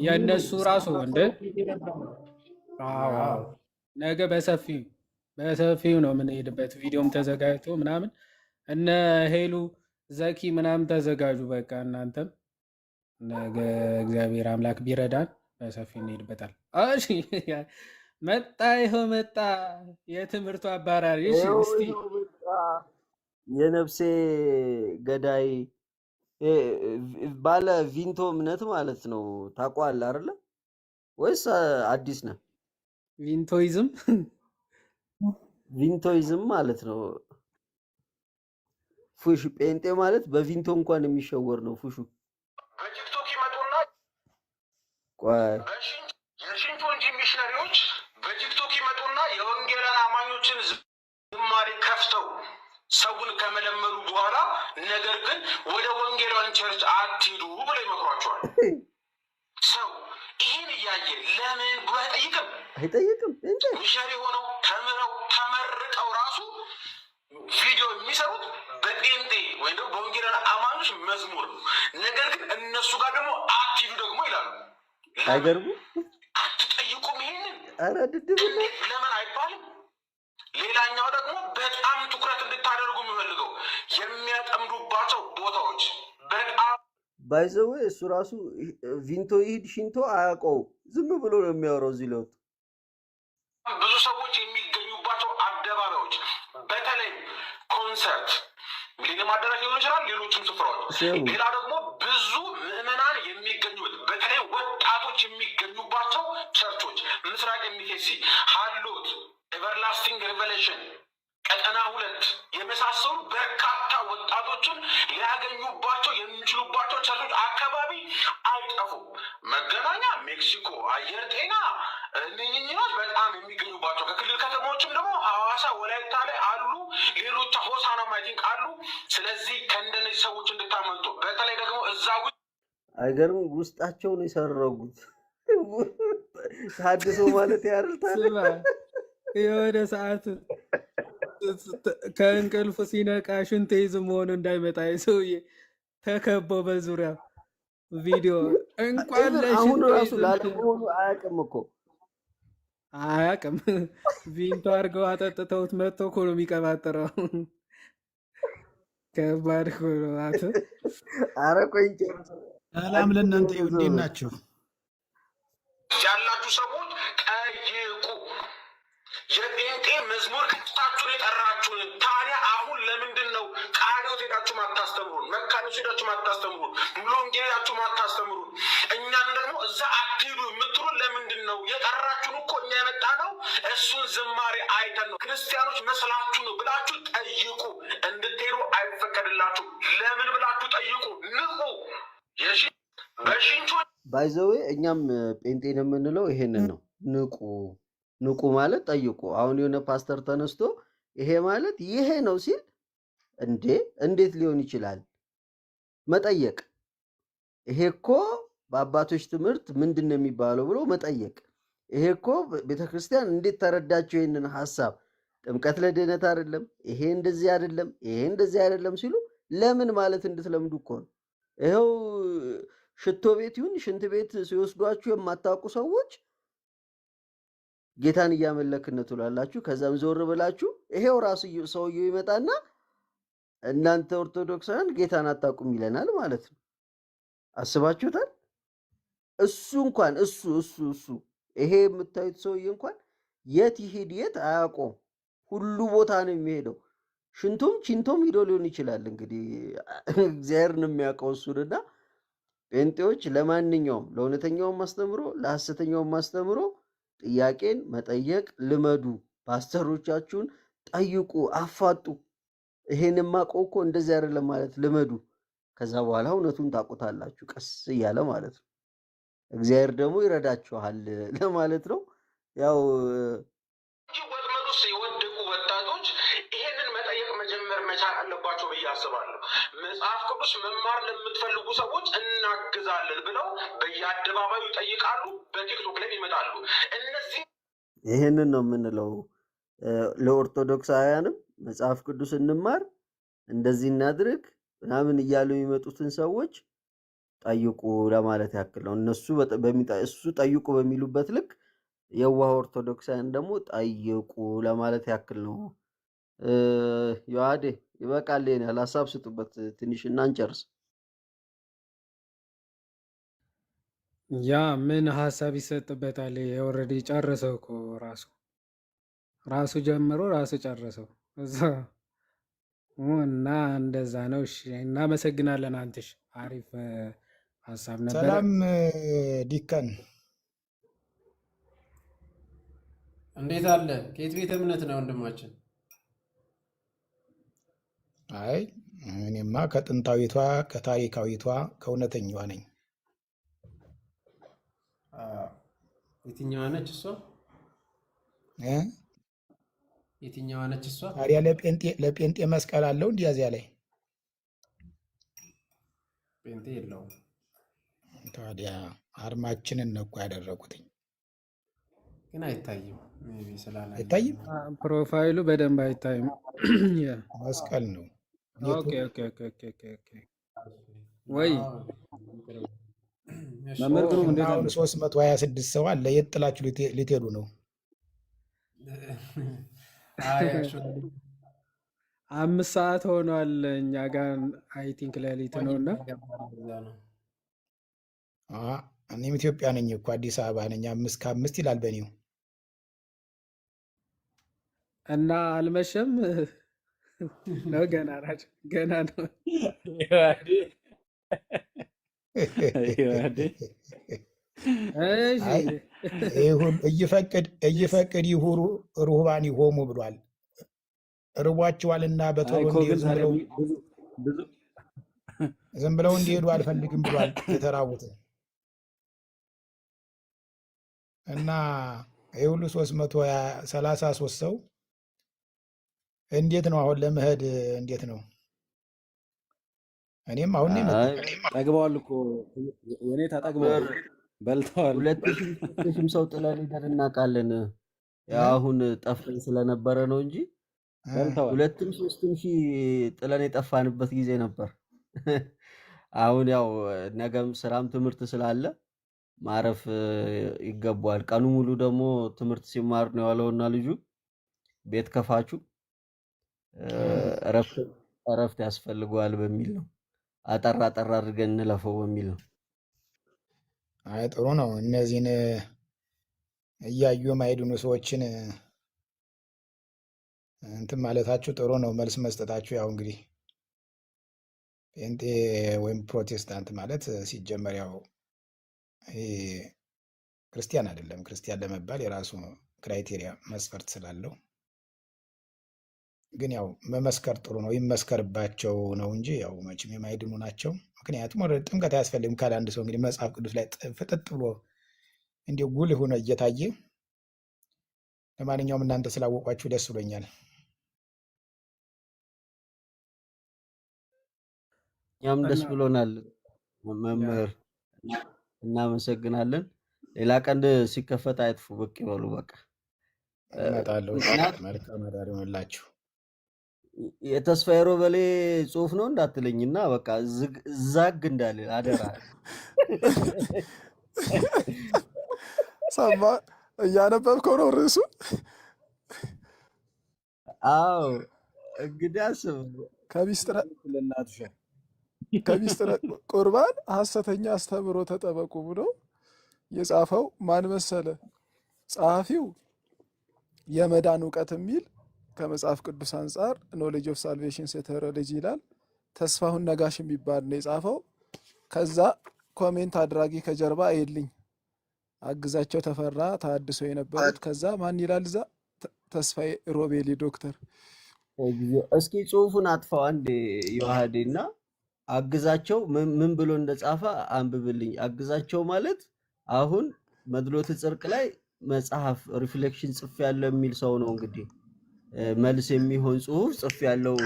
የእነሱ ራሱ ወንድ ነገ በሰፊው ነው የምንሄድበት። ቪዲዮም ተዘጋጅቶ ምናምን እነ ሄሉ ዘኪ ምናምን ተዘጋጁ። በቃ እናንተም ነገ እግዚአብሔር አምላክ ቢረዳን በሰፊው እንሄድበታል። እሺ መጣ፣ ይኸው መጣ የትምህርቱ አባራሪ። እሺ እስቲ የነፍሴ ገዳይ ባለ ቪንቶ እምነት ማለት ነው። ታውቀዋለህ አይደለ? ወይስ አዲስ ነህ? ቪንቶይዝም ማለት ነው። ፉሽ ጴንጤ ማለት በቪንቶ እንኳን የሚሸወር ነው። ፉሹ በቲክቶክ ይመጡና የሽንቶ እንጂ ሚሽነሪዎች በቲክቶክ ይመጡና የወንጌላን አማኞችን ዝማሬ ከፍተው ሰውን ከመለመሉ በኋላ ነገር ግን ወደ ወንጌላን ቸርች አትሂዱ ብለው ይመክሯቸዋል። ሰው ይህን እያየ ለምን ብሎ አይጠይቅም። ሚሽነሪ ሆነው ተምረው ተመርቀው ራሱ ቪዲዮ የሚሰሩት በጴንጤ ወይም ደግሞ በወንጌላን አማኞች መዝሙር ነው። ነገር ግን እነሱ ጋር ደግሞ አትሂዱ ደግሞ ይላሉ። አይገርሙ? አትጠይቁም? ይሄንን እንዴት ለምን አይባልም? ሌላኛው ደግሞ በጣም ትኩረት እንድታደርጉ የሚፈልገው የሚያጠምዱባቸው ቦታዎች በጣም ባይዘው እሱ ራሱ ቪንቶ ይሂድ ሽንቶ አያውቀው ዝም ብሎ ነው የሚያወራው እዚህ ለውጥ ብዙ ሰዎች የሚገኙባቸው አደባባዮች በተለይ ኮንሰርት ሚሊኒየም አዳራሽ ሊሆን ይችላል፣ ሌሎችም ስፍራዎች። ሌላ ደግሞ ብዙ ምዕመናን የሚገኙበት በተለይ ወጣቶች የሚገኙባቸው ቸርቾች ምስራቅ ኤምኬሲ፣ ሀሎት፣ ኤቨርላስቲንግ ሬቨሌሽን፣ ቀጠና 2 የመሳሰሉ በርካታ ወጣቶችን ሊያገኙባቸው የሚችሉባቸው ቸርቾች አካባቢ አይጠፉም። መገናኛ፣ ሜክሲኮ፣ አየር ጤና እነኝኞች በጣም የሚገኙባቸው ከክልል ከተሞችም ደግሞ ሐዋሳ፣ ወላይታ ላይ አሉ። ሌሎች ሆሳና ማይቲንግ አሉ። ስለዚህ ከእንደነዚህ ሰዎች እንድታመልጡ በተለይ ደግሞ እዛ አይገርም ውስጣቸውን የሰረጉት ታድሶ ማለት ያርልታል የሆነ ሰዓት ከእንቅልፍ ሲነቃ ሽንት ይዝ መሆኑ እንዳይመጣ ሰውዬ ተከበው በዙሪያ ቪዲዮ እንኳን አሁን ራሱ ላለመሆኑ አያውቅም እኮ አያውቅም። ቪንቶ አድርገው አጠጥተውት መጥቶ እኮ ነው የሚቀባጥረው። ከባድ እኮ ነው። ኧረ ቆይ ሰላም ለእናንተ ይሁን። እንዴት ናችሁ ያላችሁ ሰዎች? ጠይቁ። የጴንጤ መዝሙር ክፍታችሁን የጠራችሁን ታዲያ አሁን ለምንድን ነው ቃሊዮት ሄዳችሁ ማታስተምሩን? መካኒት ሄዳችሁ ማታስተምሩን? ሙሎንጌ ሄዳችሁ ማታስተምሩን? እኛን ደግሞ እዛ አትሄዱ የምትሉን ለምንድን ነው? የጠራችሁን እኮ እኛ የመጣ ነው እሱን ዝማሬ አይተን ነው። ክርስቲያኖች መስላችሁ ነው ብላችሁ ጠይቁ። እንድትሄዱ አይፈቀድላችሁ። ለምን ብላችሁ ጠይቁ። ንቁ። በሽንቾ ባይዘዌ እኛም ጴንጤን የምንለው ይሄንን ነው። ንቁ ንቁ ማለት ጠይቁ። አሁን የሆነ ፓስተር ተነስቶ ይሄ ማለት ይሄ ነው ሲል እንዴት ሊሆን ይችላል? መጠየቅ። ይሄ እኮ በአባቶች ትምህርት ምንድን ነው የሚባለው ብሎ መጠየቅ። ይሄ እኮ ቤተክርስቲያን እንዴት ተረዳቸው ይህንን ሐሳብ? ጥምቀት ለድህነት አይደለም፣ ይሄ እንደዚህ አይደለም፣ ይሄ እንደዚህ አይደለም ሲሉ ለምን ማለት እንድትለምዱ እኮ ነው። ይኸው ሽቶ ቤት ይሁን ሽንት ቤት ሲወስዷችሁ የማታውቁ ሰዎች ጌታን እያመለክን ትላላችሁ። ከዛም ዞር ብላችሁ ይሄው ራሱ ሰውየው ይመጣና እናንተ ኦርቶዶክሳውያን ጌታን አታውቁም ይለናል ማለት ነው። አስባችሁታል? እሱ እንኳን እሱ ይሄ የምታዩት ሰውዬ እንኳን የት ይሄድ የት አያውቀውም። ሁሉ ቦታ ነው የሚሄደው። ሽንቶም ቺንቶም ሂዶ ሊሆን ይችላል። እንግዲህ እግዚአብሔርን የሚያውቀው እሱንና ጴንጤዎች ለማንኛውም ለእውነተኛውም ማስተምሮ ለሐሰተኛውም ማስተምሮ ጥያቄን መጠየቅ ልመዱ። ፓስተሮቻችሁን ጠይቁ፣ አፋጡ። ይሄን የማውቀው እኮ እንደዚህ አይደለም ማለት ልመዱ። ከዛ በኋላ እውነቱን ታውቁታላችሁ ቀስ እያለ ማለት ነው። እግዚአብሔር ደግሞ ይረዳችኋል ለማለት ነው። ያው ወጥመድ ውስጥ የወደቁ ወጣቶች ይሄንን መጠየቅ መጀመር መቻል አለባቸው ብዬ አስባለሁ። መጽሐፍ ቅዱስ መማር ለምትፈልጉ ሰዎች እናግዛለን ብለው በየአደባባዩ ይጠይቃሉ፣ በቲክቶክ ላይ ይመጣሉ። እነዚህ ይሄንን ነው የምንለው ለኦርቶዶክሳውያንም መጽሐፍ ቅዱስ እንማር እንደዚህ እናድርግ ምናምን እያሉ የሚመጡትን ሰዎች ጠይቁ ለማለት ያክል ነው። እሱ ጠይቁ በሚሉበት ልክ የዋህ ኦርቶዶክሳውያን ደግሞ ጠይቁ ለማለት ያክል ነው። ዮሐዴ ይበቃል። ይሄን ሀሳብ ስጡበት ትንሽ እና እንጨርስ። ያ ምን ሀሳብ ይሰጥበታል? ኦልሬዲ ጨረሰው እኮ ራሱ ጀምሮ ራሱ ጨረሰው እዛ እና እንደዛ ነው። እሺ እናመሰግናለን። አንትሽ አሪፍ ሀሳብ ነበር። ሰላም ዲከን እንዴት አለ? ከየት ቤተ እምነት ነው ወንድማችን? አይ እኔማ ከጥንታዊቷ ከታሪካዊቷ ከእውነተኛዋ ነኝ። የትኛዋ ነች እሷ? የትኛዋ ነች እሷ? ታዲያ ለጴንጤ መስቀል አለው እንዲህ እዚያ ላይ ጴንጤ የለውም። ታዲያ አርማችንን ነው እኮ ያደረጉትኝ። ግን አይታይም። አይታይም፣ ፕሮፋይሉ በደንብ አይታይም። መስቀል ነው። ኦኬ ወይ መምህር ግሩም እንዴት አሁን 326 ሰው አለ። የት ጥላችሁ ልትሄዱ ነው? 5 ሰዓት ሆኗል። እኛ ጋር አይ ቲንክ ሌሊት ነውና እኔም ኢትዮጵያ ነኝ እኮ አዲስ አበባ ነኝ። 5 ከ5 ይላል በኔው እና አልመሸም ነው ገና ናቸው ገና ነው። እሺ አይ ይሁን እይፈቅድ ይሁሩ ሩህባን ይሆሙ ብሏል። ርቧቸዋልና አይ በቶሎ እኮ ግን እንዲሄዱ ታዲያ ብዙ ዝም ብለው እንዲሄዱ አልፈልግም ብሏል የተራቡትን እና ይህ ሁሉ 333 ሰው እንዴት ነው አሁን ለመሄድ እንዴት ነው? እኔም አሁን ነው አይ የመጣሁት። ጠግበዋል እኮ የኔታ ጠግበዋል፣ በር በልተዋል። 2000 ሰው ጥለን ሄደን እናውቃለን። ያው አሁን ጠፍተን ስለነበረ ነው እንጂ በልተዋል። 2000 3000 ጥለን የጠፋንበት ጊዜ ነበር። አሁን ያው ነገም ስራም ትምህርት ስላለ ማረፍ ይገባዋል። ቀኑ ሙሉ ደግሞ ትምህርት ሲማር ነው ያለውና ልጁ ቤት ከፋቹ እረፍት ያስፈልገዋል በሚል ነው አጠር አድርገን እንለፈው በሚል ነው። አይ ጥሩ ነው። እነዚህን እያዩ የማይድኑ ሰዎችን እንትን ማለታችሁ ጥሩ ነው። መልስ መስጠታችሁ ያው እንግዲህ ጴንጤ ወይም ፕሮቴስታንት ማለት ሲጀመር ያው ይሄ ክርስቲያን አይደለም። ክርስቲያን ለመባል የራሱ ክራይቴሪያ መስፈርት ስላለው ግን ያው መመስከር ጥሩ ነው። ይመስከርባቸው ነው እንጂ ያው መቼም የማይድኑ ናቸው። ምክንያቱም ወደ ጥምቀት አያስፈልግም ካለ አንድ ሰው እንግዲህ መጽሐፍ ቅዱስ ላይ ፍጥጥ ብሎ እንዲሁ ጉልህ ሆኖ እየታየ ለማንኛውም እናንተ ስላወቋችሁ ደስ ብሎኛል። እኛም ደስ እና ብሎናል ያ መምህር፣ እናመሰግናለን። ሌላ ቀን ሲከፈት አይጥፉ ብቅ ይበሉ። በቃ እመጣለሁ። ምክንያት መልካም አዳር ይሆንላችሁ። የተስፋዬ ሮበሌ ጽሁፍ ነው እንዳትለኝና በቃ ዛግ እንዳለ አደራ። ሰማ እያነበብከው ነው ርዕሱ። አዎ እንግዲህ አስብ። ከሚስጥረ ቁርባን ሐሰተኛ አስተምሮ ተጠበቁ ብሎ የጻፈው ማን መሰለ? ጸሐፊው የመዳን እውቀት የሚል ከመጽሐፍ ቅዱስ አንጻር ኖሌጅ ኦፍ ሳልቬሽን ቴዎሎጂ ይላል። ተስፋሁን ነጋሽ የሚባል ነው የጻፈው። ከዛ ኮሜንት አድራጊ ከጀርባ አይልኝ አግዛቸው ተፈራ ታድሶ የነበሩት። ከዛ ማን ይላል እዛ? ተስፋዬ ሮቤሊ ዶክተር። እስኪ ጽሁፉን አጥፋው አንዴ ዮሐዴ እና አግዛቸው ምን ብሎ እንደጻፈ አንብብልኝ። አግዛቸው ማለት አሁን መድሎት ጽድቅ ላይ መጽሐፍ ሪፍሌክሽን ጽፍ ያለው የሚል ሰው ነው እንግዲህ መልስ የሚሆን ጽሁፍ ጽፍ ያለው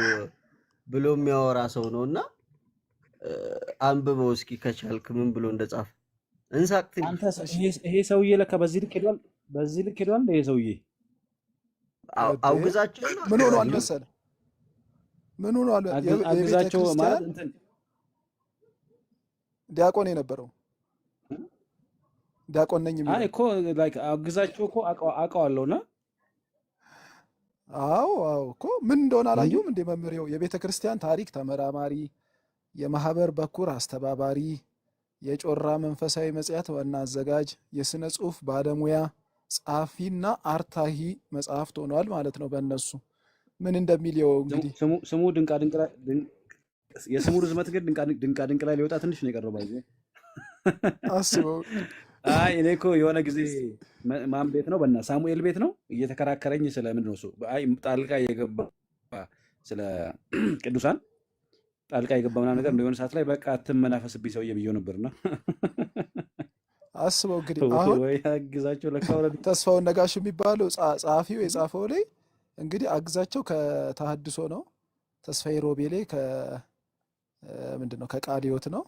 ብሎ የሚያወራ ሰው ነው እና አንብበው እስኪ ከቻልክ ምን ብሎ እንደጻፈ እንሳቅት። አንተ ይሄ ሰውዬ ለካ በዚህ ልክ ሄዷል፣ በዚህ ልክ ሄዷል። ይሄ ሰውዬ አውግዛቸው ምን ሆኗል መሰለ? ምን ሆኗል? አግዛቸው ማለት እንትን ዲያቆን የነበረው ዲያቆን ነኝ የሚለው። አይ እኮ ላይክ አግዛቸው እኮ አውቀዋለሁና አዎ እኮ ምን እንደሆነ አላየሁም እንዴ መምህሬው? የቤተ ክርስቲያን ታሪክ ተመራማሪ፣ የማህበር በኩር አስተባባሪ፣ የጮራ መንፈሳዊ መጽሔት ዋና አዘጋጅ፣ የስነ ጽሁፍ ባለሙያ፣ ጸሐፊና አርታሂ መጽሐፍት ሆኗል ማለት ነው። በእነሱ ምን እንደሚለው እንግዲህ ስሙ የስሙ ርዝመት ግን ድንቃ ላይ ሊወጣ ትንሽ ነው የቀረው። ባይዘ አስበው። አይ እኔ እኮ የሆነ ጊዜ ማን ቤት ነው በእና ሳሙኤል ቤት ነው እየተከራከረኝ ስለምንድን ነው እሱ አይ ጣልቃ የገባ ስለ ቅዱሳን ጣልቃ የገባ ምናምን ነገር የሆነ ሰዓት ላይ በቃ አትመናፈስብኝ ሰውዬ ብዬው ነበርና አስበው እንግዲህ አሁን ወይ አግዛቸው ለካ ወረድ ተስፋውን ነጋሽ የሚባለው ጸሐፊው የጻፈው ላይ እንግዲህ አግዛቸው ከተሐድሶ ነው። ተስፋዬ ሮቤሌ ምንድነው ከቃሊዮት ነው።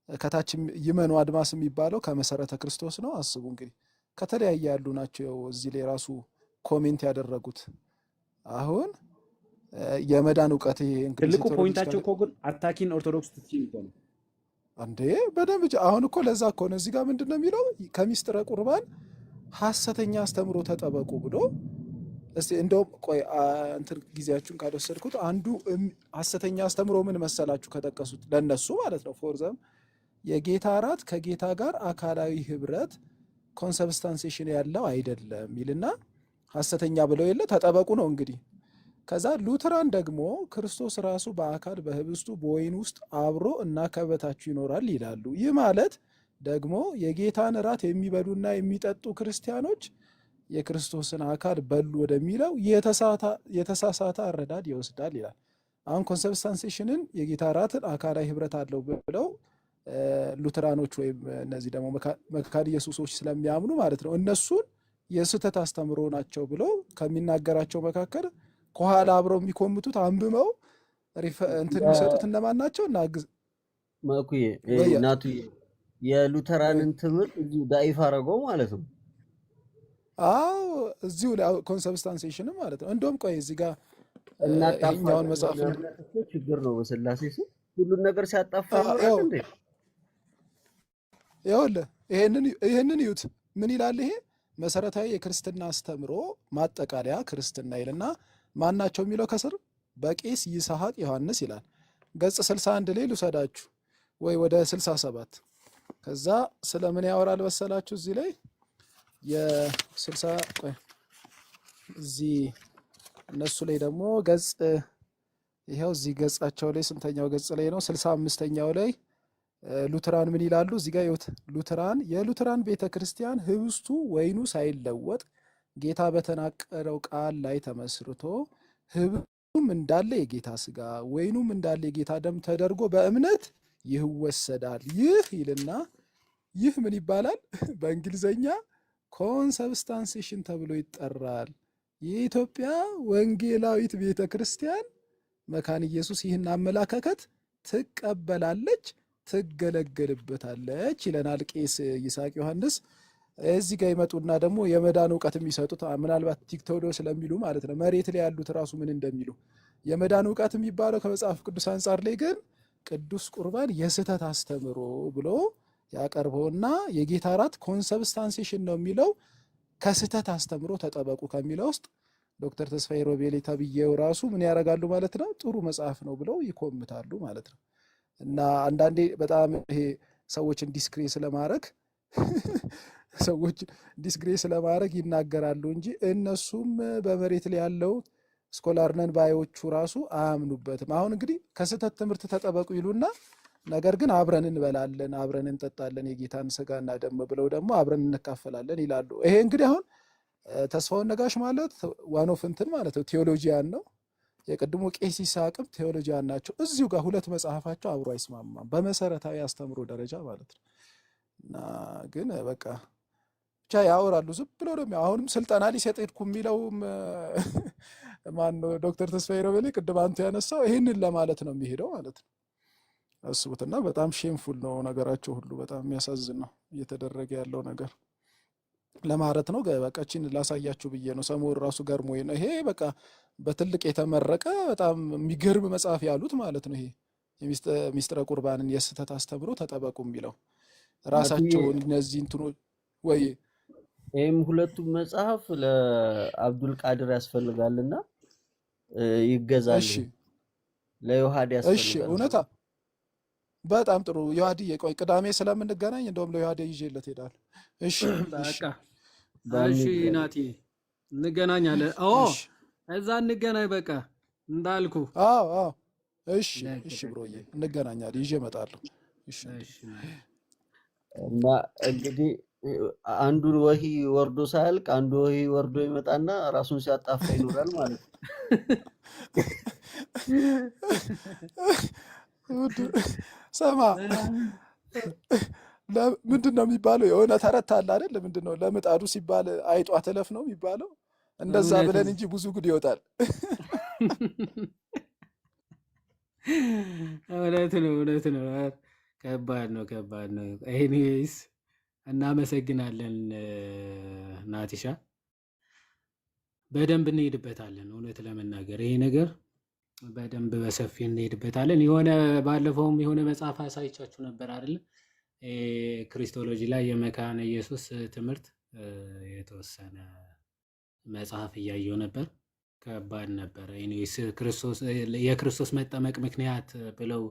ከታች ይመኑ አድማስ የሚባለው ከመሰረተ ክርስቶስ ነው። አስቡ እንግዲህ ከተለያየ ያሉ ናቸው። እዚህ ላይ ራሱ ኮሜንት ያደረጉት አሁን የመዳን እውቀት ትልቁ ፖይንታቸው እኮ ግን አታኪን ኦርቶዶክስ ትችል ነው እንዴ በደንብ አሁን እኮ ለዛ እኮ ነው እዚህ ጋር ምንድነው የሚለው? ከሚስጥረ ቁርባን ሐሰተኛ አስተምሮ ተጠበቁ ብሎ እስቲ እንደውም ቆይ እንትን ጊዜያችሁን ካልወሰድኩት አንዱ ሐሰተኛ አስተምሮ ምን መሰላችሁ ከጠቀሱት ለነሱ ማለት ነው ፎርዘም የጌታ እራት ከጌታ ጋር አካላዊ ህብረት ኮንሰብስታንሴሽን ያለው አይደለም ይልና ሐሰተኛ ብለው የለ ተጠበቁ ነው እንግዲህ። ከዛ ሉተራን ደግሞ ክርስቶስ ራሱ በአካል በህብስቱ በወይን ውስጥ አብሮ እና ከበታችሁ ይኖራል ይላሉ። ይህ ማለት ደግሞ የጌታን እራት የሚበሉና የሚጠጡ ክርስቲያኖች የክርስቶስን አካል በሉ ወደሚለው የተሳሳተ አረዳድ ይወስዳል ይላል። አሁን ኮንሰብስታንሴሽንን የጌታ እራትን አካላዊ ህብረት አለው ብለው ሉተራኖች ወይም እነዚህ ደግሞ መካነ ኢየሱሶች ስለሚያምኑ ማለት ነው እነሱን የስህተት አስተምሮ ናቸው ብለው ከሚናገራቸው መካከል ከኋላ አብረው የሚኮምቱት አንብመው እንትን የሚሰጡት እነማን ናቸው? እናግዝ መኩዬ ናቱዬ የሉተራንን ትምህርት እዚሁ ዳይፍ አረገው ማለት ነው። አዎ እዚሁ ኮንሰብስታንሴሽንም ማለት ነው። እንደውም ቆይ እዚህ ጋር ይሄኛውን መጽሐፍ ችግር ነው በስላሴ ስም ሁሉን ነገር ሲያጣፋ ይኖራል እንዴ? ይኸውልህ ይሄንን ይዩት። ምን ይላል ይሄ? መሰረታዊ የክርስትና አስተምሮ ማጠቃለያ ክርስትና ይልና ማናቸው የሚለው ከስር በቄስ ይስሐቅ ዮሐንስ ይላል። ገጽ 61 ላይ ልውሰዳችሁ ወይ ወደ 67። ከዛ ስለምን ያወራል መሰላችሁ? እዚህ ላይ የ60 ቆይ እዚህ እነሱ ላይ ደግሞ ገጽ ይሄው እዚህ ገጻቸው ላይ ስንተኛው ገጽ ላይ ነው? 65ኛው ላይ ሉተራን ምን ይላሉ? እዚህ ጋር ይወት የሉተራን ቤተክርስቲያን ህብስቱ ወይኑ ሳይለወጥ ጌታ በተናቀረው ቃል ላይ ተመስርቶ ህብስቱም እንዳለ የጌታ ስጋ ወይኑም እንዳለ የጌታ ደም ተደርጎ በእምነት ይወሰዳል። ይህ ይልና ይህ ምን ይባላል? በእንግሊዘኛ ኮንሰብስታንሴሽን ተብሎ ይጠራል። የኢትዮጵያ ወንጌላዊት ቤተክርስቲያን መካነ ኢየሱስ ይህን አመላካከት ትቀበላለች፣ ትገለገልበታለች ይለናል ቄስ ይስሐቅ ዮሐንስ። እዚህ ጋር ይመጡና ደግሞ የመዳን እውቀት የሚሰጡት ምናልባት ቲክቶዶ ስለሚሉ ማለት ነው መሬት ላይ ያሉት ራሱ ምን እንደሚሉ የመዳን እውቀት የሚባለው ከመጽሐፍ ቅዱስ አንጻር ላይ ግን ቅዱስ ቁርባን የስህተት አስተምሮ ብሎ ያቀርበውና የጌታ እራት ኮንሰብስታንሴሽን ነው የሚለው ከስህተት አስተምሮ ተጠበቁ ከሚለው ውስጥ ዶክተር ተስፋዬ ሮቤሌ ተብዬው ራሱ ምን ያደርጋሉ ማለት ነው ጥሩ መጽሐፍ ነው ብለው ይኮምታሉ ማለት ነው። እና አንዳንዴ በጣም ይሄ ሰዎችን ዲስክሬስ ለማድረግ ይናገራሉ እንጂ እነሱም በመሬት ላይ ያለው ስኮላር ነን ባዮቹ ራሱ አያምኑበትም። አሁን እንግዲህ ከስህተት ትምህርት ተጠበቁ ይሉና ነገር ግን አብረን እንበላለን፣ አብረን እንጠጣለን የጌታን ስጋና ደም ብለው ደግሞ አብረን እንካፈላለን ይላሉ። ይሄ እንግዲህ አሁን ተስፋውን ነጋሽ ማለት ዋኖፍ እንትን ማለት ነው ቴዎሎጂያን ነው። የቅድሞ ቄስ ይስሐቅም ቴዎሎጂያን ናቸው። እዚሁ ጋር ሁለት መጽሐፋቸው አብሮ አይስማማም በመሰረታዊ አስተምሮ ደረጃ ማለት ነው። እና ግን በቃ ብቻ ያወራሉ ዝም ብሎ ደግሞ አሁንም ስልጠና ሊሰጥ ሄድኩ የሚለውም ማነው ዶክተር ተስፋዬ ሮቤሌ ቅድም አንተ ያነሳው ይህንን ለማለት ነው የሚሄደው ማለት ነው። አስቡትና በጣም ሼምፉል ነው ነገራቸው ሁሉ በጣም የሚያሳዝን ነው እየተደረገ ያለው ነገር ለማለት ነው። በቃችን ላሳያችሁ ብዬ ነው። ሰሞኑን ራሱ ገርሞኝ ነው ይሄ በቃ በትልቅ የተመረቀ በጣም የሚገርም መጽሐፍ ያሉት ማለት ነው። ይሄ ሚስጥረ ቁርባንን የስህተት አስተምሮ ተጠበቁ የሚለው ራሳቸውን እነዚህ እንትኖች ወይ ይህም ሁለቱም መጽሐፍ ለአብዱል ቃድር ያስፈልጋልና ይገዛል። ለዮሐድ ያስፈልጋል። እሺ እውነታ በጣም ጥሩ ዮሐድ ቆይ ቅዳሜ ስለምንገናኝ እንደውም ለዮሐድ ይዤለት ሄዳለሁ። እሺ በቃ እሺ ናቲ እንገናኛለን። እዛ እንገናኝ በቃ እንዳልኩ። እሺ ብሮዬ እንገናኛለን፣ ይዤ እመጣለሁ። እሺ እና እንግዲህ አንዱ ወሂ ወርዶ ሳያልቅ አንዱ ወሂ ወርዶ ይመጣና ራሱን ሲያጣፋ ይኖራል ማለት ነው። ሰማ ምንድን ነው የሚባለው? የሆነ ተረት አለ አይደል? ምንድን ነው ለምጣዱ ሲባል አይጧ ትለፍ ነው የሚባለው። እንደዛ ብለን እንጂ ብዙ ጉድ ይወጣል። እውነት ነው። ከባድ ነው። ኤኒዌይስ እናመሰግናለን ናቲሻ፣ በደንብ እንሄድበታለን። እውነት ለመናገር ይሄ ነገር በደንብ በሰፊ እንሄድበታለን። የሆነ ባለፈውም የሆነ መጽሐፍ አሳይቻችሁ ነበር አይደል? ክሪስቶሎጂ ላይ የመካነ ኢየሱስ ትምህርት የተወሰነ መጽሐፍ እያየው ነበር። ከባድ ነበር። ኤኒዌይስ የክርስቶስ መጠመቅ ምክንያት ብለው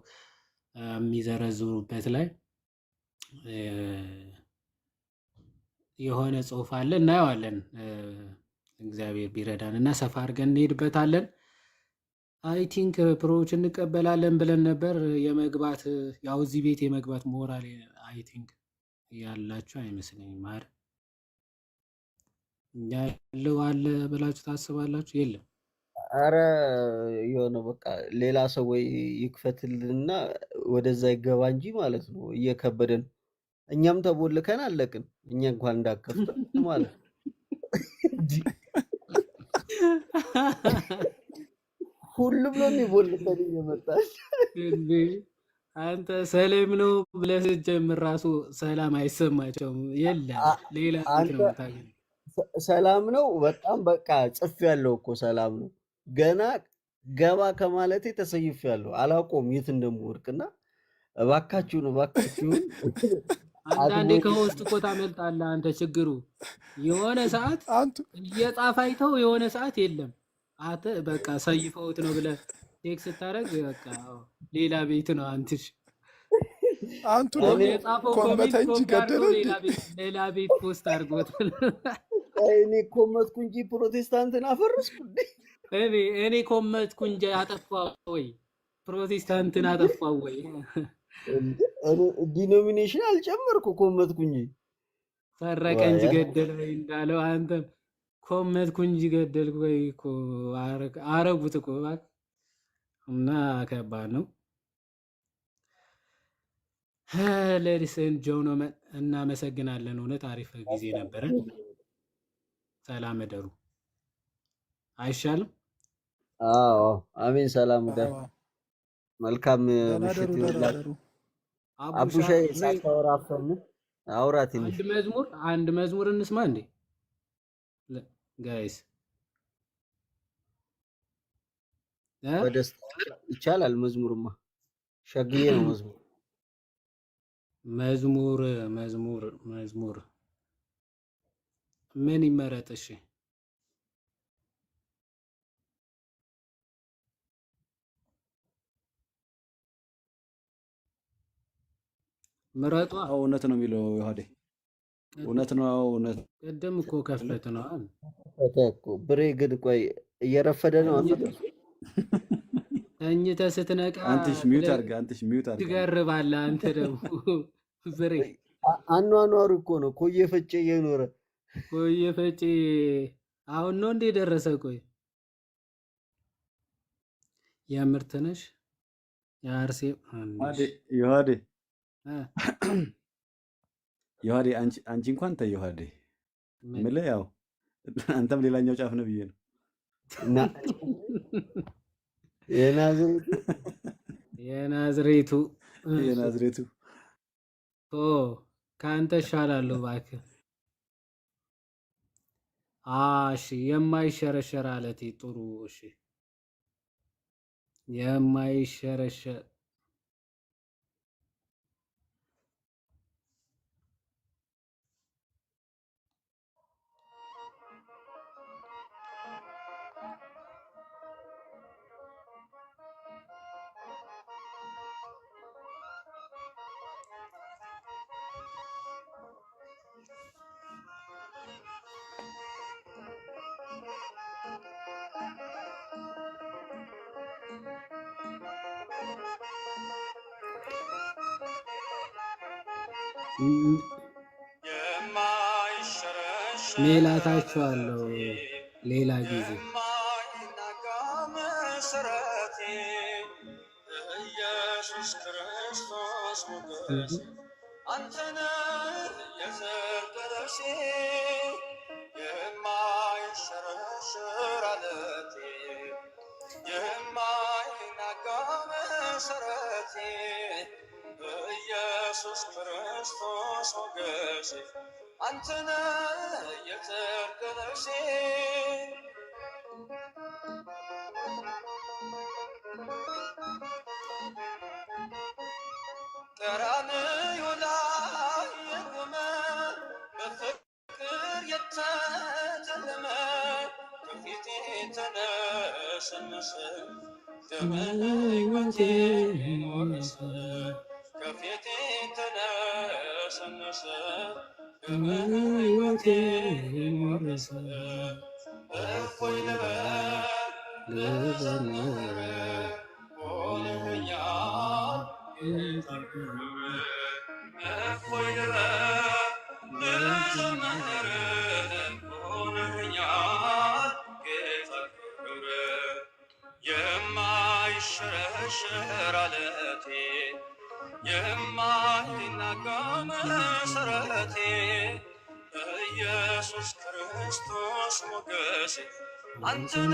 የሚዘረዝሩበት ላይ የሆነ ጽሁፍ አለ እናየዋለን። እግዚአብሔር ቢረዳን እና ሰፋ አድርገን እንሄድበታለን። አይ ቲንክ ፕሮዎች እንቀበላለን ብለን ነበር። የመግባት ያው እዚህ ቤት የመግባት ሞራል አይ ቲንክ ያላችሁ አይመስለኝም። ማር ያለው አለ ብላችሁ ታስባላችሁ? የለም። አረ የሆነ በቃ ሌላ ሰው ወይ ይክፈትልና ወደዛ ይገባ እንጂ ማለት ነው። እየከበደን እኛም ተቦልከን አለቅን። እኛ እንኳን እንዳከፍት ማለት ነው። ሁሉም ነው የሚቦልከን እየመጣች እንዴ አንተ ሰላም ነው ብለህ ስትጀምር ራሱ ሰላም አይሰማቸውም። የለም ሌላ ቤት አንተ ነው የምታገኘው። ሰላም ነው በጣም በቃ ጽፍ ያለው እኮ ሰላም ነው። ገና ገባ ከማለቴ ተሰይፍ ያለው አላቆም የት እንደምወድቅና እባካችሁን እባካችሁን አንዳንዴ አድሞች ከውስጥ እኮ ታመልጣለህ አንተ። ችግሩ የሆነ ሰዓት አንቱ እየጻፈ አይተው የሆነ ሰዓት የለም አንተ በቃ ሰይፈውት ነው ብለህ ቴክስት ስታደርግ በቃ ሌላ ቤት ነው አንትሽ አንቱ እኔ ደግሞ የጻፈው ኮመተ ኮሜንት እንጂ ኮፒ አድርጎ ገደለ እንዴ? ሌላ ቤት ፖስት አድርጎታል። እኔ ኮመትኩ እንጂ ፕሮቴስታንትን አፈረስኩ እንዴ? እኔ ኮመትኩ እንጂ አጠፋው ወይ ፕሮቴስታንትን አጠፋው ወይ? ዲኖሚኔሽን አልጨመርኩ ኮመትኩ እንጂ ሰረቀ እንጂ ገደለ ወይ እንዳለው አንተም ኮመትኩ እንጂ ገደልኩ ወይ እኮ አረጉት እኮ እባክህ። እና ከባድ ነው። ሌዲስን ጆኖመን እናመሰግናለን። እውነት አሪፍ ጊዜ ነበረ። ሰላም እደሩ። አይሻልም? አዎ አሜን። ሰላም ጋር አዎ መልካም ደህና ምሽት ደሩ፣ ደህና ይሁንላችሁ። ደሩ። አቡሻ አቡሻይ ሳታወራ አፈን አውራ ትንሽ አንድ መዝሙር እንስማ እንዴ ጋይስ? በደስታ ይቻላል። መዝሙርማ ሸግዬ ነው መዝሙር መዝሙር ምን ይመረጥ? እሺ ምረጧ። እውነት ነው የሚለው ዮሐዴ። እውነት ነው እውነት። ቅድም እኮ ከፈት ነው እኮ ብሬ። ግን ቆይ እየረፈደ ነው። ተኝተህ ስትነቃ አንተሽ ሚውት አድርግ፣ አንተሽ ሚውት አድርግ። ትገርባለህ አንተ ደግሞ ብሬ። አኗኗሩ እኮ ነው ኮየ ፈጨ እየኖረ ኮየ ፈጨ። አሁን ነው እንዴ ደረሰ? ቆይ የምርት ነሽ የአርሴ ዮሐዴ ዮሐዴ አንቺ እንኳን ተይ ዮሐዴ የምልህ ያው አንተም ሌላኛው ጫፍ ነው ብዬ ነው። የናዝሬቱ ከአንተ እሻላለሁ እባክህ። እሺ የማይሸረሸር አለቴ ጥሩ። እሺ የማይሸረሸር ሜላታችኋለሁ ሌላ ጊዜ። ኢየሱስ ክርስቶስ ሞገስ አንተነ የዘር ደረሴ የማይሸረሸር አለቴ የማይናጋ መሰረቴ ኢየሱስ ክርስቶስ ሞገስ አንተነ የዘር ደረሴ ቀራንዮ ላይ የቆመ በፍቅር የተተለመ ከፊቴ ተነሰነሰ ደመ ሕይወቴ ሞገሰ ከፊቴ ተነሰነሰ ገሰገሰ ሕይወቴ ወረሰ እፎይ ልበል ልዘምር ሆነኛል ጌታ ክብር እፎይ ልበል ልዘምር ሆነኛል ጌታ ክብር የማይሸረሸር ዓለቴ የማይናጋ መሰረቴ ኢየሱስ ክርስቶስ ሞገሴ አንተነ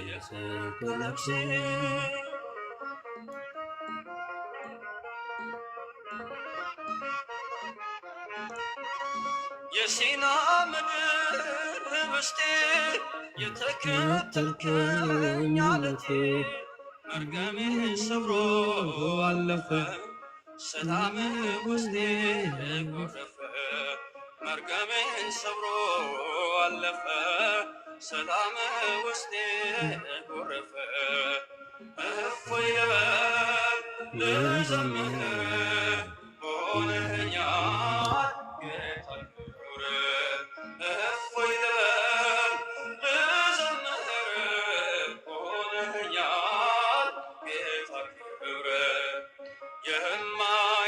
የጽድቅ ልብሴ የሲና ምድር ህብስቴ የተከተልከኝ ዓለቴ መርገሜ ሰብሮ አለፈ ሰላም ውስጤ ጎረፈ መርገሜን ሰብሮ አለፈ ሰላም ውስጤ ጎረፈ እፎይ ልበል ልዘምር ሆነኛል ጌታ ክብር እፎይ ልበል ልዘምር ሆነኛል ጌታ ክብር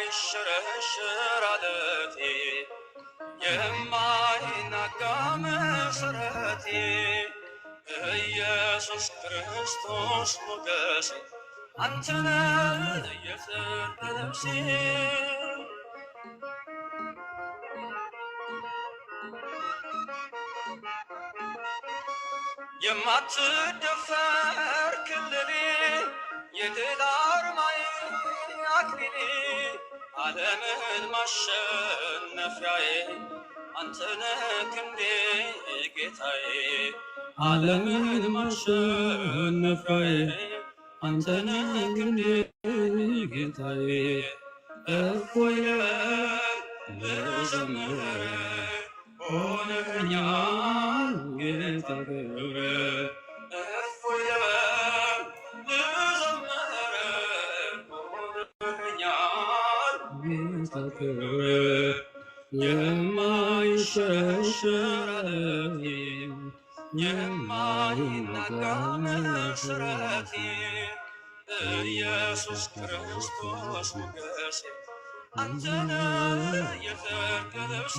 የማይሸረሸር ዓለቴ የማይናጋ መሰረቴ ኢየሱስ ክርስቶስ ሞገሴ አንተነ የጽድቅ ልብሴ የማትደፈር ክልሌ የድል አርማዬ አክሊሌ ዓለምን ማሸነፊያዬ አንተነህ ክንዴ ጌታዬ ዓለምን ማሸነፊያዬ አንተነህ ክንዴ ጌታዬ እፎይ ልበል ልዘምር ሆነኛል ጌታ ክብር እፎይ ልበል ልዘምር ሆነኛል ጌታ ክብር የማይሸረሸር ዓለቴ የማይናጋ መሰረቴ ኢየሱስ ክርስቶስ ሞገሴ አንተነህ የጽድቅ ልብሴ